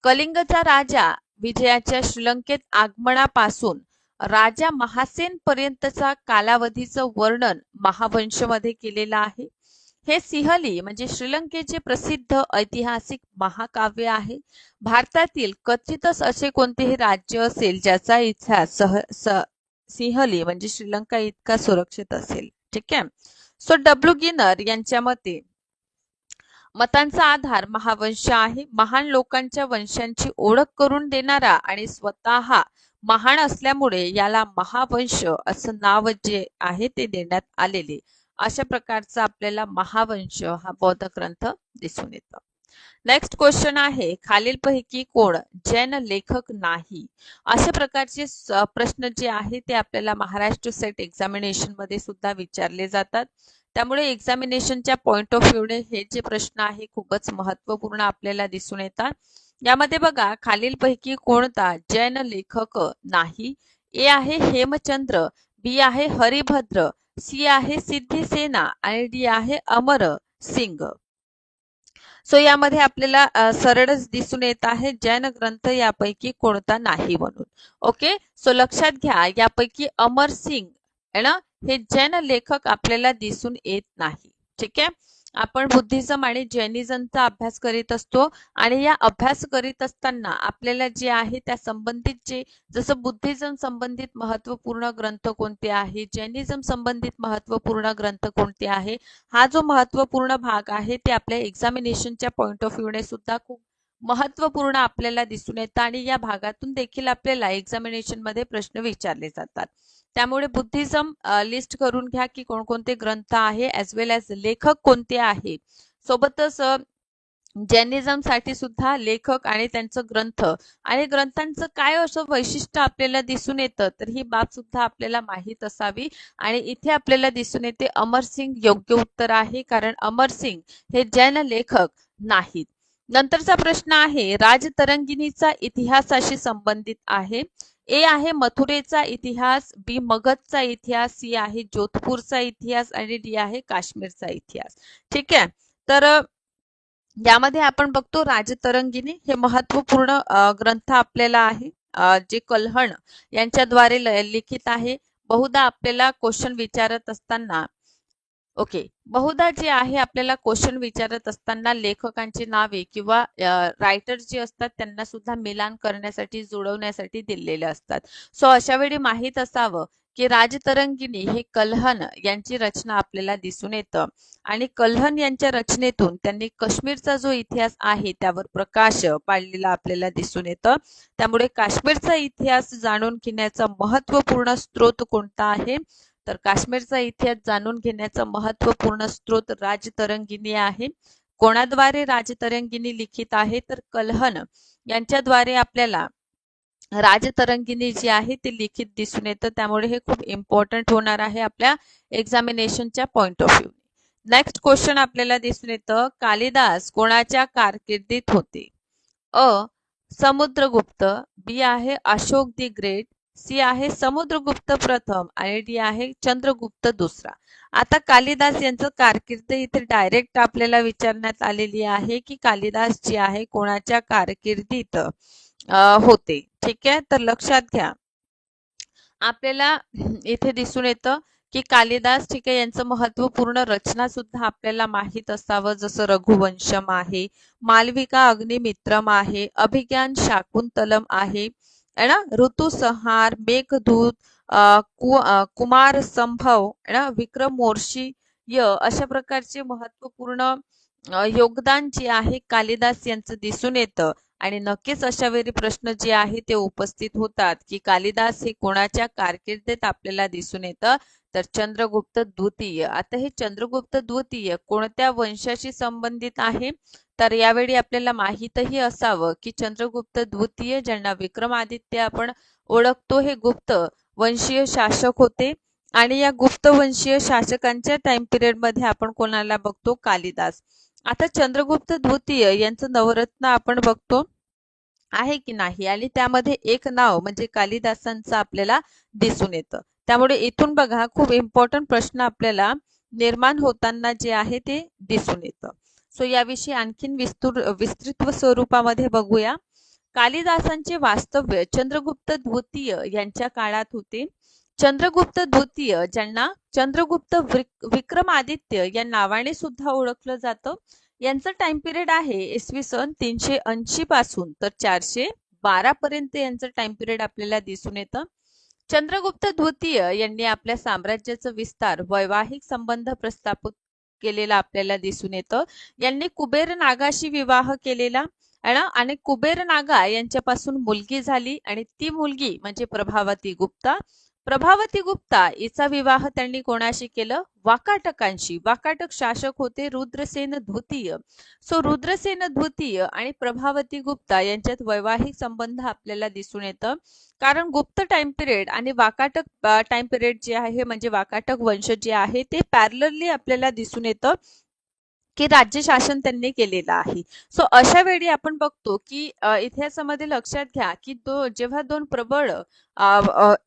कलिंगचा राजा विजयाच्या श्रीलंकेत आगमनापासून राजा महासेन पर्यंतचा कालावधीचं वर्णन महावंशमध्ये केलेलं आहे. हे सिंहली म्हणजे श्रीलंकेचे प्रसिद्ध ऐतिहासिक महाकाव्य आहे. भारतातील क्वचितच असे कोणतेही राज्य असेल ज्याचा इतिहास सिंहली म्हणजे श्रीलंका इतका सुरक्षित असेल. ठीक आहे. सो डब्ल्यू गिनर यांच्या मतांचा आधार महावंश आहे. महान लोकांच्या वंशांची ओळख करून देणारा आणि स्वतः महान असल्यामुळे याला महावंश असं नाव जे आहे ते देण्यात आलेले. अशा प्रकारचा आपल्याला महावंश हा बौद्ध ग्रंथ दिसून येतो. नेक्स्ट क्वेश्चन आहे, खालीलपैकी कोण जैन लेखक नाही? अशा प्रकारचे प्रश्न जे आहे ते आपल्याला महाराष्ट्र सेट एक्झामिनेशन मध्ये सुद्धा विचारले जातात. त्यामुळे एक्झामिनेशनच्या पॉइंट ऑफ व्ह्यूने हे जे प्रश्न आहे खूपच महत्वपूर्ण आपल्याला दिसून येतात. यामध्ये बघा, खालीलपैकी कोणता जैन लेखक नाही? ए आहे हेमचंद्र, बी आहे हरिभद्र, सी आहे सिद्धिसेना आणि डी आहे अमर सिंग. सो यामध्ये आपल्याला सरळच दिसून येत आहे जैन ग्रंथ यापैकी कोणता नाही म्हणून. ओके, सो लक्षात घ्या यापैकी अमर सिंग है ना हे जैन लेखक आपल्याला दिसून येत नाही. ठीक आहे. आपण बुद्धिझम आणि जैनिझमचा अभ्यास करीत असतो आणि या अभ्यास करीत असताना आपल्याला जे आहे त्या संबंधित जे जसं बुद्धिझम संबंधित महत्वपूर्ण ग्रंथ कोणते आहे, जैनिझम संबंधित महत्वपूर्ण ग्रंथ कोणते आहे, हा जो महत्वपूर्ण भाग आहे ते आपल्या एक्झामिनेशनच्या पॉइंट ऑफ व्ह्यूने सुद्धा खूप महत्वपूर्ण आपल्याला दिसून येतं आणि या भागातून देखील आपल्याला एक्झामिनेशन मध्ये प्रश्न विचारले जातात. त्यामुळे बुद्धिझम लिस्ट करून घ्या की कोणकोणते ग्रंथ आहे ॲज वेल ॲज लेखक कोणते आहे. सोबतच जैनिझम साठी सुद्धा लेखक आणि त्यांचं ग्रंथ आणि ग्रंथांचं काय असं वैशिष्ट्य आपल्याला दिसून येतं तर ही बाब सुद्धा आपल्याला माहीत असावी. आणि इथे आपल्याला दिसून येते अमरसिंग योग्य उत्तर आहे, कारण अमरसिंग हे जैन लेखक नाहीत. नंतरचा प्रश्न आहे, राजतरंगिणीचा इतिहासाशी संबंधित आहे. ए आहे मथुरेचा इतिहास, बी मगधचा इतिहास, सी आहे जोधपूरचा इतिहास आणि डी आहे काश्मीरचा इतिहास. ठीक आहे. तर यामध्ये आपण बघतो राजतरंगिणी हे महत्वपूर्ण ग्रंथ आपल्याला आहे जे कल्हण यांच्याद्वारे लिखित आहे. बहुधा आपल्याला क्वेश्चन विचारत असताना बहुधा जे आहे आपल्याला क्वेश्चन विचारत असताना लेखकांची नावे किंवा रायटर जे असतात त्यांना सुद्धा मिलान करण्यासाठी जुळवण्यासाठी दिलेले असतात. सो अशा वेळी माहीत असावं की राजतरंगिणी हे कल्हण यांची रचना आपल्याला दिसून येतं आणि कल्हण यांच्या रचनेतून त्यांनी काश्मीरचा जो इतिहास आहे त्यावर प्रकाश पाडलेला आपल्याला दिसून येतं. त्यामुळे काश्मीरचा इतिहास जाणून घेण्याचा महत्वपूर्ण स्रोत कोणता आहे तर काश्मीरचा इतिहास जाणून घेण्याचा महत्वपूर्ण स्रोत राजतरंगिणी आहे. कोणाद्वारे राजतरंगिणी लिखित आहे तर कल्हण यांच्याद्वारे आपल्याला राजतरंगिणी जी आहे ती लिखित दिसून येतं. त्यामुळे हे खूप इम्पॉर्टंट होणार आहे आपल्या एक्झामिनेशनच्या point of view. Next question आपल्याला दिसून येतं, कालिदास कोणाच्या कारकिर्दीत होते? अ समुद्रगुप्त, बी आहे अशोक दी ग्रेट, सी आहे समुद्रगुप्त प्रथम आणि डी आहे चंद्रगुप्त दुसरा. आता कालिदास यांचं कारकीर्द इथे डायरेक्ट आपल्याला विचारण्यात आलेली आहे की कालिदास जे आहे कोणाच्या कारकिर्दीत होते. ठीक आहे. तर लक्षात घ्या आपल्याला इथे दिसून येतं की कालिदास ठीक आहे यांचं महत्वपूर्ण रचना सुद्धा आपल्याला माहित असावं, जसं रघुवंशम आहे, मालविका अग्निमित्रम आहे, अभिज्ञान शाकुंतलम आहे ना, ऋतुसंहार, मेघदूत, कुमार संभव ना, विक्रमोर्षीय अशा प्रकारचे महत्वपूर्ण योगदान जे आहे कालिदास यांचं दिसून येतं. आणि नक्कीच अशा वेळी प्रश्न जे आहे ते उपस्थित होतात की कालिदास हे कोणाच्या कारकिर्दीत आपल्याला दिसून येतं तर चंद्रगुप्त द्वितीय. आता हे चंद्रगुप्त द्वितीय कोणत्या वंशाशी संबंधित आहे तर यावेळी आपल्याला माहीतही असावं की चंद्रगुप्त द्वितीय ज्यांना विक्रमादित्य आपण ओळखतो हे गुप्त वंशीय शासक होते आणि या गुप्त वंशीय शासकांच्या टाइम पिरियड मध्ये आपण कोणाला बघतो कालिदास. आता चंद्रगुप्त द्वितीय यांचं नवरत्न आपण बघतो आहे की नाही आणि त्यामध्ये एक नाव म्हणजे कालिदासांचं आपल्याला दिसून येतं. त्यामुळे इथून बघा खूप इम्पॉर्टंट प्रश्न आपल्याला निर्माण होताना जे आहे ते दिसून येतं. सो याविषयी आणखीन विस्तृत स्वरूपामध्ये बघूया. कालिदासांचे वास्तव्य चंद्रगुप्त द्वितीय यांच्या काळात होते. चंद्रगुप्त द्वितीय, ज्यांना चंद्रगुप्त विक्रमादित्य या नावाने सुद्धा ओळखलं जातं, यांचं टाइम पिरियड आहे इसवी सन 380 पासून तर 412 पर्यंत यांचं टाइम पिरियड आपल्याला दिसून येतं. चंद्रगुप्त द्वितीय यांनी आपल्या साम्राज्याचा विस्तार, वैवाहिक संबंध प्रस्थापित केलेला आपल्याला दिसून येतं. यांनी कुबेर नागाशी विवाह केलेला आणि कुबेर नागा यांच्यापासून मुलगी झाली आणि ती मुलगी म्हणजे प्रभावती गुप्ता. प्रभावती गुप्ता हिचा विवाह त्यांनी कोणाशी केलं? वाकाटकांशी. वाकाटक शासक होते रुद्रसेन द्वितीय. सो रुद्रसेन द्वितीय आणि प्रभावती गुप्ता यांच्यात वैवाहिक संबंध आपल्याला दिसून येतं. कारण गुप्त टाइम पिरियड आणि वाकाटक टाइम पिरियड जे आहे म्हणजे वाकाटक वंश जे आहे ते पॅरलली आपल्याला दिसून येतं की राज्य शासन त्यांनी केलेलं आहे. सो अशा वेळी आपण बघतो की इतिहासामध्ये लक्षात घ्या की जेव्हा दोन प्रबळ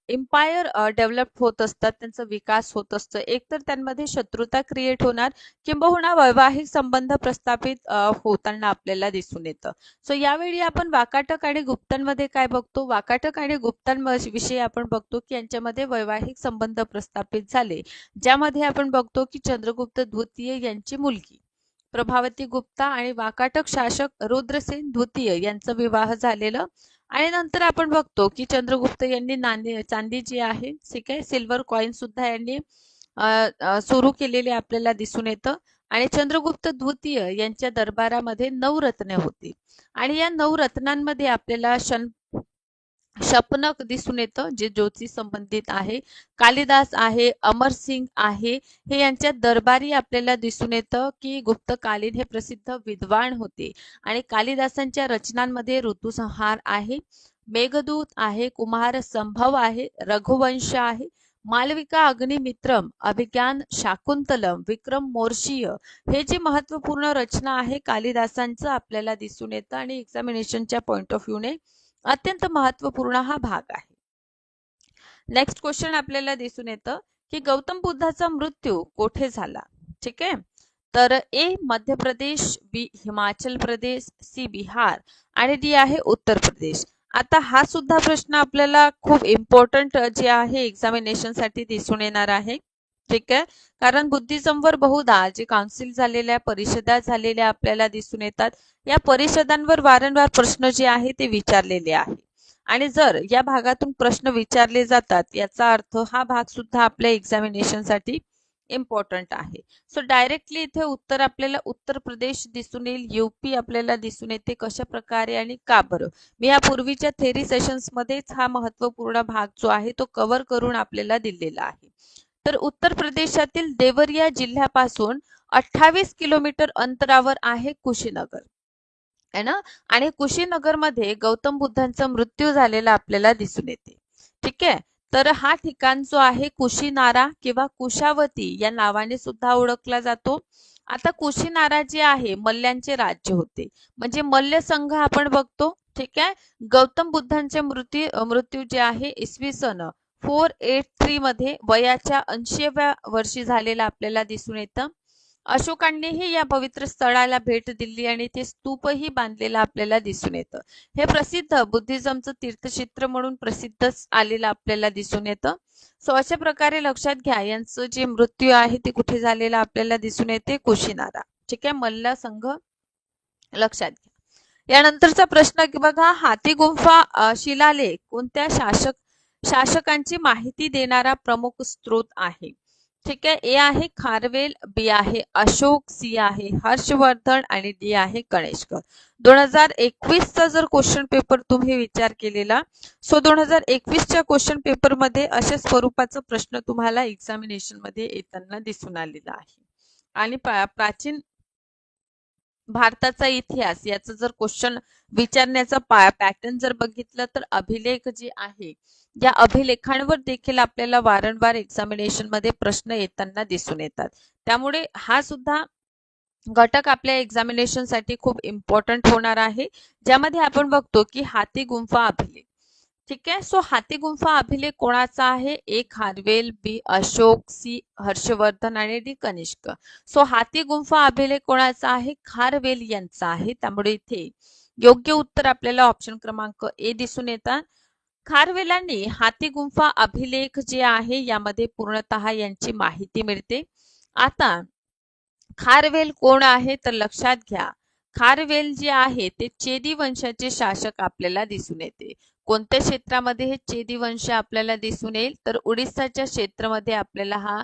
एम्पायर डेव्हलप होत असतात, त्यांचा विकास होत असतं, एकतर त्यांमध्ये शत्रुता क्रिएट होणार किंबहुना वैवाहिक संबंध प्रस्थापित होताना आपल्याला दिसून येतं. सो यावेळी आपण वाकाटक आणि गुप्तांमध्ये काय बघतो? वाकाटक आणि गुप्तांविषयी आपण बघतो की यांच्यामध्ये वैवाहिक संबंध प्रस्थापित झाले, ज्यामध्ये आपण बघतो की चंद्रगुप्त द्वितीय यांची मुलगी प्रभावती गुप्ता आणि वाकाटक शासक रुद्रसेन द्वितीय यांचा विवाह झालेला. आणि नंतर आपण बघतो की चंद्रगुप्त यांनी चांदी जी आहे, ठीक आहे, सिल्वर कॉइन सुद्धा यांनी सुरू केलेले आपल्याला दिसून येतं. आणि चंद्रगुप्त द्वितीय यांच्या दरबारामध्ये 9 रत्ने होती आणि या 9 रत्नांमध्ये आपल्याला शपनक दिसून येतं, जे ज्योतिष संबंधित आहे. कालिदास आहे, अमरसिंग आहे, हे यांच्या दरबारी आपल्याला दिसून येतं की गुप्तकालीन हे प्रसिद्ध विद्वान होते. आणि कालिदासांच्या रचनांमध्ये ऋतुसंहार आहे, मेघदूत आहे, कुमार संभव आहे, रघुवंश आहे, मालविका अग्निमित्रम, अभिज्ञान शाकुंतलम, विक्रम मोर्शीय, हे जे महत्वपूर्ण रचना आहे कालिदासांचं आपल्याला दिसून येतं आणि एक्झामिनेशनच्या पॉइंट ऑफ व्ह्यूने अत्यंत महत्वपूर्ण हा भाग आहे. नेक्स्ट क्वेश्चन आपल्याला दिसून येतं की गौतम बुद्धाचा मृत्यू कोठे झाला? ठीक आहे, तर ए मध्य प्रदेश, बी हिमाचल प्रदेश, सी बिहार आणि डी आहे उत्तर प्रदेश. आता हा सुद्धा प्रश्न आपल्याला खूप इम्पॉर्टंट जे आहे एक्झामिनेशन साठी दिसून येणार आहे. ठीक आहे, कारण बुद्धिझमवर बहुधा जे काउन्सिल झालेल्या परिषदा झालेल्या आपल्याला दिसून येतात. या परिषदांवर वारंवार प्रश्न जे आहे ते विचारलेले आहे आणि जर या भागातून प्रश्न विचारले जातात याचा अर्थ हा भाग सुद्धा आपल्या एक्झामिनेशन साठी इम्पॉर्टंट आहे. सो डायरेक्टली इथे उत्तर आपल्याला उत्तर प्रदेश दिसून येईल, यूपी आपल्याला दिसून येते. कशा प्रकारे आणि का बरं? मी या पूर्वीच्या थेरी सेशन्स मध्येच हा महत्वपूर्ण भाग जो आहे तो कव्हर करून आपल्याला दिलेला आहे. तर उत्तर प्रदेशातील देवरिया जिल्ह्यापासून 28 किलोमीटर अंतरावर आहे कुशीनगर, है ना. आणि कुशीनगर मध्ये गौतम बुद्धांचा मृत्यू झालेला आपल्याला दिसून येते. ठीक आहे, तर हा ठिकाण जो आहे कुशीनारा किंवा कुशावती या नावाने सुद्धा ओळखला जातो. आता कुशीनारा जे आहे मल्ल्यांचे राज्य होते, म्हणजे मल्ल संघ आपण बघतो. ठीक आहे, गौतम बुद्धांचे मृत्यू जे आहे इसवी सन 483 मध्ये वयाच्या 80व्या वर्षी झालेला आपल्याला दिसून येतं. अशोकांनीही या पवित्र स्थळाला भेट दिली आणि ते स्तूपही बांधलेला आपल्याला दिसून येतं. हे प्रसिद्ध बुद्धिझमचं तीर्थक्षेत्र म्हणून प्रसिद्ध आलेलं आपल्याला दिसून येतं. सो अशा प्रकारे लक्षात घ्या, यांचं जे मृत्यू आहे ते कुठे झालेला आपल्याला दिसून येते? कुशीनारा. ठीक आहे, मल्ल संघ लक्षात घ्या. यानंतरचा प्रश्न की बघा, हाती गुंफा शिलालेख कोणत्या शासकांची माहिती देणारा प्रमुख स्रोत आहे? ठीक आहे, ए आहे खारवेल, बी आहे अशोक, सी आहे हर्षवर्धन आणि डी आहे कनिष्क. 2021 चा जर क्वेश्चन पेपर तुम्ही विचार केलेला, सो 2021च्या क्वेश्चन पेपर मध्ये अशा स्वरूपाचा प्रश्न तुम्हाला एक्झामिनेशन मध्ये येताना दिसून आलेला आहे. आणि प्राचीन भारताचा इतिहास याचा जर क्वेश्चन विचारण्याचा पॅटर्न जर बघितलं तर अभिलेख जे आहे या अभिलेखांवर देखील आपल्याला वारंवार एक्झामिनेशन मध्ये प्रश्न येताना दिसून येतात. त्यामुळे हा सुद्धा घटक आपल्या एक्झामिनेशन साठी खूप इम्पॉर्टंट होणार आहे, ज्यामध्ये आपण बघतो की हाती गुंफा अभिलेख. ठीक आहे, सो हाती गुंफा अभिलेख कोणाचा आहे? ए खारवेल, बी अशोक, सी हर्षवर्धन आणि डी कनिष्क. सो हाती गुंफा अभिलेख कोणाचा आहे? खारवेल यांचा आहे. त्यामुळे इथे योग्य उत्तर आपल्याला ऑप्शन क्रमांक ए दिसून येतात. खारवेलांनी हाती गुंफा अभिलेख जे आहे यामध्ये पूर्णतः यांची माहिती मिळते. आता खारवेल कोण आहे तर लक्षात घ्या, खारवेल जे आहे ते चेदी वंशाचे शासक आपल्याला दिसून येते. कोणत्या क्षेत्रामध्ये हे चेदी वंश आपल्याला दिसून येईल तर उडीसाच्या क्षेत्रामध्ये आपल्याला हा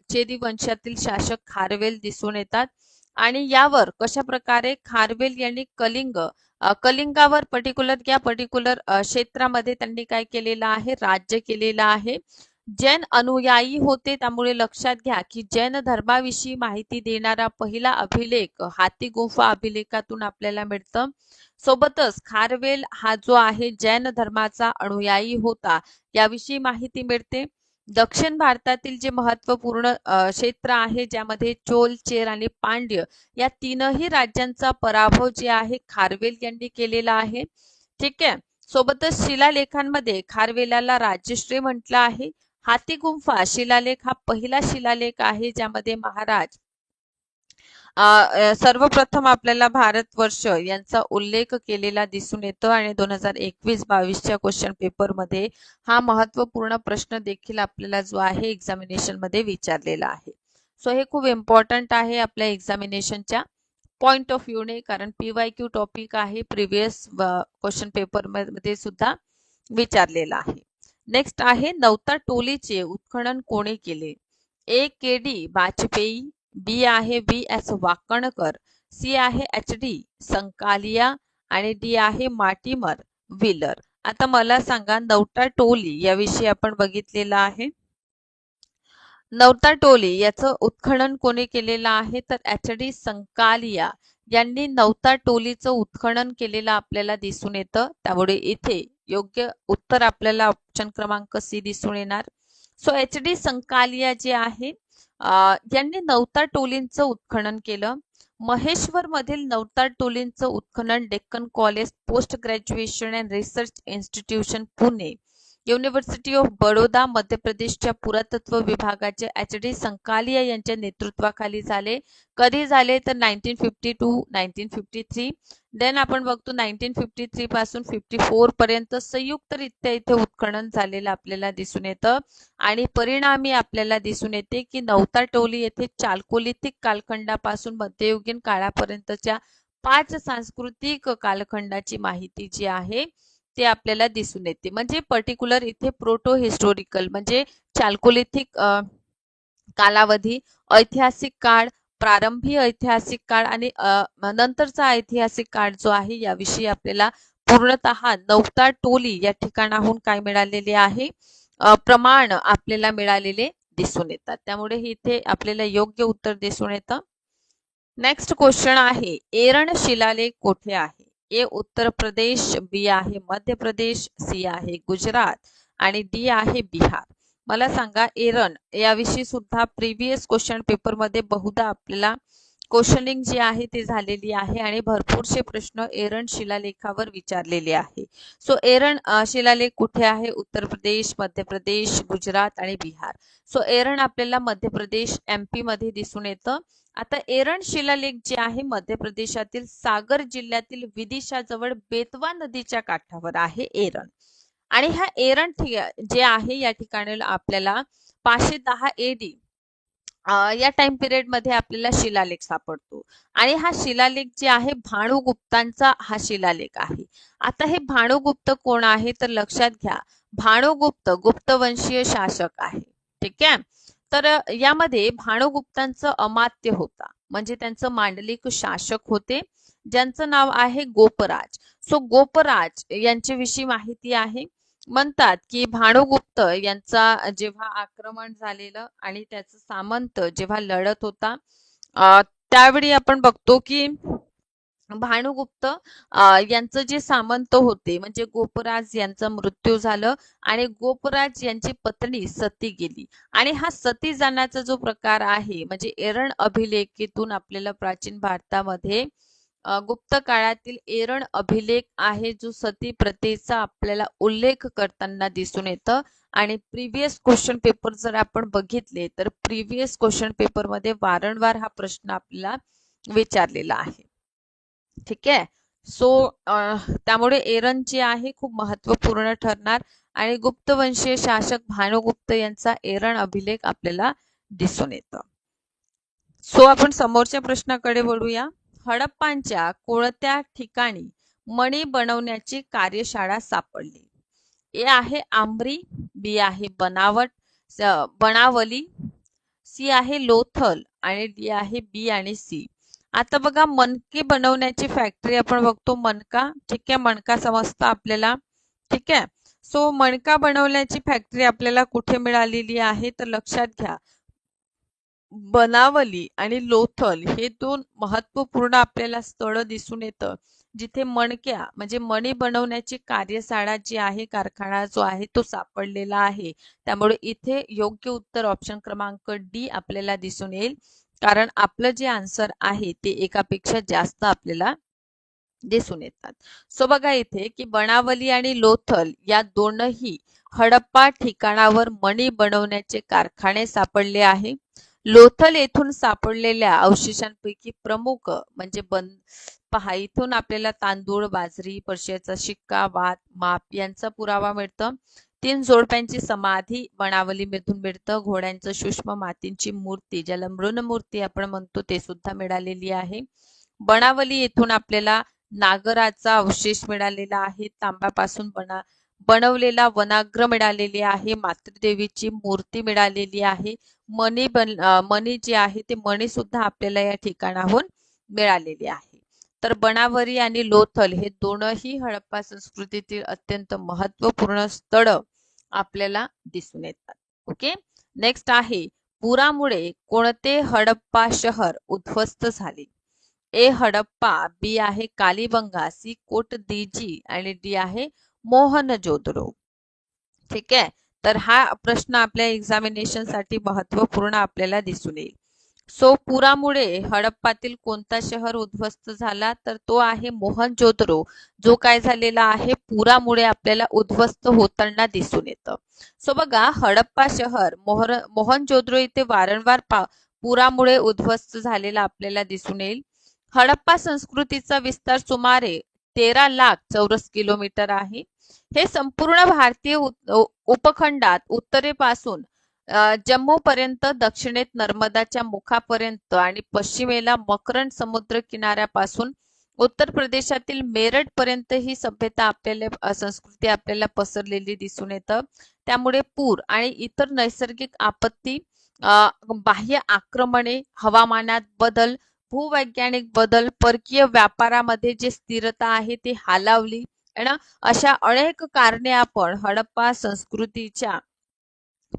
चेदी वंशातील शासक खारवेल दिसून येतात. आणि यावर कशा प्रकारे खारवेल यांनी कलिंगावर पर्टिक्युलर क्षेत्रामध्ये त्यांनी काय केलेलं आहे, राज्य केलेलं आहे. जैन अनुयायी होते, त्यामुळे लक्षात घ्या की जैन धर्माविषयी माहिती देणारा पहिला अभिलेख हाती गुंफा अभिलेखातून आपल्याला मिळतं. सोबतच खारवेल हा जो आहे जैन धर्माचा अनुयायी होता याविषयी माहिती मिळते. दक्षिण भारतातील जे महत्वपूर्ण क्षेत्र आहे ज्यामध्ये चोल, चेर आणि पांड्य या तीनही राज्यांचा पराभव जे आहे खारवेल यांनी केलेला आहे. ठीक आहे. सोबतच शिलालेखांमध्ये खारवेलाला राजश्री म्हटलं आहे. हाती गुंफा शिलालेख हा पहिला शिलालेख आहे ज्यामध्ये महाराज सर्वप्रथम आपल्याला भारतवर्ष यांचा उल्लेख केलेला दिसून येतो. आणि 2021-22च्या क्वेश्चन पेपर मध्ये हा महत्वपूर्ण प्रश्न देखील आपल्याला जो आहे एक्झामिनेशन मध्ये विचारलेला आहे. सो हे खूप इम्पॉर्टंट आहे आपल्या एक्झामिनेशनच्या पॉइंट ऑफ व्ह्यूने, कारण PYQ टॉपिक आहे, प्रिव्हियस क्वेश्चन पेपर मध्ये सुद्धा विचारलेला आहे. नेक्स्ट आहे नवता टोलीचे उत्खनन कोणी केले? ए KD वाजपेयी, बी आहे VS वाकणकर, सी आहे HD संकालिया आणि डी आहे मार्टिमर व्हीलर. आता मला सांगा नवता टोली याविषयी आपण बघितलेलं आहे. नवता टोली याचं उत्खनन कोणी केलेलं आहे तर HD संकालिया यांनी नवता टोलीचं उत्खनन केलेलं आपल्याला दिसून येतं. त्यामुळे इथे योग्य उत्तर आपल्याला ऑप्शन क्रमांक सी दिसून येणार. सो HD संकालिया जे आहे यांनी नवता टोलींचं उत्खनन केलं. महेश्वर मधील नवता टोलींचं उत्खनन Deccan college post graduation and research institution Pune, university of Baroda मध्य प्रदेशच्या पुरातत्व विभागाचे HD संकालिया यांच्या नेतृत्वाखाली झाले. कधी झाले तर 1952-1953. देन आपण बघतो 1953 पासून 54 पर्यंत संयुक्तरित्या इथे उत्खनन झालेलं आपल्याला दिसून येतं. आणि परिणामी आपल्याला दिसून येते की नवता टोली येथे चाल्कोलिथिक कालखंडापासून मध्ययुगीन काळापर्यंतच्या 5 सांस्कृतिक कालखंडाची माहिती जी आहे ते आपल्याला दिसून येते. म्हणजे पर्टिक्युलर इथे प्रोटो हिस्टोरिकल म्हणजे चाल्कोलिथिक कालावधी, ऐतिहासिक काळ, प्रारंभी ऐतिहासिक काळ आणि नंतरचा ऐतिहासिक काळ जो आहे याविषयी आपल्याला पूर्णतः नवता टोली या ठिकाणाहून काय मिळालेले आहे, प्रमाण आपल्याला मिळालेले दिसून येतात. त्यामुळे इथे आपल्याला योग्य उत्तर दिसून येतं. नेक्स्ट क्वेश्चन आहे एरण शिलालेख कोठे आहे? ए उत्तर प्रदेश, बी आहे मध्य प्रदेश, सी आहे गुजरात आणि डी आहे बिहार. मला सांगा एरण याविषयी सुद्धा प्रिव्हियस क्वेश्चन पेपर मध्ये बहुधा आपल्याला क्वेश्चनिंग जी आहे ते झालेली आहे आणि भरपूरसे प्रश्न एरण शिलालेखावर विचारलेले आहे. सो एरण शिलालेख कुठे आहे? उत्तर प्रदेश, मध्य प्रदेश, गुजरात आणि बिहार. सो एरण आपल्याला मध्य प्रदेश MP मध्ये दिसून येतं. आता एरण शिलालेख जे आहे मध्य प्रदेशातील सागर जिल्ह्यातील विदिशा जवळ बेतवा नदीच्या काठावर आहे एरण. आणि हा एरण जे आहे या ठिकाणी आपल्याला 510 AD या टाइम पिरियड मध्ये आपल्याला शिलालेख सापडतो. आणि हा शिलालेख जे आहे भानुगुप्तांचा हा शिलालेख आहे. आता हे भानुगुप्त कोण आहे तर लक्षात घ्या, भानुगुप्त गुप्तवंशीय शासक आहे. ठीक आहे. तर यामध्ये भानुगुप्तांचं अमात्य होता, म्हणजे त्यांचं मांडलिक शासक होते ज्यांचं नाव आहे गोपराज. सो गोपराज यांच्याविषयी माहिती आहे. म्हणतात की भानुगुप्त यांचा जेव्हा आक्रमण झालेलं आणि त्याचं सामंत जेव्हा लढत होता त्यावेळी आपण बघतो की भानुगुप्त यांचं जे सामंत होते म्हणजे गोपराज यांचा मृत्यू झालं आणि गोपराज यांची पत्नी सती गेली. आणि हा सती जाण्याचा जो प्रकार आहे म्हणजे एरण अभिलेखेतून आपल्याला प्राचीन भारतामध्ये गुप्त काळातील एरण अभिलेख आहे जो सती प्रथेचा आपल्याला उल्लेख करताना दिसून येतं. आणि प्रिव्हियस क्वेश्चन पेपर जर आपण बघितले तर प्रिव्हियस क्वेश्चन पेपर मध्ये वारंवार हा प्रश्न आपल्याला विचारलेला आहे. ठीक आहे. सो त्यामुळे एरन जे आहे खूप महत्वपूर्ण ठरणार आणि गुप्तवंशीय शासक भानुगुप्त यांचा एरन अभिलेख आपल्याला दिसून येतो. सो आपण समोरच्या प्रश्नाकडे वळूया. हडप्पांच्या कोणत्या ठिकाणी मणी बनवण्याची कार्यशाळा सापडली? ए आहे आंबरी, बी आहे बनावली, सी आहे लोथल आणि डी आहे बी आणि सी. आता बघा, मणके बनवण्याची फॅक्टरी आपण बघतो, मणका. ठीक आहे, मणका समजतं आपल्याला. ठीक आहे. सो मणका बनवण्याची फॅक्टरी आपल्याला कुठे मिळालेली आहे? तर लक्षात घ्या, बनावली आणि लोथल हे दोन महत्वपूर्ण आपल्याला स्थळ दिसून येतं, जिथे मणक्या म्हणजे मणी बनवण्याची कार्यशाळा जी आहे, कारखाना जो आहे तो सापडलेला आहे. त्यामुळे इथे योग्य उत्तर ऑप्शन क्रमांक डी आपल्याला दिसून येईल, कारण आपलं जे आन्सर आहे ते एकापेक्षा जास्त आपल्याला दिसून येतात. सो बघा इथे की बनावली आणि लोथल या दोनही हडप्पा ठिकाणावर मणी बनवण्याचे कारखाने सापडले आहे. लोथल येथून सापडलेल्या अवशेषांपैकी प्रमुख म्हणजे पहा, इथून आपल्याला तांदूळ, बाजरी, परशियाचा शिक्का, वात, माप यांचा पुरावा मिळतं. 3 जोडप्यांची समाधी बनावलीमधून मिळतं. घोड्यांचं सूक्ष्म मातींची मूर्ती, ज्याला मृणमूर्ती आपण म्हणतो, ते सुद्धा मिळालेली आहे. बनावली येथून आपल्याला नागराचा अवशेष मिळालेला आहे. तांब्यापासून बनवलेला वनाग्र मिळालेली आहे. मातृदेवीची मूर्ती मिळालेली आहे. मणी जे आहे ते मणी सुद्धा आपल्याला या ठिकाणाहून मिळालेली आहे. तर बनावली आणि लोथल हे दोनही हडप्पा संस्कृतीतील अत्यंत महत्वपूर्ण स्थळ आपल्याला दिसून येतात. ओके, नेक्स्ट आहे, पुरामुळे कोणते हडप्पा शहर उद्ध्वस्त झाले? ए हडप्पा, बी आहे कालीबंगा, सी कोटदीजी आणि डी आहे मोहनजोदडो. ठीक आहे. तर हा प्रश्न आपल्या एक्झामिनेशन साठी महत्वपूर्ण आपल्याला दिसून येईल. सो पुरामुळे हडप्पातील कोणता शहर उद्ध्वस्त झाला? तर तो आहे मोहनजोदडो, जो काय झालेला आहे, पुरामुळे आपल्याला उद्ध्वस्त होताना दिसून येतं. सो बघा, हडप्पा शहर मोहनजोदडो इथे वारंवार पुरामुळे उद्ध्वस्त झालेला आपल्याला दिसून येईल. हडप्पा संस्कृतीचा विस्तार सुमारे 13 लाख चौरस किलोमीटर आहे. हे संपूर्ण भारतीय उपखंडात उत्तरेपासून जम्मू पर्यंत, दक्षिणेत नर्मदाच्या मुखापर्यंत आणि पश्चिमेला मकरंद समुद्र किनाऱ्यापासून उत्तर प्रदेशातील मेरठ पर्यंत ही सभ्यता आपल्याला, संस्कृती आपल्याला पसरलेली दिसून येतं. त्यामुळे पूर आणि इतर नैसर्गिक आपत्ती, बाह्य आक्रमणे, हवामानात बदल, भूवैज्ञानिक बदल, परकीय व्यापारामध्ये जे स्थिरता आहे ती हालावली ना, अशा अनेक कारणे आपण हडप्पा संस्कृतीच्या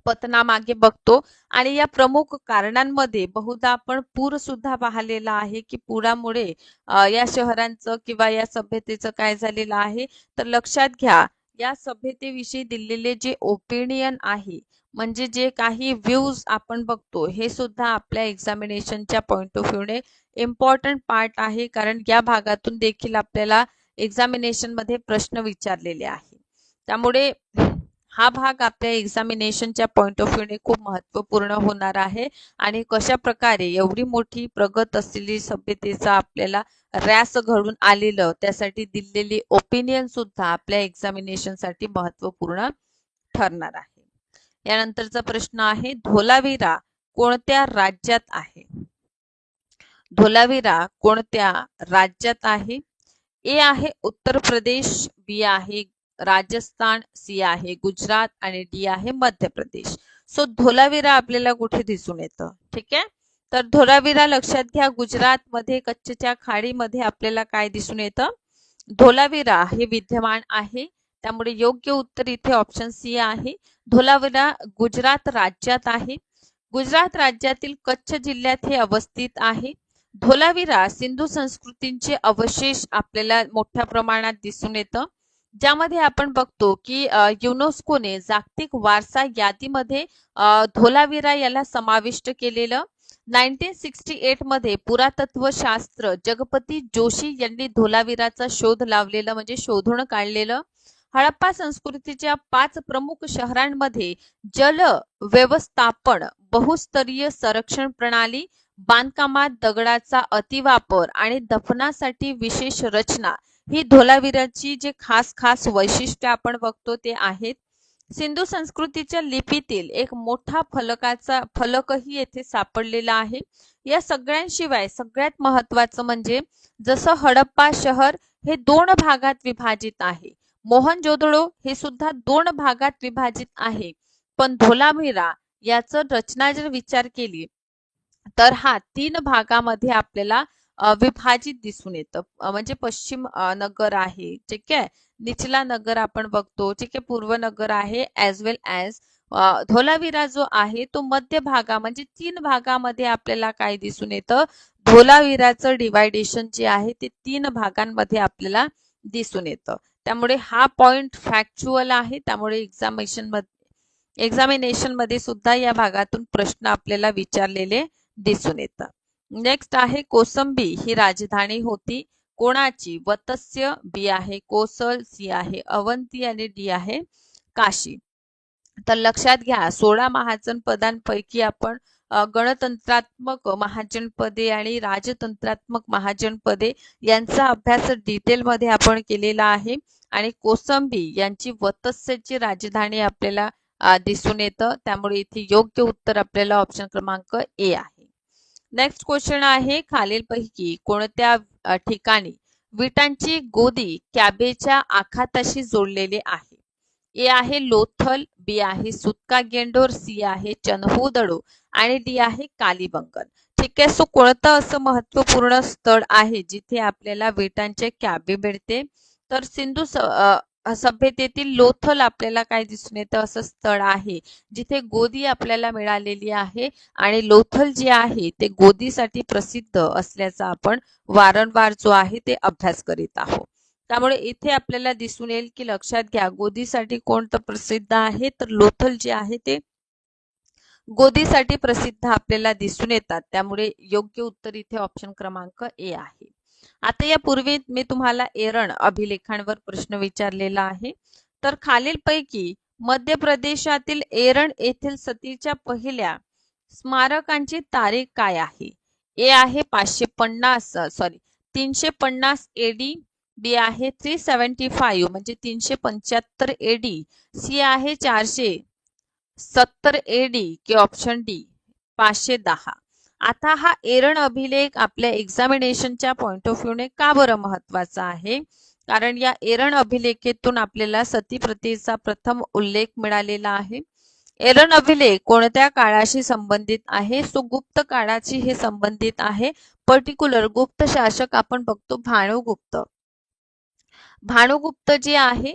पतनामागे बघतो. आणि या प्रमुख कारणांमध्ये बहुधा आपण पूर सुद्धा पाहिलेला आहे, की पुरामुळे या शहरांचं किंवा या सभ्यतेचं काय झालेलं आहे. तर लक्षात घ्या, या सभ्यतेविषयी दिलेले जे ओपिनियन आहे, म्हणजे जे काही व्ह्यूज आपण बघतो, हे सुद्धा आपल्या एक्झामिनेशनच्या पॉइंट ऑफ व्ह्यूने इम्पॉर्टंट पार्ट आहे, कारण या भागातून देखील आपल्याला एक्झामिनेशन मध्ये प्रश्न विचारलेले आहे. त्यामुळे हा भाग आपल्या एक्झामिनेशनच्या पॉइंट ऑफ व्ह्यूने खूप महत्वपूर्ण होणार आहे. आणि कशा प्रकारे एवढी मोठी प्रगत असलेली सभ्यतेचा आपल्याला रॅस घडून आलेलं, त्यासाठी दिलेली ओपिनियन सुद्धा आपल्या एक्झामिनेशन साठी महत्वपूर्ण ठरणार आहे. यानंतरचा प्रश्न आहे, धोलावीरा कोणत्या राज्यात आहे? धोलावीरा कोणत्या राज्यात आहे? ए आहे उत्तर प्रदेश, बी आहे राजस्थान, सी आहे गुजरात आणि डी आहे मध्य प्रदेश. सो धोलावीरा आपल्याला कुठे दिसून येतं? ठीक आहे. तर धोलावीरा लक्षात घ्या, गुजरात मध्ये कच्छच्या खाडीमध्ये आपल्याला काय दिसून येतं? धोलावीरा हे विद्यमान आहे. त्यामुळे योग्य उत्तर इथे ऑप्शन सी आहे. धोलावीरा गुजरात राज्यात आहे. गुजरात राज्यातील कच्छ जिल्ह्यात हे अवस्थित आहे. धोलावीरा सिंधू संस्कृतींचे अवशेष आपल्याला मोठ्या प्रमाणात दिसून येतं, ज्यामध्ये आपण बघतो की युनेस्कोने जागतिक वारसा यादीमध्ये धोलावीरा याला समाविष्ट केलेलं. 1968 मध्ये पुरातत्व शास्त्र जगपती जोशी यांनी धोलावीराचा शोध लावलेला, म्हणजे शोधून काढलेलं. हडप्पा संस्कृतीच्या 5 प्रमुख शहरांमध्ये जल व्यवस्थापन, बहुस्तरीय संरक्षण प्रणाली, बांधकामात दगडाचा अतिवापर आणि दफनासाठी विशेष रचना ही धोलावीराची जे खास वैशिष्ट्य आपण बघतो ते आहेत. सिंधू संस्कृतीच्या लिपीतील एक मोठा फलकही येथे सापडलेला आहे. या सगळ्यांशिवाय सगळ्यात महत्वाचं म्हणजे जसं हडप्पा शहर हे 2 भागात विभाजित आहे, मोहनजोदडो हे सुद्धा 2 भागात विभाजित आहे, पण धोलावीरा याचं रचना जर विचार केली तर हा 3 भागामध्ये आपल्याला विभाजित दिसून येतं. म्हणजे पश्चिम नगर आहे, ठीक आहे, निचला नगर आपण बघतो, ठीक आहे, पूर्व नगर आहे, ॲज वेल ॲज धोलावीरा जो आहे तो मध्य भागा म्हणजे 3 भागामध्ये आपल्याला काय दिसून येतं, धोलावीराचं डिवायडेशन जे आहे ते 3 भागांमध्ये आपल्याला दिसून येतं. त्यामुळे हा पॉइंट फॅक्च्युअल आहे. त्यामुळे एक्झामिनेशन मध्ये सुद्धा या भागातून प्रश्न आपल्याला विचारलेले दिसून येतात. नेक्स्ट आहे कोसंबी ही राजधानी होती कोणाची, वत्स्य बी आहे कोसल, सी आहे अवंती आणि डी आहे काशी. तर लक्षात घ्या 16 महाजनपदांपैकी आपण गणतंत्रात्मक महाजनपदे आणि राजतंत्रात्मक महाजनपदे यांचा अभ्यास डिटेलमध्ये आपण केलेला आहे आणि कोसंबी यांची वत्स्याची राजधानी आपल्याला दिसून येतं. त्यामुळे इथे योग्य उत्तर आपल्याला ऑप्शन क्रमांक ए आहे. नेक्स्ट क्वेश्चन आहे खालीलपैकी कोणत्या ठिकाणी विटांची गोदी कॅबेच्या आखाताशी जोडलेले आहे. ए आहे लोथल, बी आहे सुतका गेंडोर, सी आहे चन्हूदडो आणि डी आहे कालीबंगन. ठीक आहे, सो कोणतं असं महत्वपूर्ण स्थळ आहे जिथे आपल्याला विटांचे कॅबे मिळते, तर सिंधू सभ्यतेतील लोथल आपल्याला काय दिसून येतं असं स्थळ आहे जिथे गोदी आपल्याला मिळालेली आहे आणि लोथल जे आहे ते गोदीसाठी प्रसिद्ध असल्याचा आपण वारंवार जो आहे ते अभ्यास करीत आहोत. त्यामुळे इथे आपल्याला दिसून येईल की लक्षात घ्या गोदीसाठी कोणतं प्रसिद्ध आहे, तर लोथल जे आहे ते गोदीसाठी प्रसिद्ध आपल्याला दिसून येतात. त्यामुळे योग्य उत्तर इथे ऑप्शन क्रमांक ए आहे. आता यापूर्वी मी तुम्हाला एरण अभिलेखांवर प्रश्न विचारलेला आहे. तर खालीलपैकी मध्य प्रदेशातील एरण येथील सतीच्या पहिल्या स्मारकांची तारीख काय आहे. ए आहे 350 एडी, बी आहे 375 म्हणजे 375 एडी, सी आहे 470 एडी की ऑप्शन डी 510. आता हा एरण अभिलेख आपल्या एक्झामिनेशनच्या पॉइंट ऑफ व्ह्यूने का बरं महत्वाचा आहे, कारण या एरण अभिलेखेतून आपल्याला सतीप्रथेचा प्रथम उल्लेख मिळालेला आहे. एरण अभिलेख कोणत्या काळाशी संबंधित आहे, सो गुप्त काळाशी हे संबंधित आहे. पर्टिक्युलर गुप्त शासक आपण बघतो भानुगुप्त जे आहे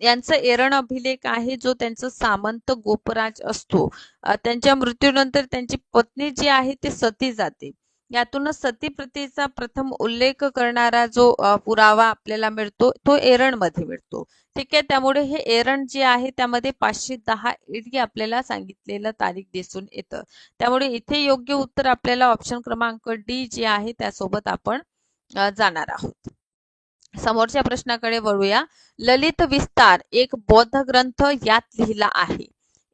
यांचं एरण अभिलेख आहे जो त्यांचा सामंत गोपराज असतो. त्यांच्या मृत्यूनंतर त्यांची पत्नी जी आहे ते सती जाते. यातूनच सती प्रथेचा प्रथम उल्लेख करणारा जो पुरावा आपल्याला मिळतो तो एरण मध्ये मिळतो. ठीक आहे, त्यामुळे हे एरण जे आहे त्यामध्ये 510 एडी आपल्याला सांगितलेलं तारीख दिसून येतं. त्यामुळे इथे योग्य उत्तर आपल्याला ऑप्शन क्रमांक डी जे आहे त्यासोबत आपण जाणार आहोत. समोरच्या प्रश्नाकडे वळूया. ललित विस्तार एक बौद्ध ग्रंथ यात लिहिला आहे.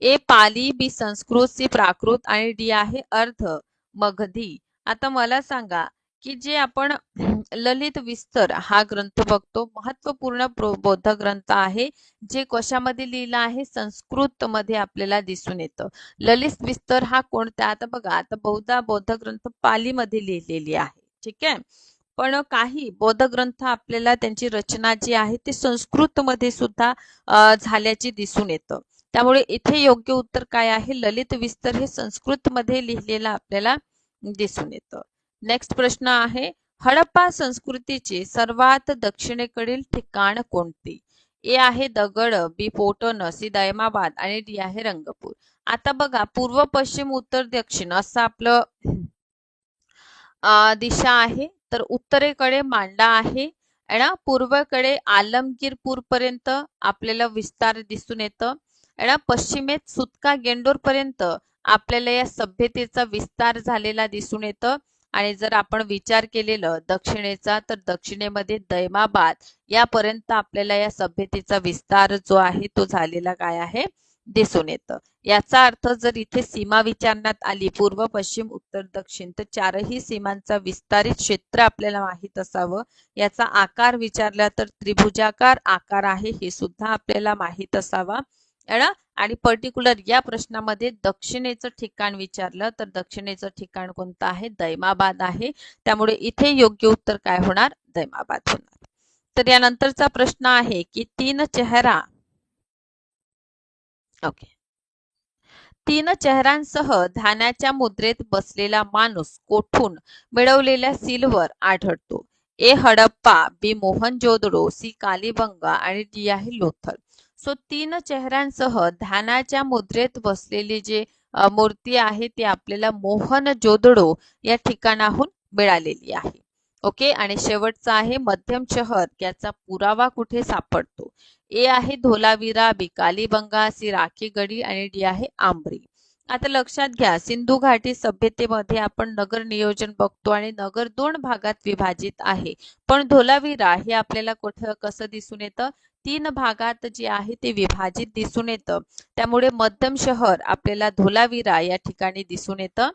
ए पाली, बी संस्कृत, सी प्राकृत आणि डी आहे अर्ध मगधी. आता मला सांगा की जे आपण ललित विस्तर हा ग्रंथ बघतो महत्वपूर्ण बौद्ध ग्रंथ आहे जे कशामध्ये लिहिला आहे, संस्कृत मध्ये आपल्याला दिसून येतं. ललित विस्तर हा कोणता, आता बघा आता बौद्ध ग्रंथ पाली मध्ये लिहिलेली आहे. ठीक आहे, पण काही बौद्ध ग्रंथ आपल्याला त्यांची रचना जी आहे ते संस्कृत मध्ये सुद्धा झाल्याची दिसून येतं. त्यामुळे इथे योग्य उत्तर काय आहे, ललित विस्तर हे संस्कृत मध्ये लिहिलेलं आपल्याला दिसून येतं. नेक्स्ट प्रश्न आहे हडप्पा संस्कृतीचे सर्वात दक्षिणेकडील ठिकाण कोणते. ए आहे दगड, बी पोटन, सी दैमाबाद आणि डी आहे रंगपूर. आता बघा पूर्व पश्चिम उत्तर दक्षिण असं आपलं दिशा आहे. तर उत्तरेकडे मांडा आहे आणि पूर्वेकडे आलमगीरपूर पर्यंत आपल्याला विस्तार दिसून येतं आणि पश्चिमेत सुतका गेंडोर पर्यंत आपल्याला या सभ्यतेचा विस्तार झालेला दिसून येतं. आणि जर आपण विचार केलेलं दक्षिणेचा तर दक्षिणेमध्ये दैमाबाद यापर्यंत आपल्याला या सभ्यतेचा विस्तार जो आहे तो झालेला काय आहे दिसून येतं. याचा अर्थ जर इथे सीमा विचारण्यात आली पूर्व पश्चिम उत्तर दक्षिण तर चारही सीमांचा विस्तारित क्षेत्र आपल्याला माहित असावं. याचा आकार विचारला तर त्रिभुजाकार आकार आहे हे सुद्धा आपल्याला माहित असावा. आणि पर्टिक्युलर या प्रश्नामध्ये दक्षिणेचं ठिकाण विचारलं तर दक्षिणेचं ठिकाण कोणतं आहे? दैमाबाद आहे. त्यामुळे इथे योग्य उत्तर काय होणार? दैमाबाद होणार. तर यानंतरचा प्रश्न आहे की तीन चेहऱ्यांसह ध्यानाच्या मुद्रेत बसलेला माणूस कोठून मिळवलेल्या सीलवर आढळतो? ए हडप्पा, बी मोहनजोदडो, सी कालीबंगा आणि डी आहे लोथल. सो तीन चेहऱ्यांसह ध्यानाच्या मुद्रेत बसलेली जी मूर्ती आहे ती आपल्याला मोहनजोदडो या ठिकाणाहून मिळालेली आहे. ओके. आणि शेवटचा आहे मध्यम शहर, याचा पुरावा कुठे सापडतो? ए आहे धोलावीरा, बी कालीबंगा, सी राखीगढी आणि डी आहे आंबरी. आता लक्षात घ्या, सिंधू घाटी सभ्यतेमध्ये आपण नगर नियोजन बघतो आणि नगर 2 भागात विभाजित आहे. पण धोलावीरा हे आपल्याला कुठं कसं दिसून येतं? 3 भागात जे आहे ते विभाजित दिसून येतं. त्यामुळे मध्यम शहर आपल्याला धोलावीरा या ठिकाणी दिसून येतं.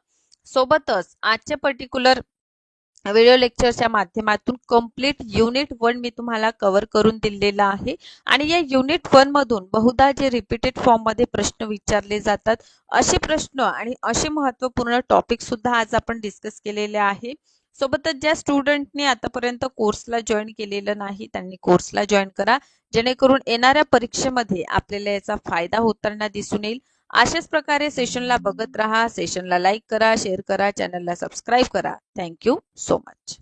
सोबतच आजच्या पर्टिक्युलर व्हिडिओ लेक्चरच्या माध्यमातून कंप्लीट युनिट 1 मी तुम्हाला कव्हर करून दिलेला आहे. आणि या युनिट 1 मधून बहुधा जे रिपीटेड फॉर्म मध्ये प्रश्न विचारले जातात असे प्रश्न आणि असे महत्त्वपूर्ण टॉपिक सुद्धा आज आपण डिस्कस केलेले आहे. सोबतच ज्या स्टुडंटनी आतापर्यंत कोर्सला जॉईन केलेलं नाही त्यांनी कोर्सला जॉईन करा, जेणेकरून येणाऱ्या परीक्षेमध्ये आपल्याला याचा फायदा होताना दिसून येईल. अशाच प्रकारे सेशनला बघत राहा. सेशनला लाईक करा, शेअर करा, चॅनलला सबस्क्राईब करा. Thank you so much.